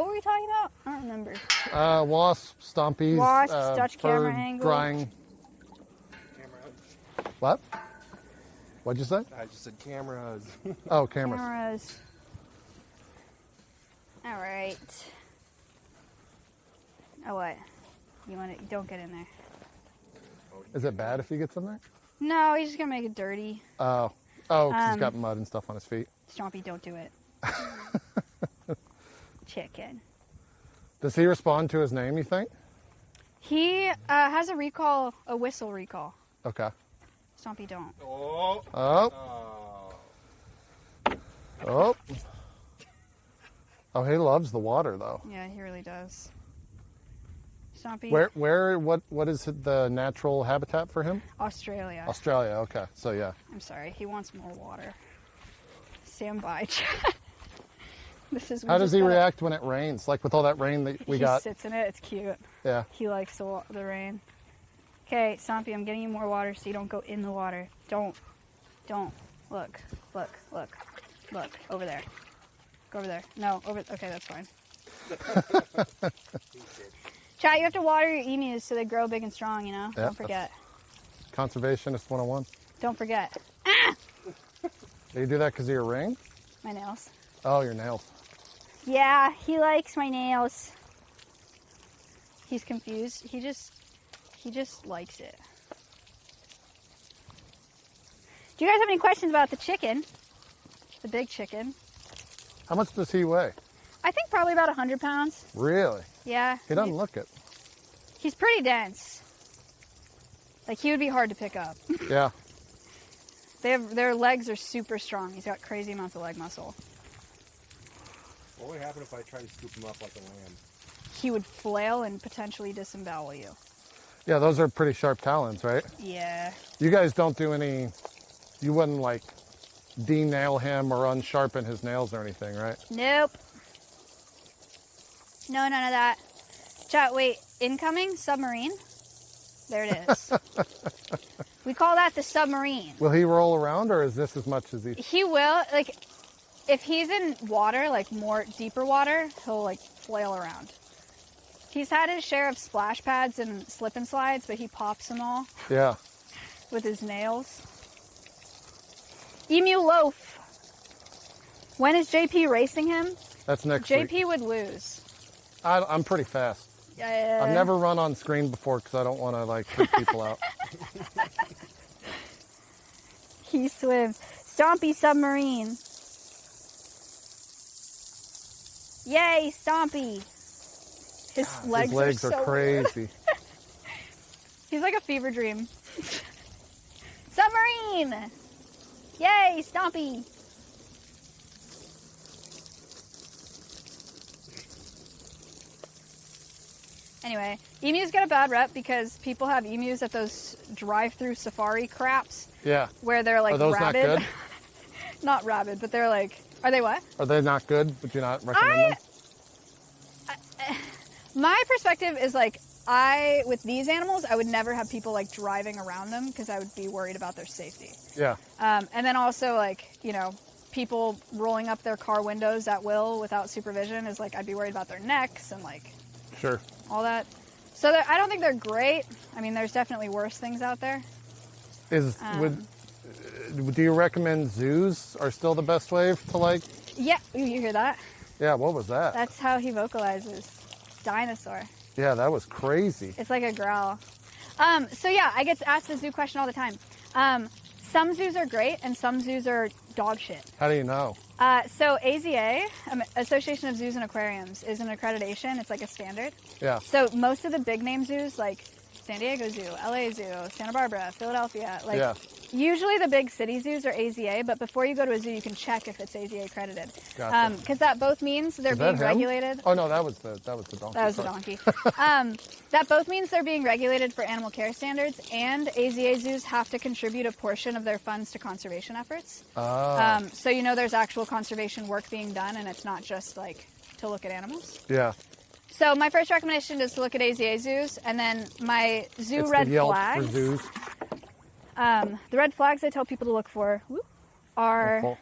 were we talking about? I don't remember. Wasp, stompies, Wasps, Dutch camera bird angle. drying. Camera. What? What'd you say? I just said cameras. Oh, cameras. Cameras. All right. Oh, what? You want to? Don't get in there. Is it bad if he gets in there? No, he's just gonna make it dirty. Oh, because he's got mud and stuff on his feet. Stompy, don't do it. Chicken. Does he respond to his name, you think? He has a recall, a whistle recall. Okay. Stompy, don't. Oh. Oh, Oh. Oh. Oh, he loves the water though. Yeah, he really does. Stompy. What is the natural habitat for him? Australia. Australia, okay. So yeah. I'm sorry, he wants more water. Stand by. This is. How does he react when it rains? Like with all that rain that we got? He sits in it. It's cute. Yeah. He likes the rain. Okay, Stompy, I'm getting you more water so you don't go in the water. Don't. Look. Over there. Go over there. No, over. Okay, that's fine. Chat, you have to water your emus so they grow big and strong, you know? Yeah, Don't forget. Conservationist 101. Don't forget. Do you do that because of your ring? My nails. Oh, your nails. Yeah, he likes my nails. He's confused. He just likes it. Do you guys have any questions about the chicken? The big chicken. How much does he weigh? I think probably about 100 pounds. Really? Yeah. He doesn't look it. He's pretty dense. Like, he would be hard to pick up. Yeah. Their legs are super strong. He's got crazy amounts of leg muscle. What would happen if I tried to scoop him up like a lamb? He would flail and potentially disembowel you. Yeah, those are pretty sharp talons, right? Yeah. You guys don't do any, you wouldn't like de-nail him or unsharpen his nails or anything, right? Nope. No, none of that. Chat, wait. Incoming submarine? There it is. We call that the submarine. Will he roll around or is this as much as he... He will. Like, if he's in water, like more deeper water, he'll like flail around. He's had his share of splash pads and slip and slides, but he pops them all Yeah. with his nails. Emu loaf. When is JP racing him? That's next week. JP would lose. I'm pretty fast. I've never run on screen before because I don't want to like freak people out. He swims. Stompy submarine. Yay, Stompy. His legs are so crazy. weird. He's like a fever dream. Submarine! Yay, Stompy. Anyway, emus get a bad rep because people have emus at those drive-through safari craps. Yeah. Where they're like Are those rabid. not good? Not rabid, but they're like, are they what? Are they not good? Would you not recommend them? My perspective is like, with these animals, I would never have people like driving around them because I would be worried about their safety. Yeah. And then also like, you know, people rolling up their car windows at will without supervision is like, I'd be worried about their necks and like Sure. all that. So I don't think they're great. I mean, there's definitely worse things out there. Do you recommend zoos are still the best way to like? Yeah, you hear that? Yeah, what was that? That's how he vocalizes. Dinosaur. Yeah, that was crazy. It's like a growl. So yeah, I get asked the zoo question all the time. Some zoos are great and some zoos are dog shit. How do you know? So AZA, Association of Zoos and Aquariums, is an accreditation. It's like a standard. Yeah. So most of the big name zoos, like San Diego Zoo, LA Zoo, Santa Barbara, Philadelphia, like usually the big city zoos are AZA, but before you go to a zoo, you can check if it's AZA accredited. Gotcha. Because that both means they're being regulated. Oh no, that was the donkey. That was the donkey. That both means they're being regulated for animal care standards, and AZA zoos have to contribute a portion of their funds to conservation efforts. Oh. So you know there's actual conservation work being done, and it's not just like to look at animals. Yeah. So my first recommendation is to look at AZA zoos, and then my zoo red flags. For zoos. The red flags I tell people to look for are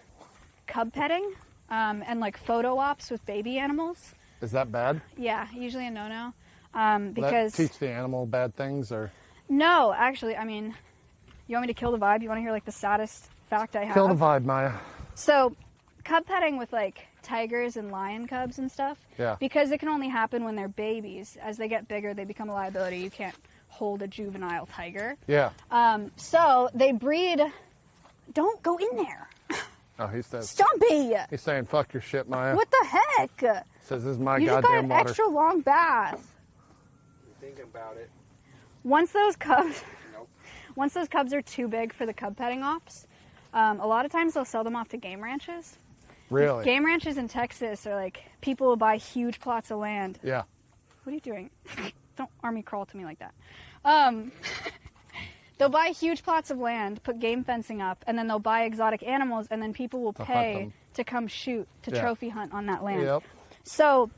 cub petting and like photo ops with baby animals. Is that bad? Yeah, usually a no-no. Will Because that teach the animal bad things or? No, actually, I mean, you want me to kill the vibe? You want to hear like the saddest fact I have? Kill the vibe, Maya. So, cub petting with like tigers and lion cubs and stuff. Yeah. Because it can only happen when they're babies. As they get bigger, they become a liability. You can't hold a juvenile tiger. Yeah. So they breed. Don't go in there. Oh, he says. Stumpy. He's saying, "Fuck your shit, Maya." What the heck? Says this is my You just got goddamn an water. extra long bath. You're thinking about it. Once those cubs. Nope. Once those cubs are too big for the cub petting ops, a lot of times they'll sell them off to game ranches. Really? Game ranches in Texas are like people will buy huge plots of land. Yeah. What are you doing? Don't army crawl to me like that. They'll buy huge plots of land, put game fencing up, and then they'll buy exotic animals, and then people will To hunt pay them. to come shoot, to Yeah. trophy hunt on that land. Yep. So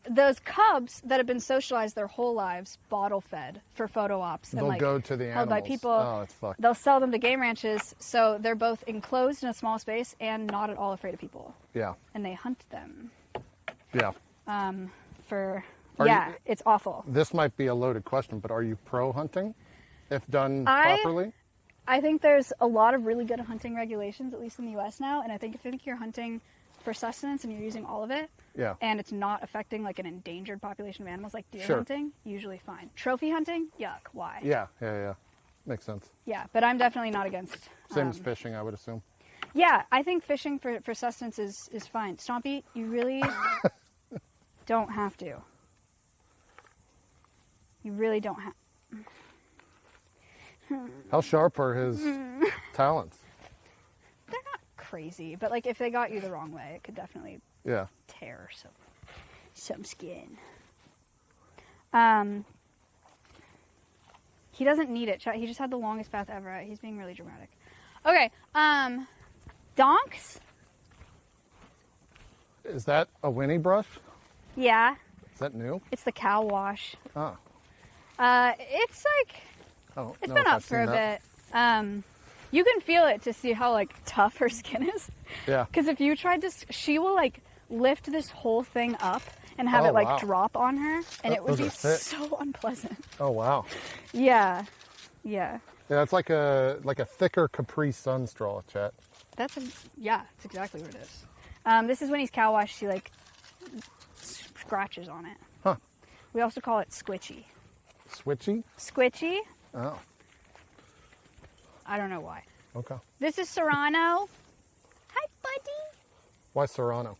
those cubs that have been socialized their whole lives, bottle fed for photo ops, and They'll like go to the held by animals. people. Oh, it's fucked. They'll sell them to game ranches, so they're both enclosed in a small space and not at all afraid of people. Yeah. And they hunt them Yeah. for. Are yeah, you- it's awful. This might be a loaded question, but are you pro hunting if done I- properly? I think there's a lot of really good hunting regulations, at least in the U.S. now, and I think if you're hunting for sustenance and you're using all of it, Yeah. and it's not affecting like an endangered population of animals like deer Sure. hunting, usually fine. Trophy hunting, yuck, why? Yeah. Makes sense. Yeah, but I'm definitely not against. Same as fishing, I would assume. Yeah, I think fishing for sustenance is fine. Stompy, you really don't have to. You really don't have. How sharp are his talons? They're not crazy, but like if they got you the wrong way, it could definitely Yeah. tear some skin. He doesn't need it. He just had the longest path ever. He's being really dramatic. Okay. Donks? Is that a Winnie brush? Yeah. Is that new? It's the cow wash. Oh. It's like Oh. it's no, been if up I've for seen a that. bit. You can feel it to see how like tough her skin is. Yeah. Because if you tried to, she will like lift this whole thing up and have Oh, it like wow. drop on her, and it would Those be are thick. so unpleasant. Oh wow. Yeah. Yeah, it's like a thicker Capri Sun straw, chat. That's exactly what it is. This is when he's cow washed. She like scratches on it. Huh. We also call it squitchy. Switchy? Squitchy. Oh. I don't know why. Okay. This is Serrano. Hi, buddy. Why Serrano?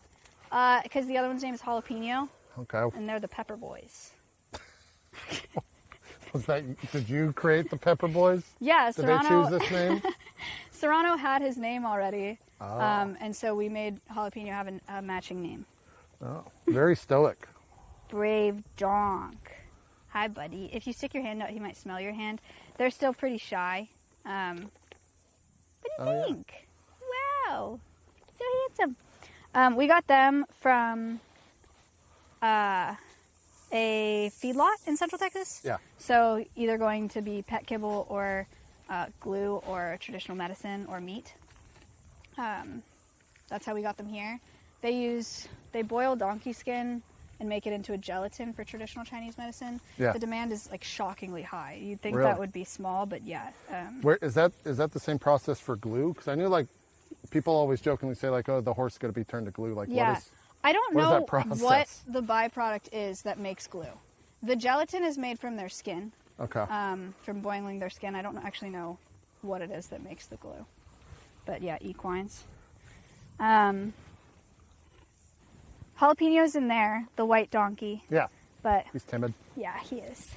Because the other one's name is Jalapeno, Okay. and they're the Pepper Boys. Was that? Did you create the Pepper Boys? Yeah, Did Serrano. they choose this name? Serrano had his name already, Oh. and so we made Jalapeno have a matching name. Oh. Very stoic. Brave donk. Hi, buddy. If you stick your hand out, he might smell your hand. They're still pretty shy. What do you Oh, yeah. think? Wow. So handsome. We got them from a feedlot in Central Texas. Yeah. So either going to be pet kibble or glue or traditional medicine or meat. That's how we got them here. They boil donkey skin and make it into a gelatin for traditional Chinese medicine. Yeah. The demand is like shockingly high. You'd think Really? that would be small, but yeah. Where is that the same process for glue? Because I knew like people always jokingly say like, oh, the horse is going to be turned to glue. Like, Yeah. what is? I don't what is know that process? what the byproduct is that makes glue. The gelatin is made from their skin, Okay. from boiling their skin. I don't actually know what it is that makes the glue. But yeah, equines. Jalapeno's in there, the white donkey. Yeah. But He's timid. yeah, he is.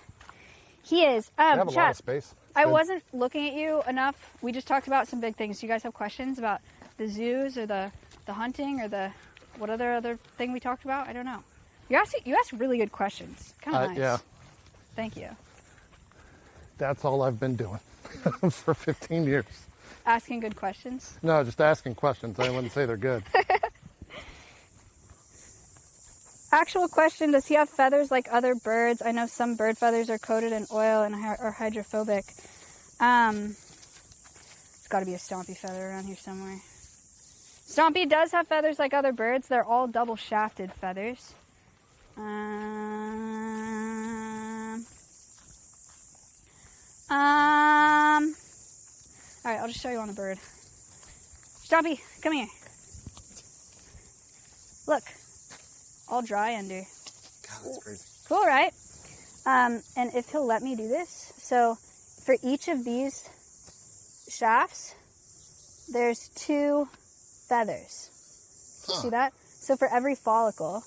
He is. They have a lot Chat, of space. It's I good. wasn't looking at you enough. We just talked about some big things. Do you guys have questions about the zoos or the hunting or the what other thing we talked about? I don't know. You asked really good questions. Kind of nice. Yeah. Thank you. That's all I've been doing for 15 years. Asking good questions. No, just asking questions. I wouldn't say they're good. Actual question, does he have feathers like other birds? I know some bird feathers are coated in oil and are hydrophobic. There's got to be a Stompy feather around here somewhere. Stompy does have feathers like other birds. They're all double shafted feathers. Alright, I'll just show you on the bird. Stompy, come here. Look. All dry under. God, that's crazy. Cool, right? And if he'll let me do this, so for each of these shafts, there's 2 feathers. You see that? So for every follicle,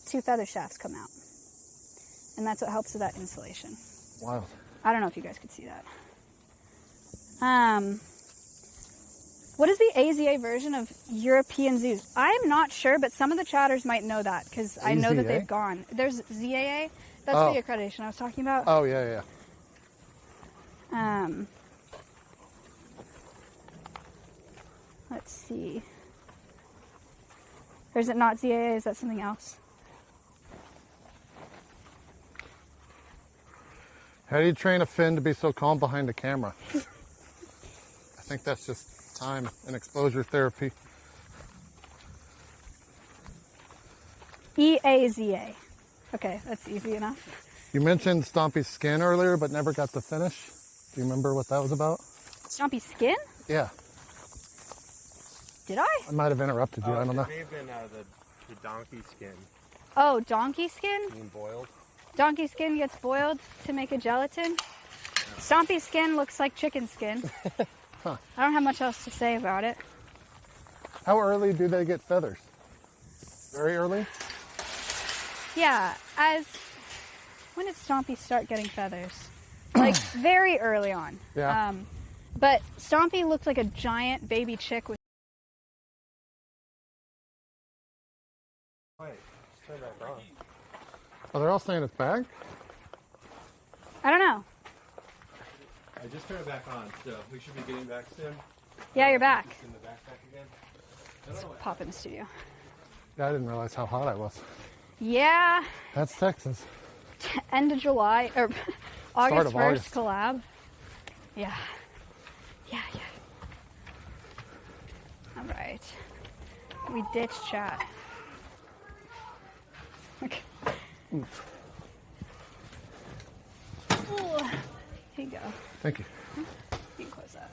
2 feather shafts come out. And that's what helps with that insulation. Wild. I don't know if you guys could see that. What is the AZA version of European zoos? I'm not sure, but some of the chatters might know that because I know that AZA? they've gone. There's ZAA. That's Oh. the accreditation I was talking about. Oh, yeah, yeah. Let's see. Or is it not ZAA? Is that something else? How do you train a fin to be so calm behind the camera? I think that's just time and exposure therapy. EAZA. Okay, that's easy enough. You mentioned Stompy's skin earlier, but never got to finish. Do you remember what that was about? Stompy skin? Yeah, Did I? I might have interrupted you. I don't know. It may have been the donkey skin Oh, donkey skin? being boiled. Donkey skin gets boiled to make a gelatin. Stompy skin looks like chicken skin. Huh. I don't have much else to say about it. How early do they get feathers? Very early? Yeah, when did Stompy start getting feathers? Like very early on. Yeah. But Stompy looked like a giant baby chick with. Wait, turn back on. Oh, they're all saying it's back? I don't know. I just turned it back on, so we should be getting back soon. Yeah, you're back. It's in the backpack again. Let's pop in the studio. Yeah, I didn't realize how hot I was. Yeah, That's Texas. end of July or Start August of 1st August. collab. Yeah. Yeah. All right. We ditched chat. Okay. Oof. Ooh. Here you go. Thank you. You can close that.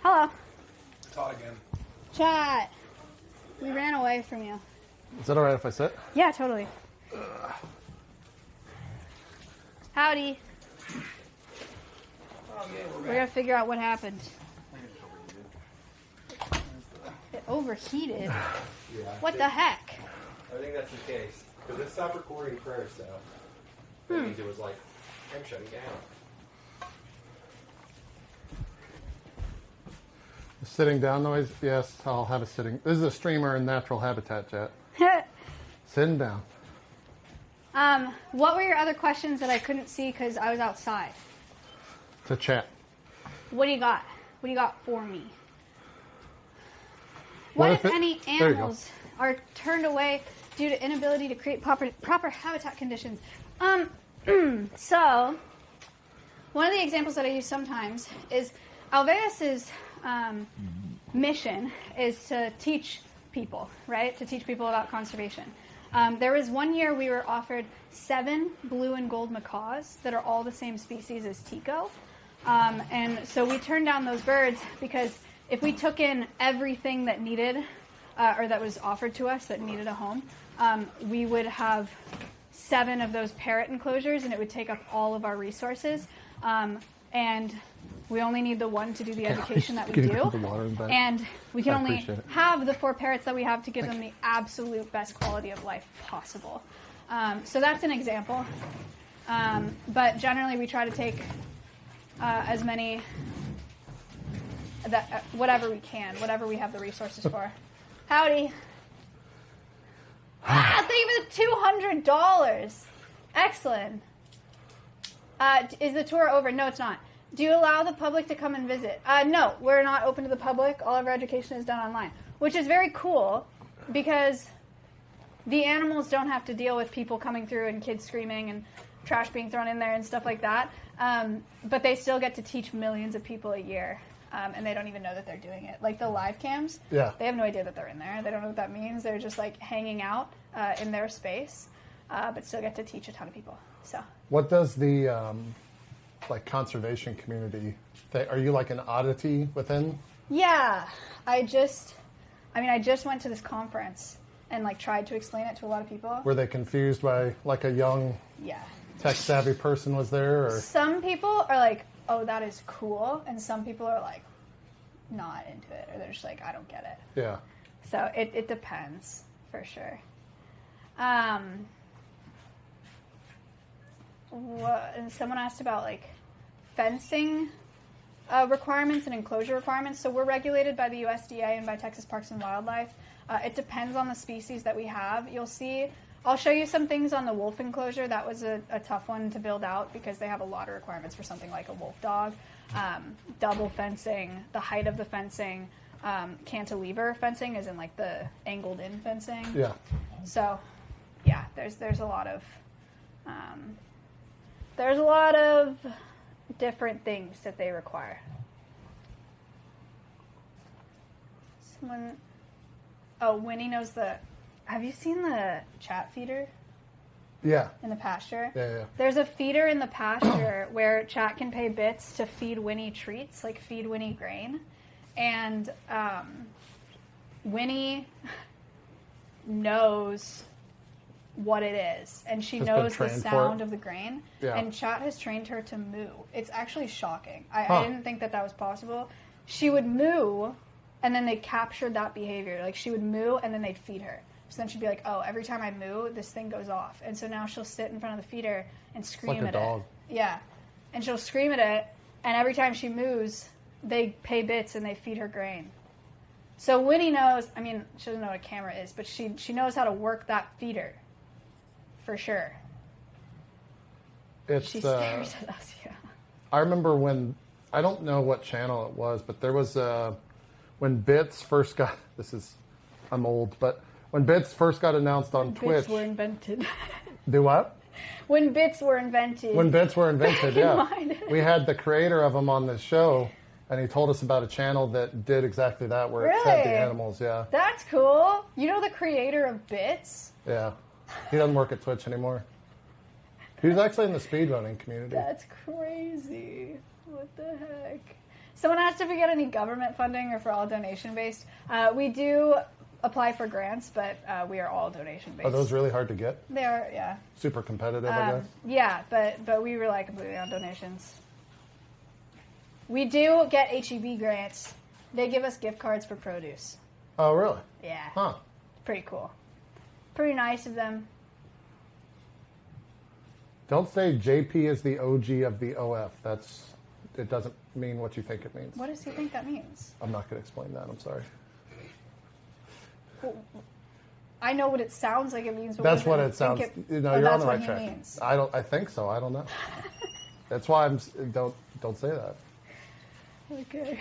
Hello. Saw it again. Chat. We ran away from you. Is that all right if I sit? Yeah, totally. Howdy. We're gonna figure out what happened. It overheated. Yeah. What the heck? I think that's the case. Because it stopped recording first, so that means it was like, I'm shutting down. The sitting down noise? Yes, I'll have a sitting. This is a streamer in natural habitat, chat. Sitting down. What were your other questions that I couldn't see because I was outside? To chat. What do you got? What do you got for me? What What if if it- any there you go. animals are turned away due to inability to create proper habitat conditions? So, one of the examples that I use sometimes is Alveus's mission is to teach people, right? To teach people about conservation. There was one year we were offered 7 blue and gold macaws that are all the same species as Tico. And so we turned down those birds because if we took in everything that needed, or that was offered to us that needed a home, we would have 7 of those parrot enclosures and it would take up all of our resources. And we only need the one to do the education that we Can you do. put the water in back? And we can I only appreciate it. have the 4 parrots that we have to give them the absolute best quality of life possible. So that's an example. But generally we try to take as many, whatever we can, whatever we have the resources for. Howdy. Thank you for the $200. Excellent. Is the tour over? No, it's not. Do you allow the public to come and visit? No, we're not open to the public. All of our education is done online, which is very cool because the animals don't have to deal with people coming through and kids screaming and trash being thrown in there and stuff like that. But they still get to teach millions of people a year, and they don't even know that they're doing it. Like the live cams, Yeah. they have no idea that they're in there. They don't know what that means. They're just like hanging out in their space, but still get to teach a ton of people. So. What does the like conservation community think? Are you like an oddity within? Yeah, I just went to this conference and like tried to explain it to a lot of people. Were they confused by like a young Yeah. tech savvy person was there, or Some people are like, oh, that is cool. And some people are like, not into it. Or they're just like, I don't get it. yeah? So it depends, for sure. And someone asked about like fencing requirements and enclosure requirements. So we're regulated by the USDA and by Texas Parks and Wildlife. It depends on the species that we have. You'll see, I'll show you some things on the wolf enclosure. That was a tough one to build out because they have a lot of requirements for something like a wolf dog. Double fencing, the height of the fencing, cantilever fencing is in like the angled in fencing. Yeah. So, yeah, there's a lot of different things that they require. Winnie knows have you seen the chat feeder Yeah. in the pasture? Yeah. There's a feeder in the pasture where chat can pay bits to feed Winnie treats, like feed Winnie grain. And Winnie knows what it is, and she Has been knows the trained for sound it? of the grain. Yeah. And chat has trained her to moo. It's actually shocking. Huh. I didn't think that was possible. She would moo, and then they captured that behavior. Like, she would moo, and then they'd feed her. So then she'd be like, oh, every time I moo, this thing goes off. And so now she'll sit in front of the feeder and scream like a at dog. it. Yeah. And she'll scream at it, and every time she moos, they pay bits and they feed her grain. So Winnie knows, I mean, she doesn't know what a camera is, but she knows how to work that feeder. For sure. It's She stares at us, yeah. I remember when, I don't know what channel it was, but there was when Bits first got, I'm old, but when Bits first got announced on Twitch. Bits were invented. Do what? When bits were invented. When Bits were invented, yeah. Mine. We had the creator of them on the show, and he told us about a channel that did exactly that, where it fed the Really? animals, yeah. That's cool. You know the creator of Bits? Yeah. He doesn't work at Twitch anymore. He was actually in the speedrunning community. That's crazy. What the heck? Someone asked if we get any government funding or if we're all donation based. We do apply for grants, but we are all donation based. Are those really hard to get? They are, yeah. Super competitive, I guess? Yeah, but we rely completely on donations. We do get HEB grants. They give us gift cards for produce. Oh, really? Yeah. Huh. Pretty cool. Pretty nice of them. Don't say JP is the OG of the OF. It doesn't mean what you think it means. What does he think that means? I'm not going to explain that. I'm sorry. I know what it sounds like it means. But That's what does it sounds. think No, you're on the right he track. means? I think so. I don't know. That's why don't say that. Okay.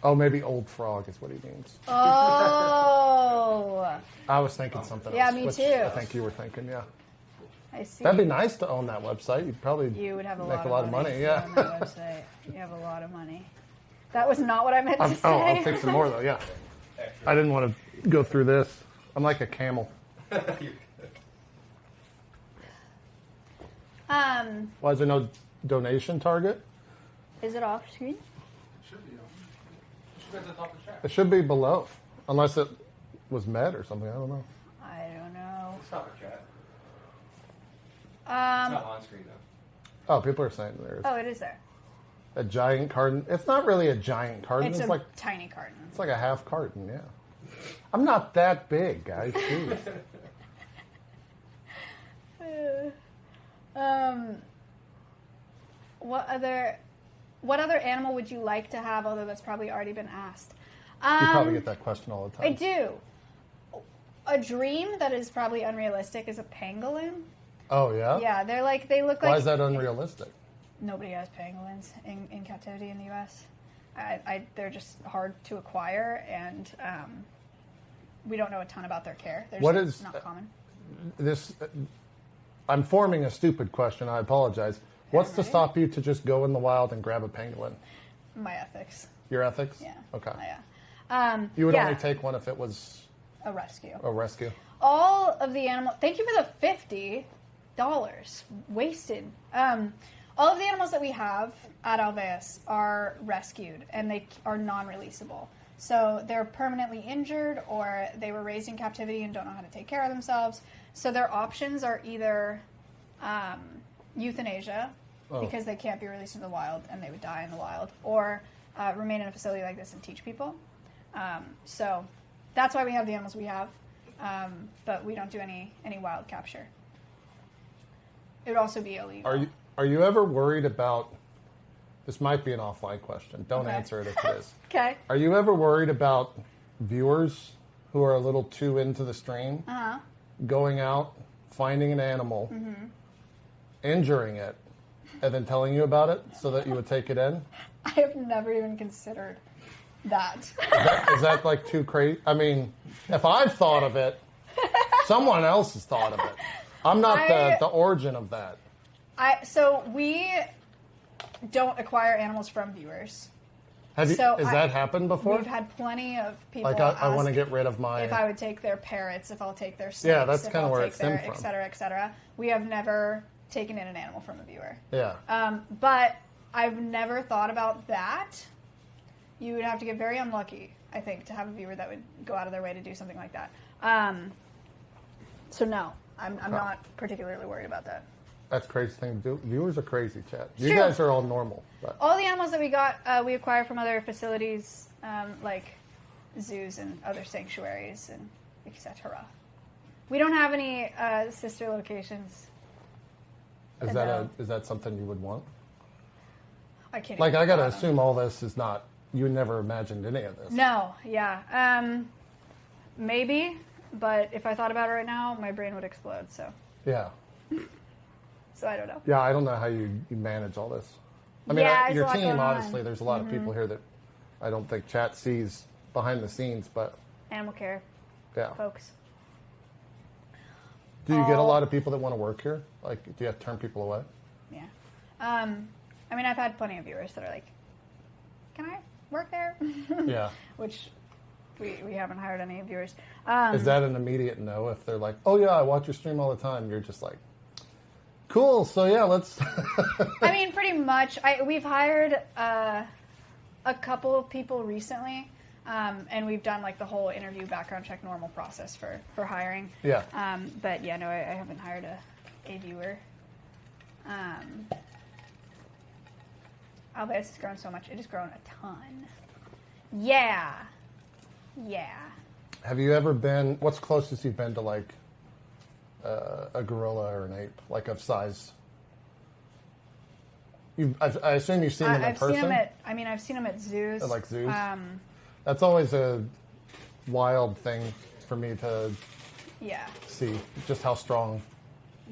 Oh, maybe old frog is what he means. Oh, I was thinking something Yeah, else. me which too. I think you were thinking, yeah. I see. That'd be nice to own that website. You'd probably You would have a make lot of money. if you Yeah. own that website. You have a lot of money. That was not what I meant to say. I'll take some more though. Yeah. I didn't want to go through this. I'm like a camel. Why is there no donation target? Is it off screen? Should be. Should be at the top of the chat. It should be below, unless it was met or something. I don't know. I don't know. It's not a chat. It's not on screen though. Oh, people are saying there's Oh, it is there. a giant carton. It's not really a giant carton. It's It's a like tiny carton. it's like a half carton. Yeah. I'm not that big, guys. Jeez. What other animal would you like to have? Although that's probably already been asked. You probably get that question all the time. I do. A dream that is probably unrealistic is a pangolin. Oh yeah. Yeah, they look like. Why is that unrealistic? Nobody has pangolins in captivity in the U.S. They're just hard to acquire, and we don't know a ton about their care. They're What just is- not common. This. I'm forming a stupid question. I apologize. What's to Alright. stop you to just go in the wild and grab a pangolin? My ethics. Your ethics? Yeah. Okay. Yeah. You would yeah, only take one if it was a rescue. a rescue. All of the animal. Thank you for the $50 wasted. All of the animals that we have at Alveus are rescued, and they are non-releasable. So they're permanently injured, or they were raised in captivity and don't know how to take care of themselves. So their options are either euthanasia, because they can't be released into the wild and they would die in the wild, or remain in a facility like this and teach people. So that's why we have the animals we have, but we don't do any wild capture. It would also be illegal. Are you ever worried about? This might be an offline question. Don't Okay. answer it if it is. Okay. Are you ever worried about viewers who are a little too into the stream going out, finding an animal, injuring it, and then telling you about it so that you would take it in? I have never even considered that. Is that like too crazy? I mean, if I've thought of it, someone else has thought of it. I'm not the origin of that. So we don't acquire animals from viewers. Has So that happened before? We've had plenty of people Like I want to ask get rid of my. if I would take their parrots, if I'll take their snakes, Yeah, that's if kinda I'll where take it stemmed their, from. et cetera, et cetera. We have never taken in an animal from a viewer. Yeah. But I've never thought about that. You would have to get very unlucky, I think, to have a viewer that would go out of their way to do something like that. So no, I'm not particularly worried about that. That's a crazy thing to do. Viewers are crazy, chat. You True. guys are all normal. But. All the animals that we got, we acquired from other facilities, like zoos and other sanctuaries and etc. We don't have any sister locations. Is that something you would want? I can't. Like, even I gotta fathom. assume all this is not. You never imagined any of this. No, yeah, maybe, but if I thought about it right now, my brain would explode. So Yeah. I don't know. Yeah, I don't know how you manage all this. I mean, Yeah, there's a your lot team, going on. obviously, there's a lot of people here that I don't think chat sees behind the scenes, but Animal care, yeah. folks. Do you get a lot of people that want to work here? Like, do you have to turn people away? Yeah. I mean, I've had plenty of viewers that are like, "Can I work there?" Yeah. Which we haven't hired any viewers. Is that an immediate no? If they're like, "Oh yeah, I watch your stream all the time," you're just like, "Cool, so yeah, let's." I mean, pretty much. We've hired a couple of people recently, and we've done like the whole interview, background check, normal process for hiring. Yeah. But yeah, no, I haven't hired a viewer. Alveus has grown so much; it has grown a ton. Yeah. Have you ever been? What's closest you've been to like a gorilla or an ape, like of size? I assume you've seen them in I've person. seen them at. I mean, I've seen them at zoos. Like zoos? That's always a wild thing for me to Yeah. see, just how strong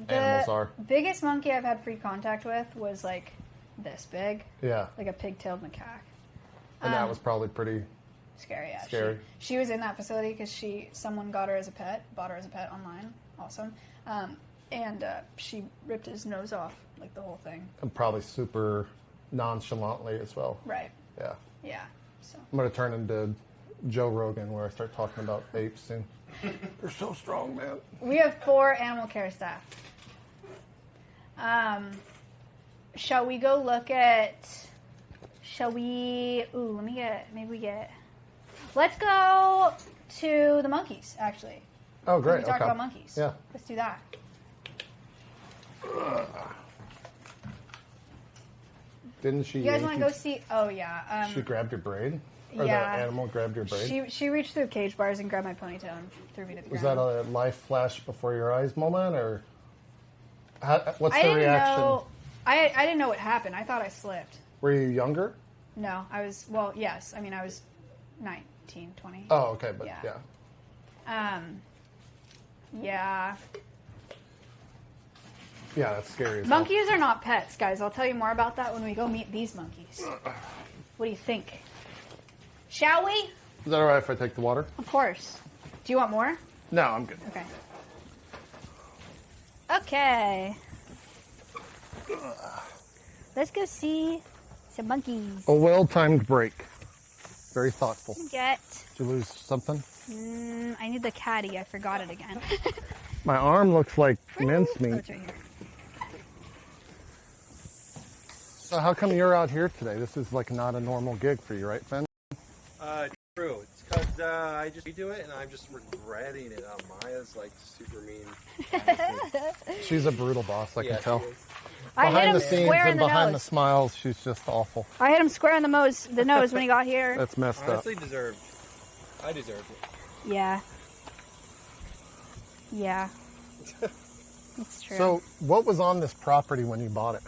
The animals are. biggest monkey I've had free contact with was like this big, Yeah, like a pig-tailed macaque. and that was probably pretty. Scary, yeah. Scary. She was in that facility because someone got her as a pet, bought her as a pet online. Awesome. And she ripped his nose off, like the whole thing. And probably super nonchalantly as well. Right. Yeah. Yeah. So. I'm going to turn into Joe Rogan where I start talking about apes soon. They're so strong, man. We have 4 animal care staff. Shall we go look at... Let's go to the monkeys, actually. Oh, great. We talk Okay. about monkeys. Yeah. Let's do that. Didn't she? You guys yank want to go see... Oh, yeah. She grabbed your braid? Or yeah. the animal grabbed your braid? She reached through cage bars and grabbed my ponytail and threw me to the Was ground. that a life flash before your eyes moment, or what's I the didn't reaction? know. I didn't know what happened. I thought I slipped. Were you younger? No, I was. Well, yes. I mean, I was 19, 20. Oh, okay, but Yeah. yeah. Yeah. Yeah, that's scary. As hell. Monkeys are not pets, guys. I'll tell you more about that when we go meet these monkeys. What do you think? Shall we? Is that all right if I take the water? Of course. Do you want more? No, I'm good. Okay. Okay. Let's go see some monkeys. A well-timed break. Very thoughtful. Get. Did you lose something? I need the caddy. I forgot it again. My arm looks like Oh, mincemeat. it's right here. So how come you're out here today? This is like not a normal gig for you, right, Finn? True. It's because I just redo it and I'm just regretting it. Maya's like super mean. She's a brutal boss, I Yeah, can tell. she is. I hit Behind him the scenes square in and the behind the nose. smiles, she's just awful. I hit him square in the nose when he got here. That's messed up. Honestly, deserved. I deserved it. Yeah. Yeah. It's true. So, what was on this property when you bought it?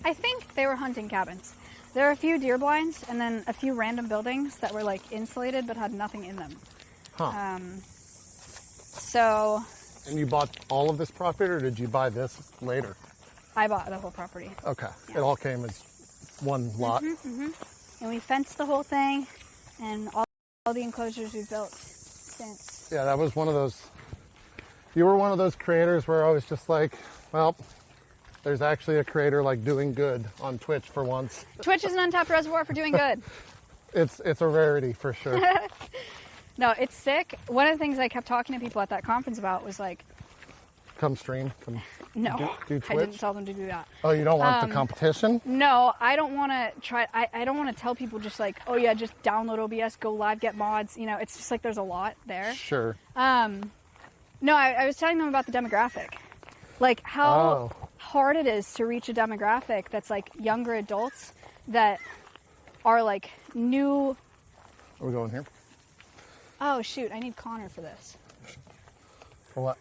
I think they were hunting cabins. There are a few deer blinds and then a few random buildings that were like insulated but had nothing in them. Huh. So And you bought all of this property, or did you buy this later? I bought the whole property. Okay. It all came as one lot. And we fenced the whole thing and all the enclosures we built since. Yeah, that was one of those. You were one of those creators where I was just like, well, there's actually a creator like doing good on Twitch for once. Twitch is an untapped reservoir for doing good. It's a rarity for sure. No, it's sick. One of the things I kept talking to people at that conference about was like, Come stream. Come. no, Do I Twitch? didn't tell them to do that. Oh, you don't want the competition? No, I don't want to try. I don't want to tell people just like, oh yeah, just download OBS, go live, get mods. You know, it's just like there's a lot there. Sure. No, I was telling them about the demographic, like how hard it is to reach a demographic that's like younger adults that are like new. Are we going here? Oh shoot, I need Connor for this. For what?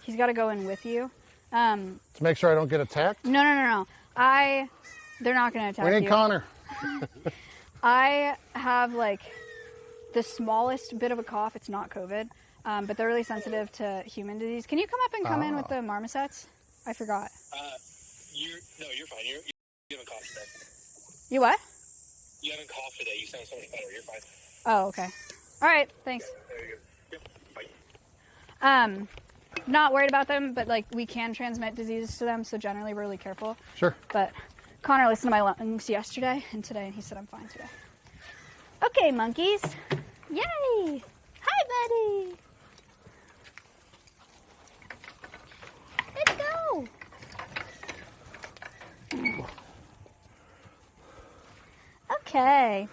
He's got to go in with you. To make sure I don't get attacked? No. They're not going to attack you. We need Connor. I have like the smallest bit of a cough. It's not COVID, but they're really sensitive to human disease. Can you come up and come in with the marmosets? I forgot. You're fine. You haven't coughed today. You what? You haven't coughed today. You sound so much better. You're fine. Oh, okay. All right. Thanks. There you go. Yep. Bye. Not worried about them, but like we can transmit diseases to them, so generally we're really careful. Sure. But Connor listened to my lungs yesterday and today, and he said I'm fine today. Okay, monkeys. Yay! Hi, buddy. Let's go. Okay.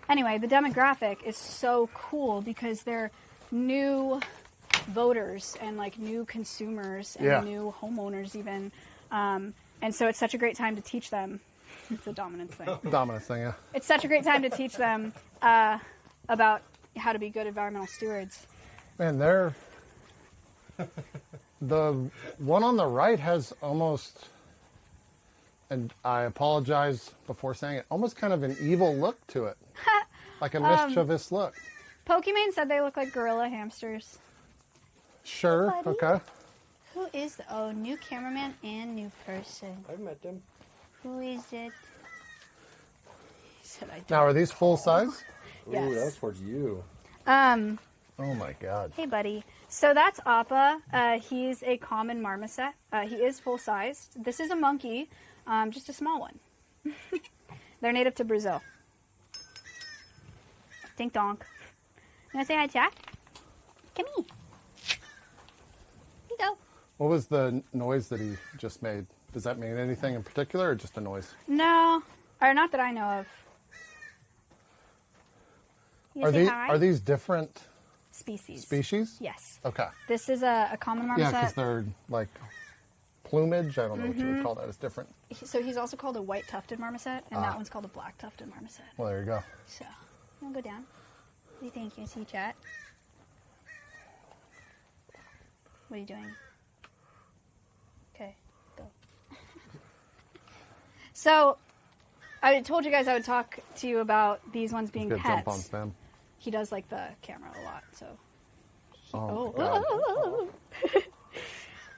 Anyway, the demographic is so cool because they're new voters and like new consumers and new homeowners even. And so it's such a great time to teach them. It's a dominance thing. Dominance thing, yeah. It's such a great time to teach them about how to be good environmental stewards. Man, they're... The one on the right has almost, and I apologize before saying it, almost kind of an evil look to it. Like a mischievous look. Pokimane said they look like gorilla hamsters. Sure, Buddy. okay. Who is new cameraman and new person? I've met them. Who is it? He said I don't. Now, are these full size? Yes. Ooh, that was towards you. Oh my god. Hey, buddy. So that's Appa. He's a common marmoset. He is full-sized. This is a monkey, just a small one. They're native to Brazil. Dink donk. You want to say hi, Jack? Come here. Here you go. What was the noise that he just made? Does that mean anything in particular, or just a noise? No, or not that I know of. You Are say these hi? are these different Species? Yes. Okay. This is a common marmoset. Yeah, because they're like plumage. I don't know what you would call that. It's different. So he's also called a white tufted marmoset, and that one's called a black tufted marmoset. Well, there you go. So, I'm gonna go down. What do you think? You see chat? What are you doing? Okay, go. So, I told you guys I would talk to you about these ones being Good pets. jump on spam. He does like the camera a lot, so. Oh,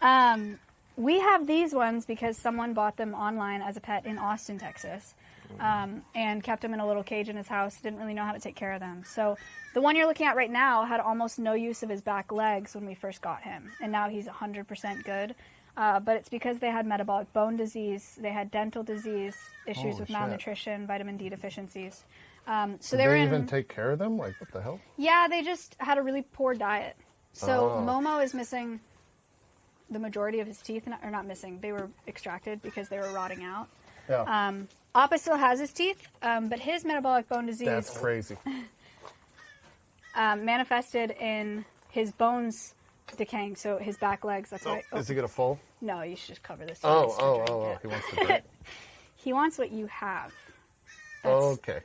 God. We have these ones because someone bought them online as a pet in Austin, Texas, and kept them in a little cage in his house. Didn't really know how to take care of them. So the one you're looking at right now had almost no use of his back legs when we first got him, and now he's 100% good. But it's because they had metabolic bone disease, they had dental disease, issues Holy with shit. malnutrition, vitamin D deficiencies. So Did they were they in, even take care of them? Like, what the hell? yeah, they just had a really poor diet. So Oh. Momo is missing the majority of his teeth, or not missing, they were extracted because they were rotting out. Yeah. Appa still has his teeth, but his metabolic bone disease That's crazy. manifested in his bones decaying, so his back legs, that's why. Is he gonna fall? No, you should just cover this. Oh. He wants to drink. He wants what you have. Okay.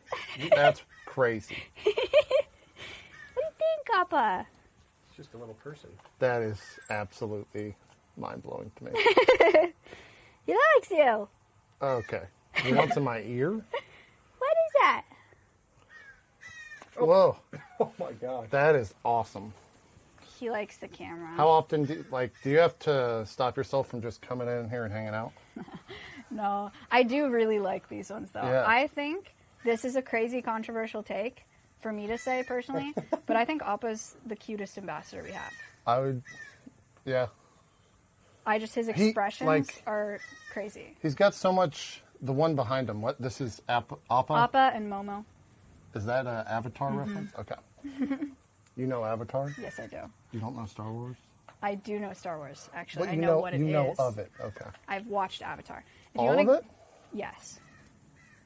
That's crazy. What do you think, Appa? It's just a little person. That is absolutely mind-blowing to me. He likes you. Okay. You want some in my ear? What is that? Whoa. Oh my god. That is awesome. He likes the camera. How often do you have to stop yourself from just coming in here and hanging out? No, I do really like these ones though. Yeah. I think this is a crazy controversial take for me to say personally, but I think Appa's the cutest ambassador we have. I would, yeah. His He, expressions like- are crazy. He's got so much. The one behind him. What? This is Appa? Appa and Momo. Is that an Avatar reference? Okay. You know Avatar? Yes, I do. You don't know Star Wars? I do know Star Wars, actually. But I you know what it is. You know of it. Okay. I've watched Avatar. If you All wanna- of it? Yes.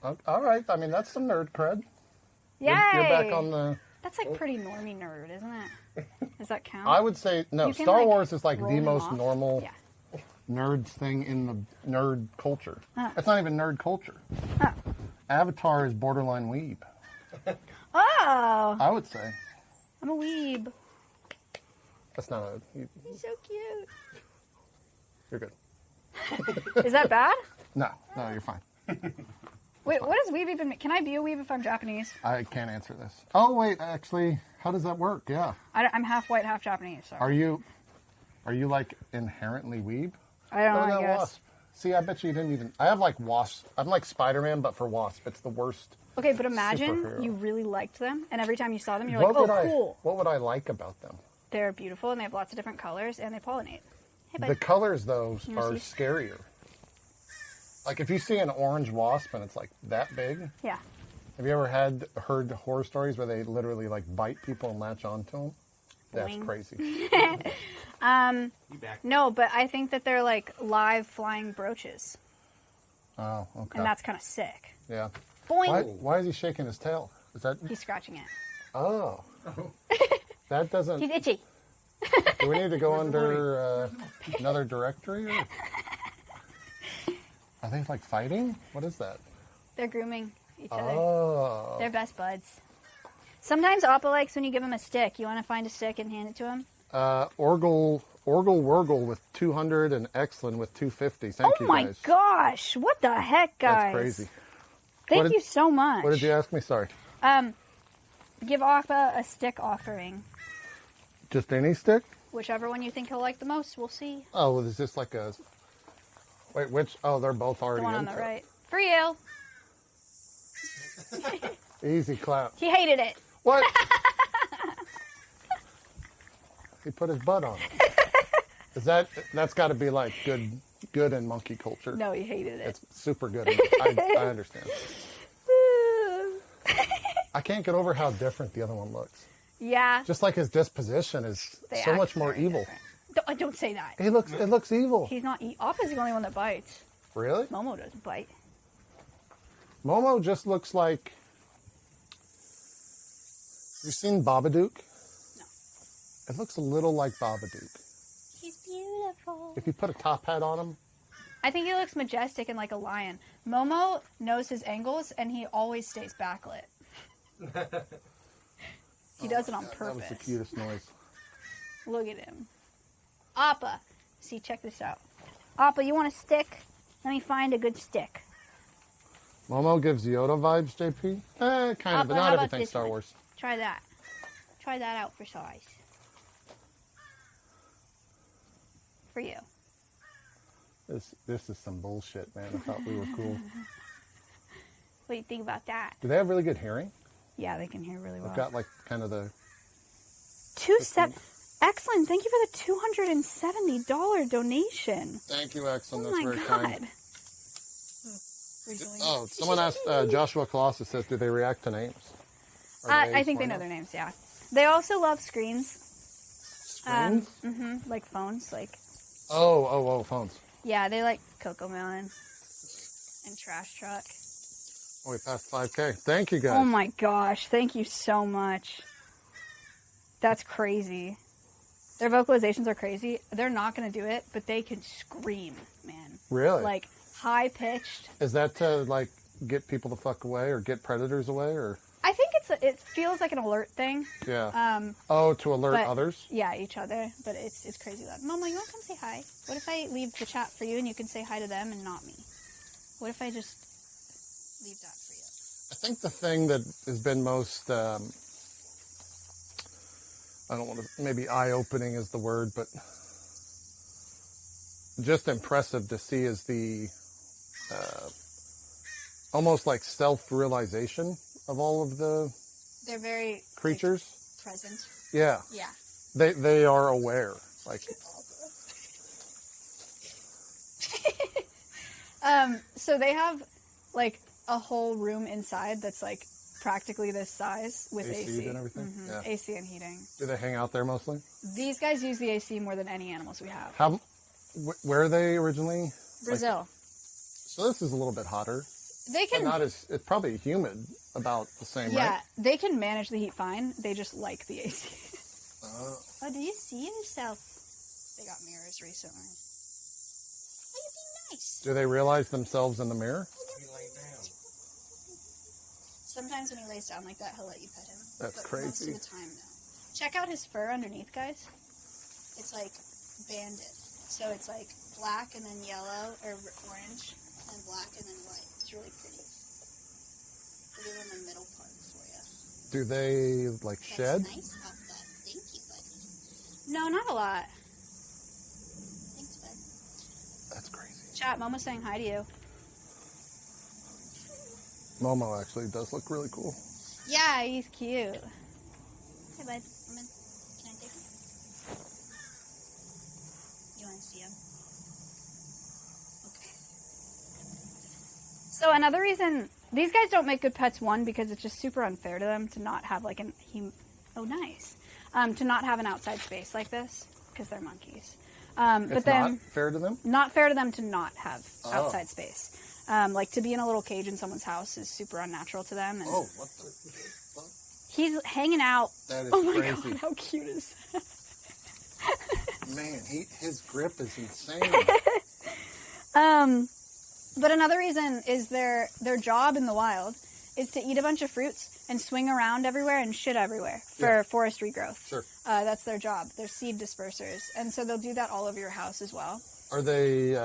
All right. I mean, that's some nerd cred. Yay! You're back on the. That's like pretty normie nerd, isn't it? Does that count? I would say no. You can, Star like, Wars is like roll the him most off. normal Yeah. nerd thing in the nerd culture. Huh. That's not even nerd culture. Huh. Avatar is borderline weeb. Oh, I would say. I'm a weeb. That's not a. He's so cute. You're good. Is that bad? No, you're fine. Wait, what does weeb even mean? Can I be a weeb if I'm Japanese? I can't answer this. Oh wait, actually, how does that work? Yeah. I'm half white, half Japanese. Sorry. Are you like inherently weeb? I don't Oh, know. that I guess. wasp. See, I bet you didn't even. I have like wasp. I'm like Spider-Man, but for wasp. It's the worst. Okay, but imagine Superhero. you really liked them, and every time you saw them, you're like, "Oh, cool! What would I like about them? They're beautiful, and they have lots of different colors, and they pollinate." Hey, The bud. colors, though, wanna are see? scarier. Like if you see an orange wasp and it's like that big. Yeah. Have you ever heard horror stories where they literally like bite people and latch onto them? That's Boing. crazy. You back? No, but I think that they're like live flying brooches, Oh, okay. and that's kind of sick. Yeah. Boing! Why is he shaking his tail? Is that? He's scratching it. Oh. That doesn't. He's itchy. Do we need to go under another directory? Or? Are they like fighting? What is that? They're grooming each other. Oh. They're best buds. Sometimes Appa likes when you give him a stick. You want to find a stick and hand it to him? Orgle Wurgle with 200 and Exlin with 250. Thank you Oh my guys. gosh! What the heck, guys? That's crazy. Thank What did- you so much. What did you ask me? Sorry. Give Appa a stick offering. Just any stick? Whichever one you think he'll like the most, we'll see. Oh, well, is this like a... Wait, which... Oh, they're both The already one on the into it. right. For you. Easy clap. He hated it. What? He put his butt on it. That's got to be like good in monkey culture. No, he hated it. It's super good. I understand. I can't get over how different the other one looks. Yeah. Just like his disposition is They so act much more very evil. different. Don't say that. It looks evil. He's not. Appa's the only one that bites. Really? Momo doesn't bite. Momo just looks like... You've seen Babadook? No. It looks a little like Babadook. He's beautiful. If you put a top hat on him, I think he looks majestic and like a lion. Momo knows his angles, and he always stays backlit. He does it on purpose. that was the cutest noise. Look at him. Appa. See, check this out. Appa, you want a stick? Let me find a good stick. Momo gives Yoda vibes, JP? Kind of, Appa, but how not about everything this Star one? Wars. Try that. Try that out for size. For you. This is some bullshit, man. I thought we were cool. What do you think about that? Do they have really good hearing? Yeah, they can hear really well. I've got like kind of the... Excellent. Thank you for the $270 donation. Thank you, Excellent. Oh That's my very God. kind. Oh, someone asked, Joshua Colossus says, do they react to names? I think they know their names, yeah. They also love screens. Screens? Like phones. Like, Oh, phones. yeah, they like Coco Melon and Trash Truck. Oh, we passed 5K. Thank you, guys. Oh my gosh, thank you so much. That's crazy. Their vocalizations are crazy. They're not going to do it, but they can scream, man. Really? Like, high-pitched. Is that to, like, get people the fuck away or get predators away, or... I think it's it feels like an alert thing. Yeah. To alert but- others? Yeah, each other, but it's crazy loud. Mama, you want to come say hi? What if I leave the chat for you and you can say hi to them and not me? What if I just leave that for you? I think the thing that has been most, I don't want to, maybe eye-opening is the word, but just impressive to see is the almost like self-realization of all of the They're very creatures. like, present. Yeah. Yeah. They are aware. Like, So they have like a whole room inside that's like practically this size with AC AC. and everything? Yeah. AC and heating. do they hang out there mostly? These guys use the AC more than any animals we have. Where are they originally? Brazil. So this is a little bit hotter. They But can not as, it's probably humid about the same, yeah, right? they can manage the heat fine. They just like the AC. Oh, do you see yourself? They got mirrors recently. Oh, you be nice. do they realize themselves in the mirror? He laid down. Sometimes when he lays down like that, he'll let you pet him. That's but crazy. Most of the time, no. Check out his fur underneath, guys. It's like banded. So it's like black and then yellow or orange and black and then white. It's really pretty. Put it on the middle part for you. Do they like shed? That's nice about that. Thank you, buddy. No, not a lot. Thanks, bud. That's crazy. Chat, Momo's saying hi to you. Momo actually does look really cool. Yeah, he's cute. Hey, bud. Come in. Can I take him? You want to see him? Okay. So another reason these guys don't make good pets, one, because it's just super unfair to them to not have like to not have an outside space like this because they're monkeys. But It's then not fair to them? not fair to them to not have outside space. Like to be in a little cage in someone's house is super unnatural to them. And Oh, what the fuck? he's hanging out. That is Oh my crazy. god, how cute is that? Man, his grip is insane. But another reason is their job in the wild is to eat a bunch of fruits and swing around everywhere and shit everywhere for forest regrowth. Sure. That's their job. They're seed dispersers. And so they'll do that all over your house as well. Are they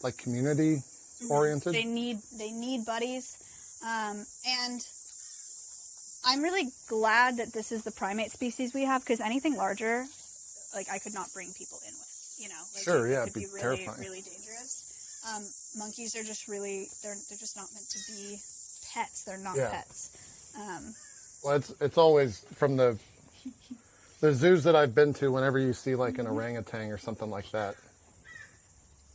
like community oriented? They need buddies. And I'm really glad that this is the primate species we have, because anything larger, like I could not bring people in with, you know. Like Sure, it yeah, could it'd be really, terrifying. really dangerous. Monkeys are just really, they're just not meant to be pets. They're not pets. Well, it's always from the zoos that I've been to, whenever you see like an orangutan or something like that,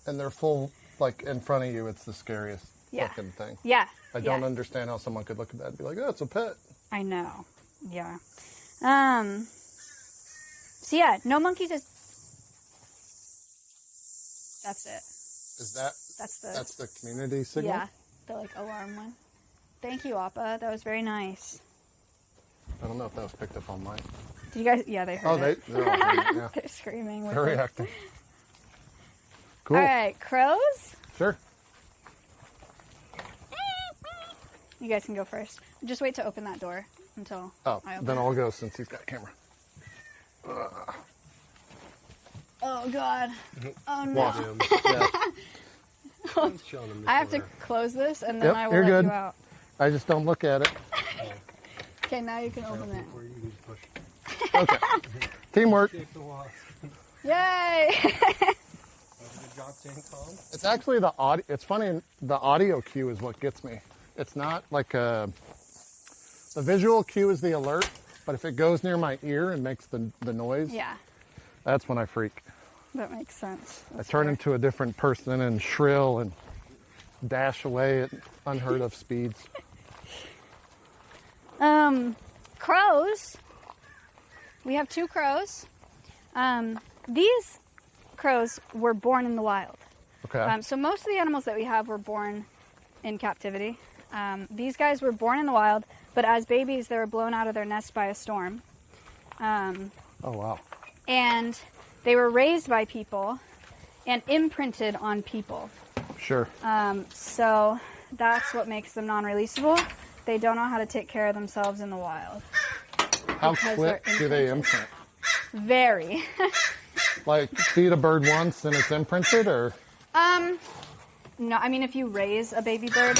and they're full, like in front of you, it's the scariest fucking thing. Yeah. I don't understand how someone could look at that and be like, oh, it's a pet. I know. Yeah. So yeah, no monkeys is. That's it. Is that That's the community signal? Yeah, the like alarm one. Thank you, Appa. That was very nice. I don't know if that was picked up on mine. Did you guys? Yeah, they heard it. They're all doing it, yeah. They're screaming. With They're it. reacting. Cool. All right, crows. Sure. You guys can go first. Just wait to open that door until Oh, I open then it. I'll go since he's got a camera. Oh God. Oh no. Watch him. Yeah. I have to close this and then Yep, I will you're let good. you out. I just don't look at it. Okay, now you can open it. Okay. Teamwork. Yay! It's actually the audio. It's funny. The audio cue is what gets me. It's not like the visual cue is the alert, but if it goes near my ear and makes the noise, Yeah, that's when I freak. that makes sense. I turn into a different person and shrill and dash away at unheard of speeds. Crows. We have 2 crows. These crows were born in the wild. Okay. So most of the animals that we have were born in captivity. These guys were born in the wild, but as babies, they were blown out of their nest by a storm. Oh wow. And they were raised by people and imprinted on people. Sure. So that's what makes them non-releasable. they don't know how to take care of themselves in the wild. How Because quick they're do they imprint? Very. Like feed a bird once and it's imprinted, or? No, I mean, if you raise a baby bird,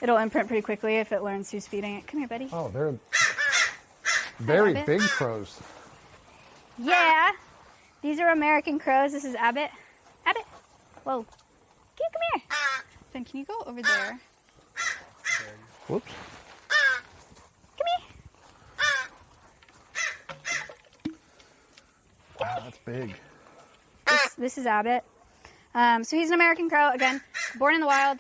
it'll imprint pretty quickly if it learns who's feeding it. Come here, buddy. Oh, they're very Rabbit. big crows. Yeah. These are American crows. This is Abbott. Abbott. Whoa. Come here. Then can you go over there? Whoops. Come here. Wow, that's big. This is Abbott. So he's an American crow, again, born in the wild,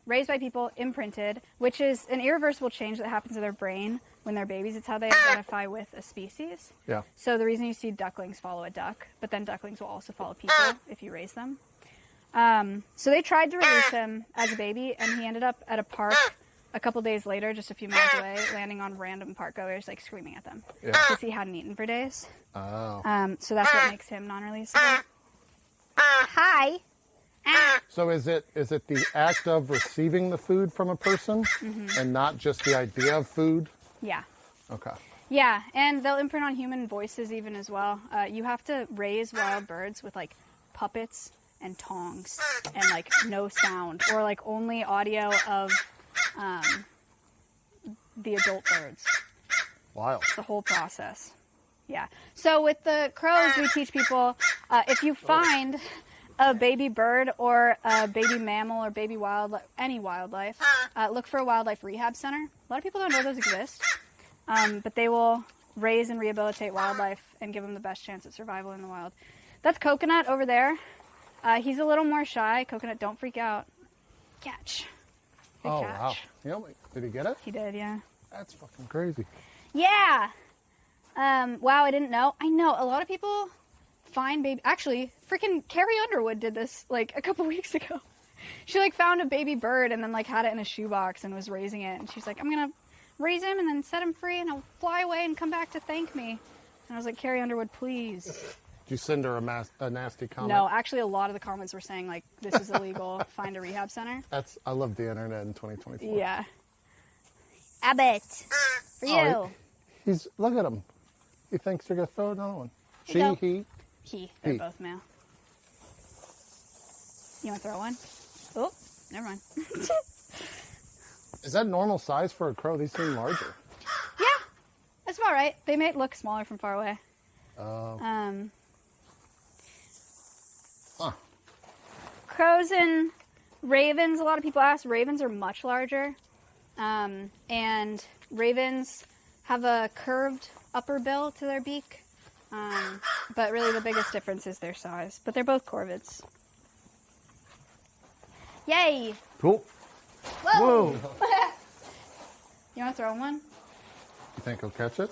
raised by people, imprinted, which is an irreversible change that happens to their brain when they're babies. It's how they identify with a species. Yeah. So the reason you see ducklings follow a duck, but then ducklings will also follow people if you raise them. So they tried to release him as a baby, and he ended up at a park a couple days later, just a few miles away, landing on random park goers, like screaming at them. Yeah. Because he hadn't eaten for days. Oh. So that's what makes him non-releasable. Hi. So is it the act of receiving the food from a person and not just the idea of food? Yeah. Okay. Yeah, and they'll imprint on human voices even as well. You have to raise wild birds with like puppets and tongs and like no sound, or like only audio of the adult birds. Wild. It's the whole process. Yeah. So with the crows, we teach people if you find a baby bird or a baby mammal or baby wildlife, any wildlife, look for a wildlife rehab center. A lot of people don't know those exist, but they will raise and rehabilitate wildlife and give them the best chance at survival in the wild. That's Coconut over there. He's a little more shy. Coconut, don't freak out. Catch. Good Oh, catch. wow. You know, did he get it? He did, yeah. That's fucking crazy. Yeah. Wow, I didn't know. I know a lot of people find baby. Actually, freaking Carrie Underwood did this like a couple weeks ago. She like found a baby bird and then like had it in a shoebox and was raising it. And she's like, I'm gonna raise him and then set him free and he'll fly away and come back to thank me. And I was like, Carrie Underwood, please. Did you send her a nasty comment? No, actually, a lot of the comments were saying like, this is illegal. Find a rehab center. I love the internet in 2024. Yeah. Abbott. For you. Oh, look at him. He thinks you're gonna throw another one. Here you go. They're He. both male. You want to throw one? Oh, never mind. Is that normal size for a crow? These seem larger. Yeah, that's about right. They may look smaller from far away. Huh. Crows and ravens, a lot of people ask, ravens are much larger. And ravens have a curved upper bill to their beak. But really the biggest difference is their size. But they're both corvids. Yay! Cool. Whoa! Whoa. You want to throw one? You think he'll catch it?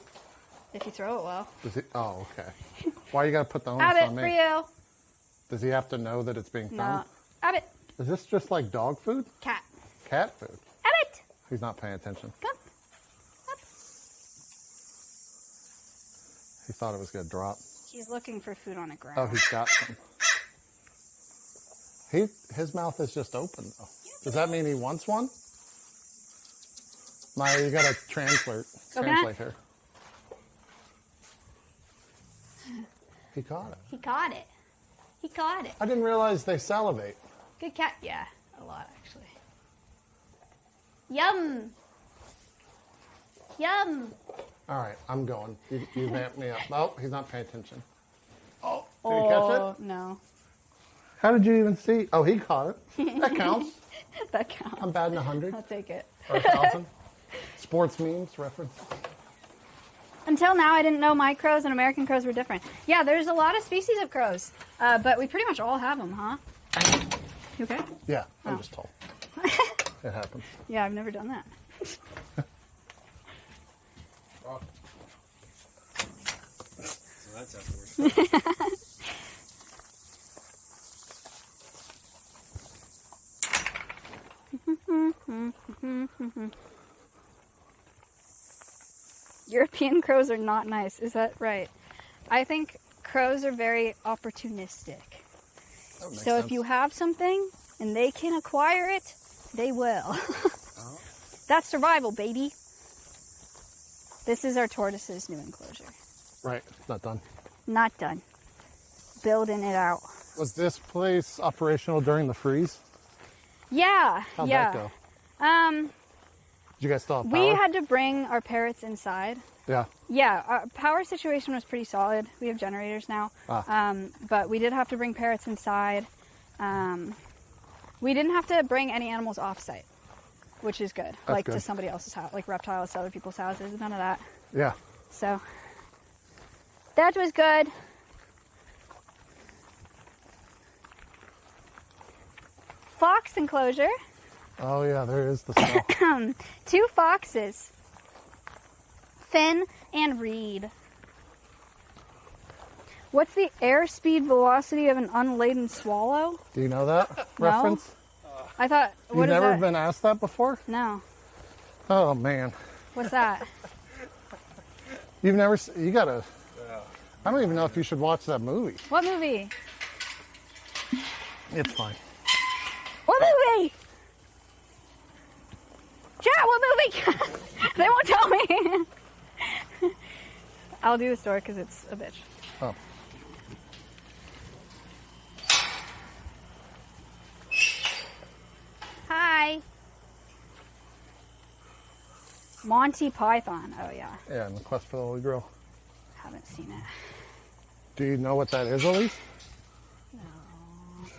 If you throw it well. Does he? Oh, okay. Why you gotta put the onus Abbott, on me? for you. Does he have to know that it's being No. found? Abbott. Is this just like dog food? Cat. Cat food? Abbott! He's not paying attention. Come. Up. He thought it was gonna drop. He's looking for food on the ground. Oh, he's got some. His mouth is just open though. Does that mean he wants one? Maya, you gotta translate here. He caught it. He caught it. He caught it. I didn't realize they salivate. Good cat. Yeah, a lot actually. Yum. Yum. All right, I'm going. You vamped me up. Oh, he's not paying attention. Oh, did he catch it? No. How did you even see? Oh, he caught it. That counts. That counts. I'm batting 100 I'll take it. or 1,000. Sports memes reference. Until now, I didn't know my crows and American crows were different. Yeah, there's a lot of species of crows, but we pretty much all have them, huh? You okay? Yeah, I'm Oh. just told. It happens. Yeah, I've never done that. So that's afterwards. European crows are not nice. Is that right? I think crows are very opportunistic. That makes So sense. if you have something and they can acquire it, they will. That's survival, baby. This is our tortoise's new enclosure. Right, not done. Not done. Building it out. Was this place operational during the freeze? Yeah, How'd yeah. that go? Um, Did you guys still have we power? had to bring our parrots inside. Yeah. Yeah, our power situation was pretty solid. We have generators now. But we did have to bring parrots inside. We didn't have to bring any animals off-site, which is good. That's To good. somebody else's house, like reptiles to other people's houses, none of that. Yeah. So that was good. Fox enclosure. Oh yeah, there is the smell. 2 foxes. Finn and Reed. What's the airspeed velocity of an unladen swallow? Do you know that No. reference? I thought, You've what is never that? been asked that before? No. Oh man, What's that? you've never. You gotta. I don't even know if you should watch that movie. What movie? It's fine. What movie? Chat, what movie? They won't tell me. I'll do the story because it's a bitch. Oh. Hi. Monty Python. Oh, yeah. Yeah, in the Quest for the Holy Grail. Haven't seen it. Do you know what that is, Elise?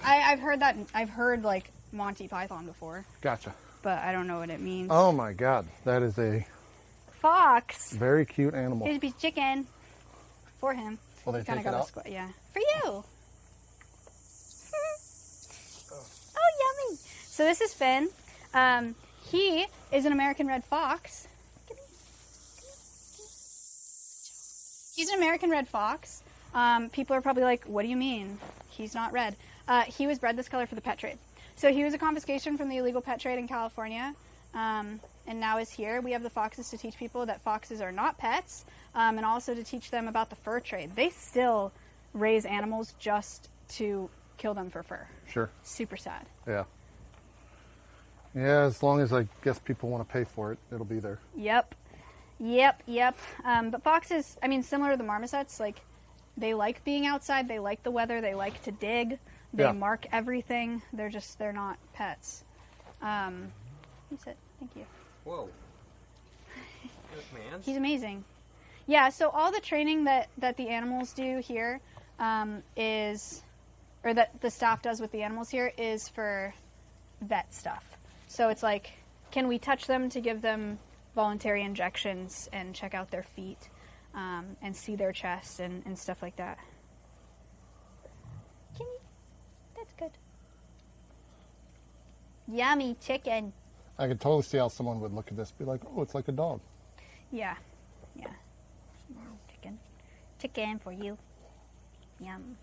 I've heard that. I've heard, like, Monty Python before, Gotcha. but I don't know what it means. Oh my God, that is a Fox. very cute animal. Here's a piece of chicken for him. Will they Kinda take it got a out? squat. Yeah. For you. Oh, yummy. So this is Finn. He is an American red fox. He's an American red fox. People are probably like, what do you mean? He's not red. He was bred this color for the pet trade. So he was a confiscation from the illegal pet trade in California, and now is here. We have the foxes to teach people that foxes are not pets, and also to teach them about the fur trade. They still raise animals just to kill them for fur. Sure. Super sad. Yeah. Yeah, as long as I guess people want to pay for it, it'll be there. Yep. But foxes, I mean, similar to the marmosets, like, they like being outside, they like the weather, they like to dig, they Yeah. mark everything. They're not pets. He said, thank you. Whoa. This man's? He's amazing. Yeah, so all the training that the animals do here or that the staff does with the animals here is for vet stuff. So it's like, can we touch them to give them voluntary injections and check out their feet and see their chest and stuff like that. Can you? That's good. Yummy chicken. I could totally see how someone would look at this, be like, oh, it's like a dog. Yeah. Chicken. Chicken for you. Yum.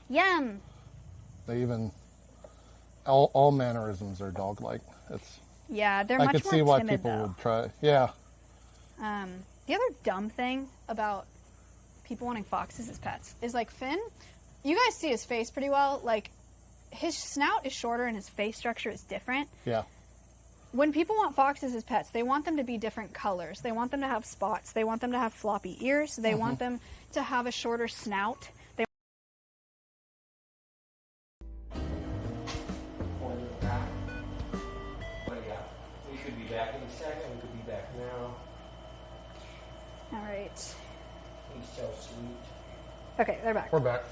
Yum. They even, all mannerisms are dog-like. It's. Yeah, they're I much could more see why timid, people though. would try. Yeah. The other dumb thing about people wanting foxes as pets is, like, Finn, you guys see his face pretty well. Like, his snout is shorter and his face structure is different. Yeah. When people want foxes as pets, they want them to be different colors. They want them to have spots. They want them to have floppy ears. They want them to have a shorter snout. They We could be back in a second. We could be back now. All right. He's so sweet. Okay, they're back. We're back.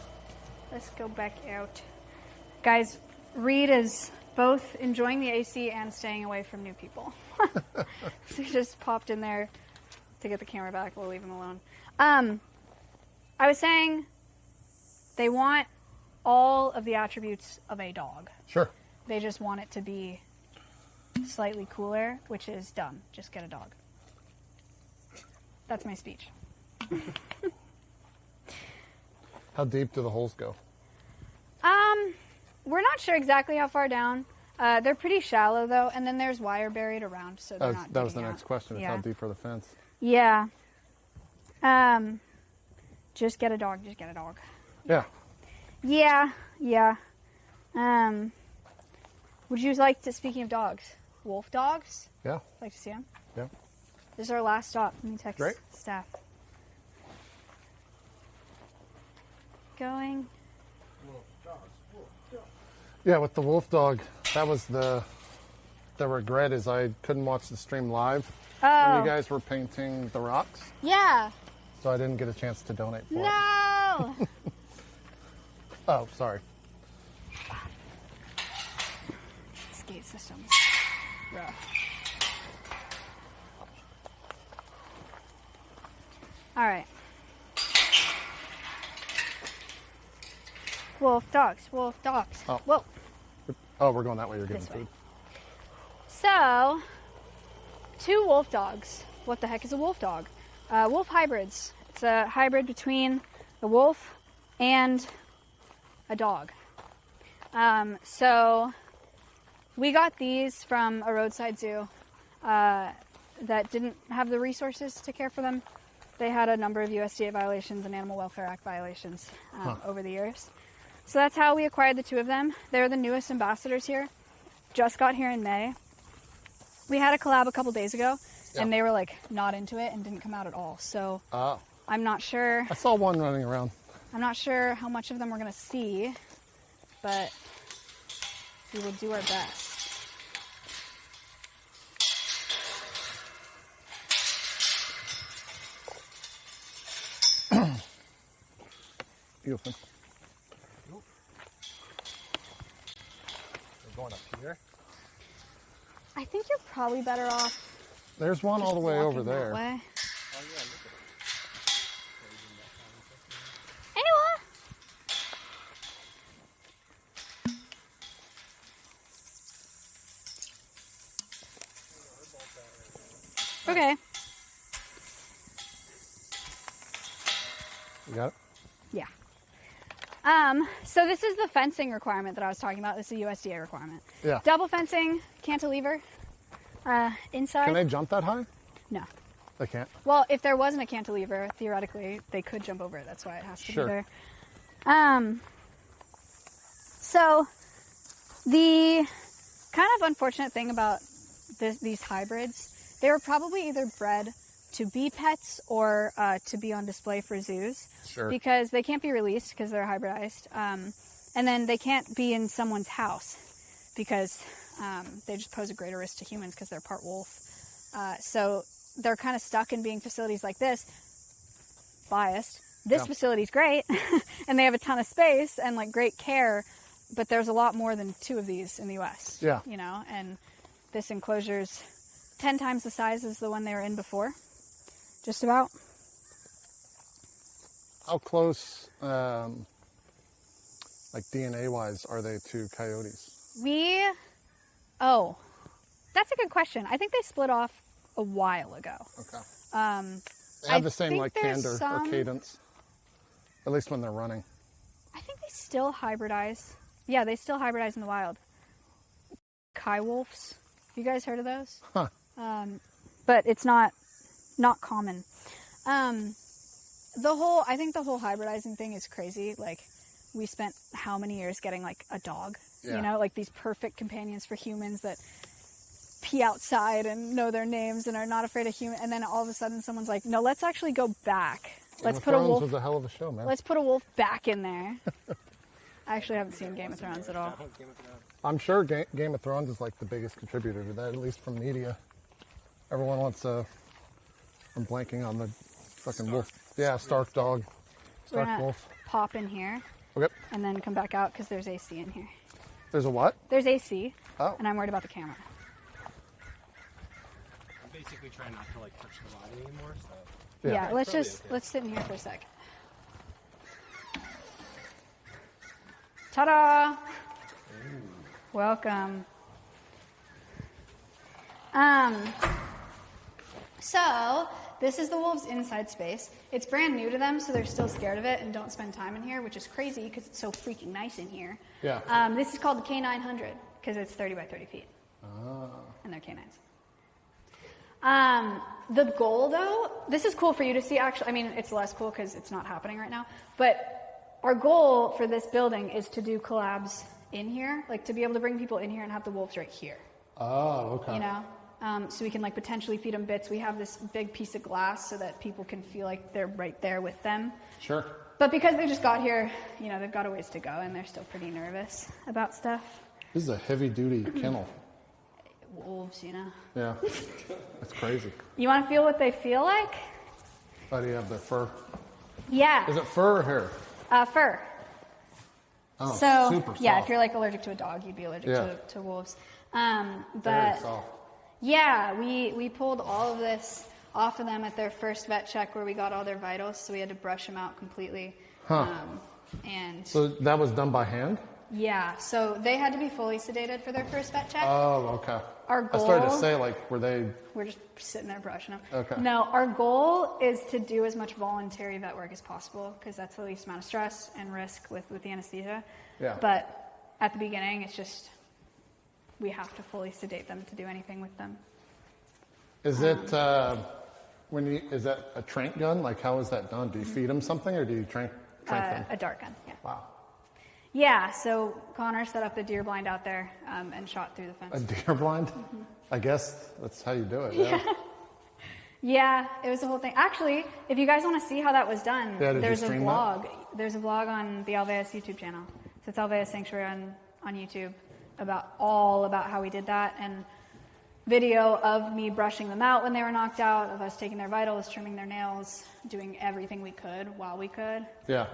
Let's go back out. Guys, Reed is both enjoying the AC and staying away from new people. So he just popped in there to get the camera back. We'll leave him alone. I was saying they want all of the attributes of a dog. Sure. They just want it to be slightly cooler, which is dumb. Just get a dog. That's my speech. How deep do the holes go? We're not sure exactly how far down. They're pretty shallow, though, and then there's wire buried around, so they're not That was the digging next out. question, is Yeah. how deep are the fence? Yeah. Just get a dog. Just get a dog. Yeah. Yeah. Would you like to, speaking of dogs, wolf dogs. Yeah. Like to see them? Yeah. This is our last stop. Let me text Great. staff. Going. Yeah, with the wolf dog, that was the regret is I couldn't watch the stream live Oh. when you guys were painting the rocks, Yeah. so I didn't get a chance to donate for it. No. Oh, sorry. This gate system. Rough. All right. Wolf dogs. Wolf dogs. Oh. Whoa. Oh, we're going that way. You're getting This way. food. So, 2 wolf dogs. What the heck is a wolf dog? Wolf hybrids. It's a hybrid between a wolf and a dog. So, we got these from a roadside zoo that didn't have the resources to care for them. They had a number of USDA violations and Animal Welfare Act violations over the years. So that's how we acquired the 2 of them. They're the newest ambassadors here. Just got here in May. We had a collab a couple days ago, and they were like not into it and didn't come out at all. So Oh. I'm not sure. I saw one running around. I'm not sure how much of them we're gonna see, but we will do our best. Beautiful. We're going up here. I think you're probably better off There's one all the way over walking that there. way. Oh yeah, look at it. Anyone? Okay. You got it? Yeah. So this is the fencing requirement that I was talking about. This is a USDA requirement. Yeah. Double fencing, cantilever, inside. Can they jump that high? No. They can't. Well, if there wasn't a cantilever, theoretically, they could jump over it. That's why it has to Sure. be there. So the kind of unfortunate thing about these hybrids, they were probably either bred to be pets or to be on display for zoos. Sure. Because they can't be released because they're hybridized. And then they can't be in someone's house because they just pose a greater risk to humans because they're part wolf. So they're kind of stuck in being facilities like this. Biased. This facility's great, and they have a ton of space and like great care, but there's a lot more than 2 of these in the U.S. Yeah. You know, and this enclosure's 10 times the size as the one they were in before. Just about. How close, like DNA-wise, are they to coyotes? That's a good question. I think they split off a while ago. Okay. They have I the same think like there's candor or some- cadence, at least when they're running. I think they still hybridize. Yeah, they still hybridize in the wild. Kai wolves. You guys heard of those? Huh. But it's not common. I think the whole hybridizing thing is crazy. Like, we spent how many years getting like a dog? Yeah. You know, like these perfect companions for humans that pee outside and know their names and are not afraid of human. And then all of a sudden, someone's like, "No, let's actually go back. Let's put a wolf. was a hell of a show, man. Let's put a wolf back in there." I actually haven't seen Game of Thrones at all. I'm sure Game of Thrones is like the biggest contributor to that, at least from media. Everyone wants I'm blanking on the fucking wolf. Yeah, Stark dog. We're Stark gonna wolf. pop in here Okay. and then come back out because there's AC in here. There's a what? There's AC, Oh. and I'm worried about the camera. I'm basically trying not to like touch the body anymore, so. Yeah, let's probably just okay. let's sit in here for a sec. Ta-da! Welcome. So this is the wolves' inside space. It's brand new to them, so they're still scared of it and don't spend time in here, which is crazy because it's so freaking nice in here. Yeah. This is called the K900 because it's 30 by 30 feet. And they're canines. The goal, though, this is cool for you to see, actually. I mean, it's less cool because it's not happening right now. But our goal for this building is to do collabs in here, like to be able to bring people in here and have the wolves right here. Oh, okay. You know, so we can like potentially feed them bits. We have this big piece of glass so that people can feel like they're right there with them. Sure. But because they just got here, you know, they've got a ways to go and they're still pretty nervous about stuff. This is a heavy-duty kennel. Wolves, you know. Yeah, that's crazy. You want to feel what they feel like? Oh, do you have their fur? Yeah. Is it fur or hair? Fur. Oh, So, super soft. yeah, if you're like allergic to a dog, you'd be allergic to wolves. Very But soft. yeah, we pulled all of this off of them at their first vet check where we got all their vitals, so we had to brush them out completely. Huh. And So that was done by hand? yeah, so they had to be fully sedated for their first vet check. Oh, okay. Our I started to goal- say, like, were they... We're just sitting there brushing them. Okay. No, our goal is to do as much voluntary vet work as possible because that's the least amount of stress and risk with the anesthesia. Yeah. But at the beginning, it's just we have to fully sedate them to do anything with them. Is it, is that a trank gun? Like, how is that done? Do you feed them something or do you trank them? A dart gun, yeah. Wow. Yeah, so Connor set up the deer blind out there and shot through the fence. A deer blind? I guess that's how you do it, yeah. Yeah, it was the whole thing. Actually, if you guys want to see how that was done, Yeah, did you there's a stream vlog. There's a vlog on the Alveus YouTube channel. So it's Alveus Sanctuary on YouTube about how we did that, and video of me brushing them out when they were knocked out, of us taking their vitals, trimming their nails, doing everything we could while we could. Yeah.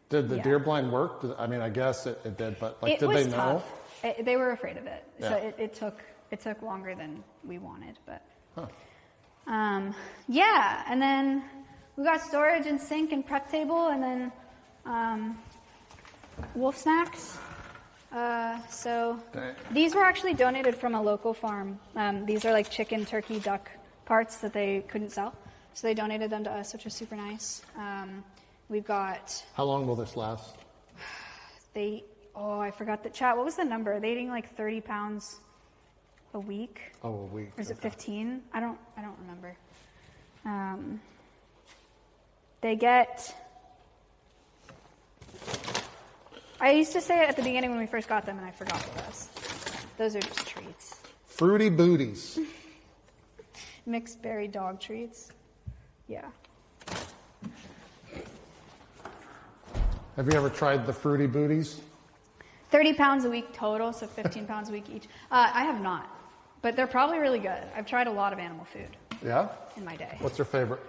Did the yeah. deer blind work? I mean, I guess it did, but like, It did was they know? tough. They were afraid of it, so Yeah. it took longer than we wanted, but. Huh. Yeah, and then we got storage and sink and prep table, and then wolf snacks. So Dang. these were actually donated from a local farm. These are like chicken, turkey, duck parts that they couldn't sell, so they donated them to us, which was super nice. We've got How long will this last? I forgot the chat. What was the number? They eating like 30 pounds a week. Oh, a week. Or is it 15? I don't remember. They get. I used to say it at the beginning when we first got them, and I forgot what it was. Those are just treats. Fruity booties. Mixed berry dog treats. Yeah. Have you ever tried the fruity booties? 30 pounds a week total, so 15 pounds a week each. I have not, but they're probably really good. I've tried a lot of animal food Yeah? in my day. What's your favorite?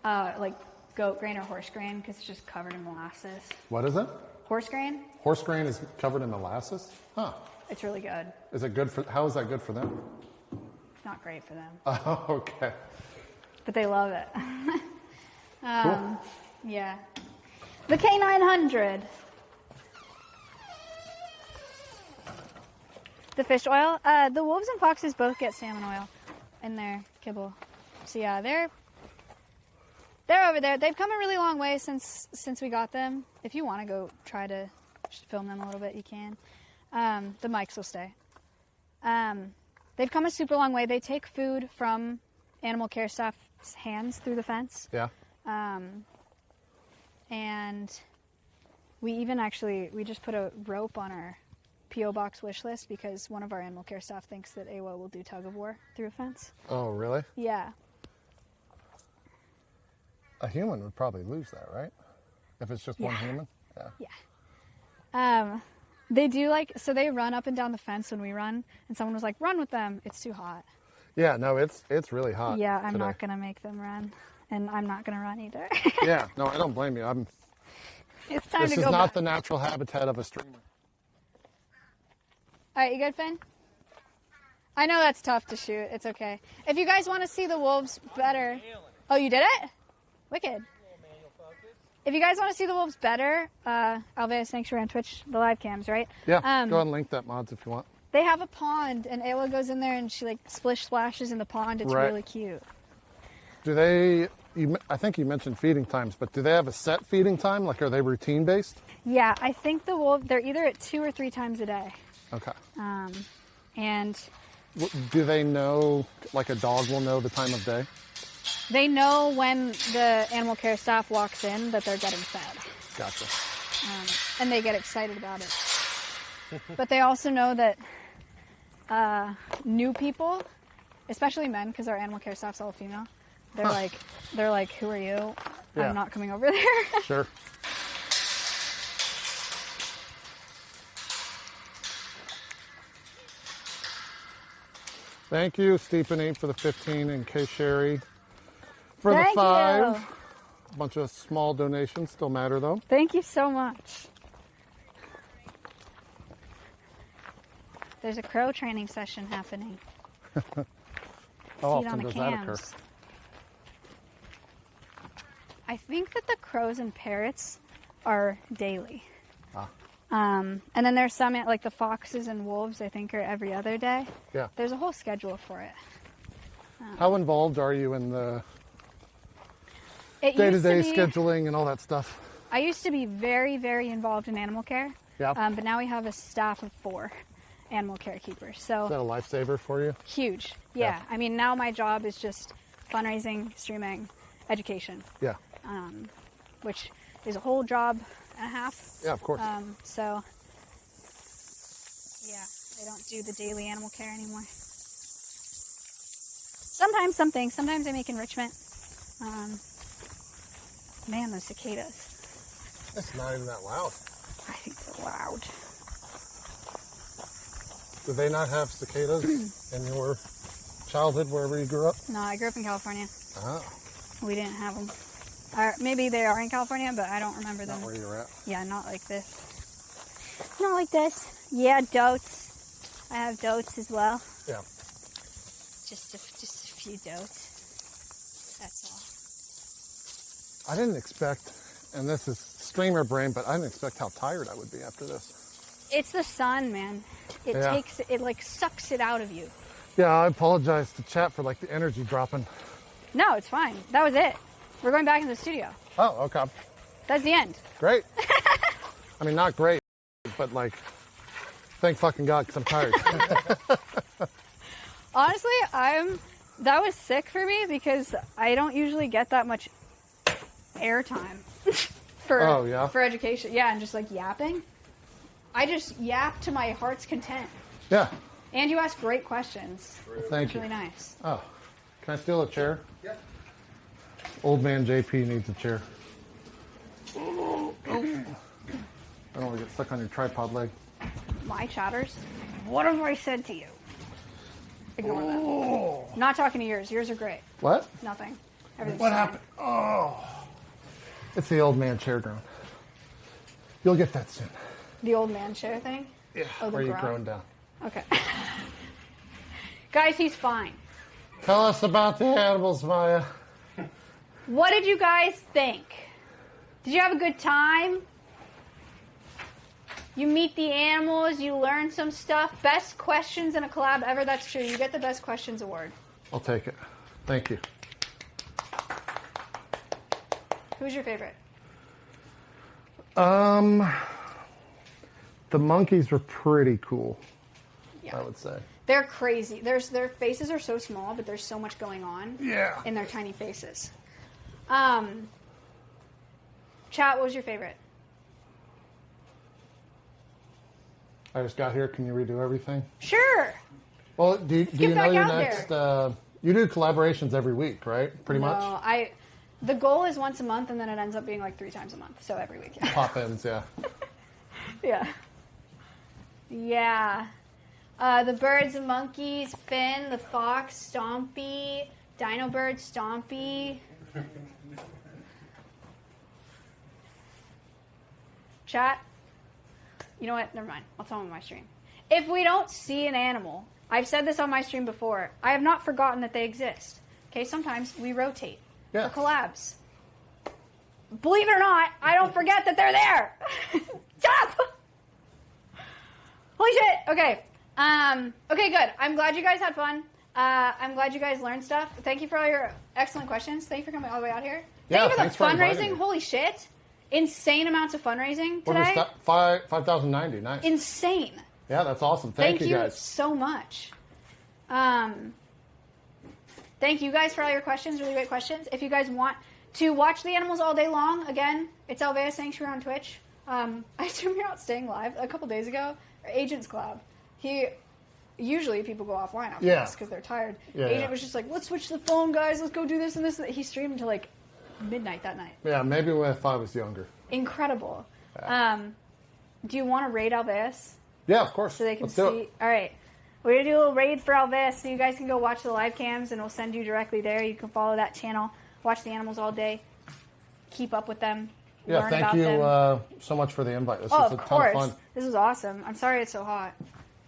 Like goat grain or horse grain, because it's just covered in molasses. What is it? Horse grain, Horse grain is covered in molasses? Huh. it's really good. Is it good for, how is that good for them? It's not great for them, Oh, okay. but they love it. Cool. Yeah. The K900. The fish oil. The wolves and foxes both get salmon oil in their kibble. So yeah, they're over there. They've come a really long way since we got them. If you want to go try to just film them a little bit, you can. The mics will stay. They've come a super long way. They take food from animal care staff's hands through the fence. Yeah. And we just put a rope on our P.O. box wish list because one of our animal care staff thinks that AWA will do tug of war through a fence. Oh, really? Yeah. A human would probably lose that, right? If it's just one Yeah. human? Yeah. They do so they run up and down the fence when we run, and someone was like, run with them. It's too hot. Yeah, no, it's really hot. Yeah, I'm today. not going to make them run. And I'm not going to run either. Yeah, no, I don't blame you. It's time This to is go not back. the natural habitat of a streamer. All right, you good, Finn? I know that's tough to shoot. It's okay. If you guys want to see the wolves better. Oh, you did it? Wicked. If you guys want to see the wolves better, Alveus Sanctuary on Twitch, the live cams, right? Yeah, go ahead and link that, mods, if you want. They have a pond, and Ayla goes in there and she splish splashes in the pond. It's Right. really cute. Do they, I think you mentioned feeding times, but do they have a set feeding time? Like, are they routine based? Yeah, I think the wolf, they're either at 2 or 3 times a day. Okay. And Do they know, like a dog will know the time of day? they know when the animal care staff walks in that they're getting fed. Gotcha. And they get excited about it. But they also know that new people, especially men, because our animal care staff's all female, they're like, who are you? Yeah. I'm not coming over there. Sure. Thank you, Stephanie, for the 15, and K Sherry for the Thank 5. you. A bunch of small donations still matter, though. Thank you so much. There's a crow training session happening. How See it often on the does that occur? cams. I think that the crows and parrots are daily. Ah. And then there's some, like the foxes and wolves, I think are every other day. Yeah. There's a whole schedule for it. How involved are you in the It used day-to-day to be- scheduling and all that stuff? I used to be very, very involved in animal care. Yeah. But now we have a staff of 4 animal care keepers. So Is that a lifesaver for you? huge. Yeah. Yeah. I mean, now my job is just fundraising, streaming, education, Yeah. which is a whole job and a half. Yeah, of course. So, yeah, I don't do the daily animal care anymore. Sometimes some things. Sometimes I make enrichment. Man, those cicadas. It's not even that loud. I think they're loud. Do they not have cicadas in your childhood, wherever you grew up? No, I grew up in California. Ah, We didn't have them. Maybe they are in California, but I don't remember them. not where you're at. Yeah, not like this. Not like this. Yeah, dotes. I have dotes as well. Yeah. Just a few dotes. That's all. I didn't expect, and this is streamer brain, but I didn't expect how tired I would be after this. It's the sun, man. It Yeah. takes it like sucks it out of you. Yeah, I apologize to chat for like the energy dropping. No, it's fine. That was it. We're going back in the studio. Oh, okay. That's the end. Great. I mean, not great, but like, thank fucking God, because I'm tired. Honestly, that was sick for me because I don't usually get that much airtime for Oh, yeah? for education. Yeah, and just like yapping. I just yap to my heart's content. Yeah. And you ask great questions. Thank It's you. really nice. Oh, can I steal a chair? Yeah. Old man JP needs a chair. I don't want to get stuck on your tripod leg. My chatters. What have I said to you? Ignore that. Not talking to yours. Yours are great. What? Nothing. Everything's What fine. happened? Oh. It's the old man chair groan. You'll get that soon. The old man chair thing? Yeah. Oh, the Where you groan. grown down. Okay. Guys, he's fine. Tell us about the animals, Maya. What did you guys think? Did you have a good time? You meet the animals, you learn some stuff. Best questions in a collab ever, that's true. You get the Best Questions Award. I'll take it. Thank you. Who's your favorite? The monkeys were pretty cool, Yeah. I would say. They're crazy. Their faces are so small, but there's so much going on Yeah. in their tiny faces. Chat, what was your favorite? I just got here. Can you redo everything? Sure. Well, do you get know back your out next... you do collaborations every week, right? Pretty much? No, the goal is once a month, and then it ends up being like 3 times a month. So every week. Yeah. Pop-ins, yeah. Yeah. Yeah. The birds and monkeys, Finn, the fox, Stompy, Dino Bird, Stompy. Chat. You know what? Never mind. I'll tell them on my stream. If we don't see an animal, I've said this on my stream before, I have not forgotten that they exist. Okay, sometimes we rotate Yeah. for collabs. Believe it or not, I don't forget that they're there. Stop! Holy shit. Okay. Okay, good. I'm glad you guys had fun. I'm glad you guys learned stuff. Thank you for all your excellent questions. Thank you for coming all the way out here. Yeah, Thank you thanks for for the inviting fundraising. me. Holy shit. Insane amounts of fundraising What was today. that? 5,090. Nice. Insane. Yeah, that's awesome. Thank you guys. so much. Thank you guys for all your questions. Really great questions. If you guys want to watch the animals all day long, again, it's Alveus Sanctuary on Twitch. I assume you're not staying live. A couple days ago, our Agents Club. usually people go offline after Yeah. this because they're tired. Yeah, Agent yeah. was just like, let's switch the phone, guys. Let's go do this and this. He streamed until like midnight that night. Yeah, maybe if I was younger. Incredible. Do you want to raid Alveus Yeah, of course. so they can Let's see? do it. All right. We're going to do a little raid for Alveus so you guys can go watch the live cams and we'll send you directly there. You can follow that channel, watch the animals all day, keep up with them, Yeah, learn thank about you them. so much for the invite. This Oh, was a of ton course. of fun. This is awesome. I'm sorry it's so hot.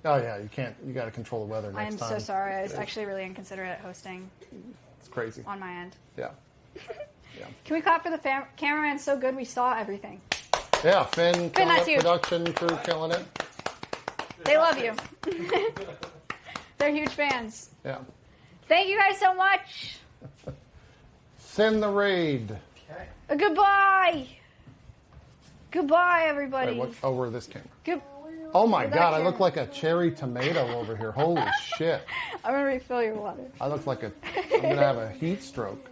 Oh yeah, you got to control the weather next I'm time. so sorry. I was actually really inconsiderate at hosting It's crazy. on my end. Yeah. Can we clap for the cameraman? So good we saw everything. Yeah, Finn, killing that's it, huge. production crew killing it. They love you. They're huge fans. Yeah. Thank you guys so much. Send the raid. Goodbye. Goodbye, everybody. Wait, what? Oh, we're this camera. Good. Oh my We're God, back I look here. like a cherry tomato over here. Holy shit. I'm gonna refill your water. I'm gonna have a heat stroke.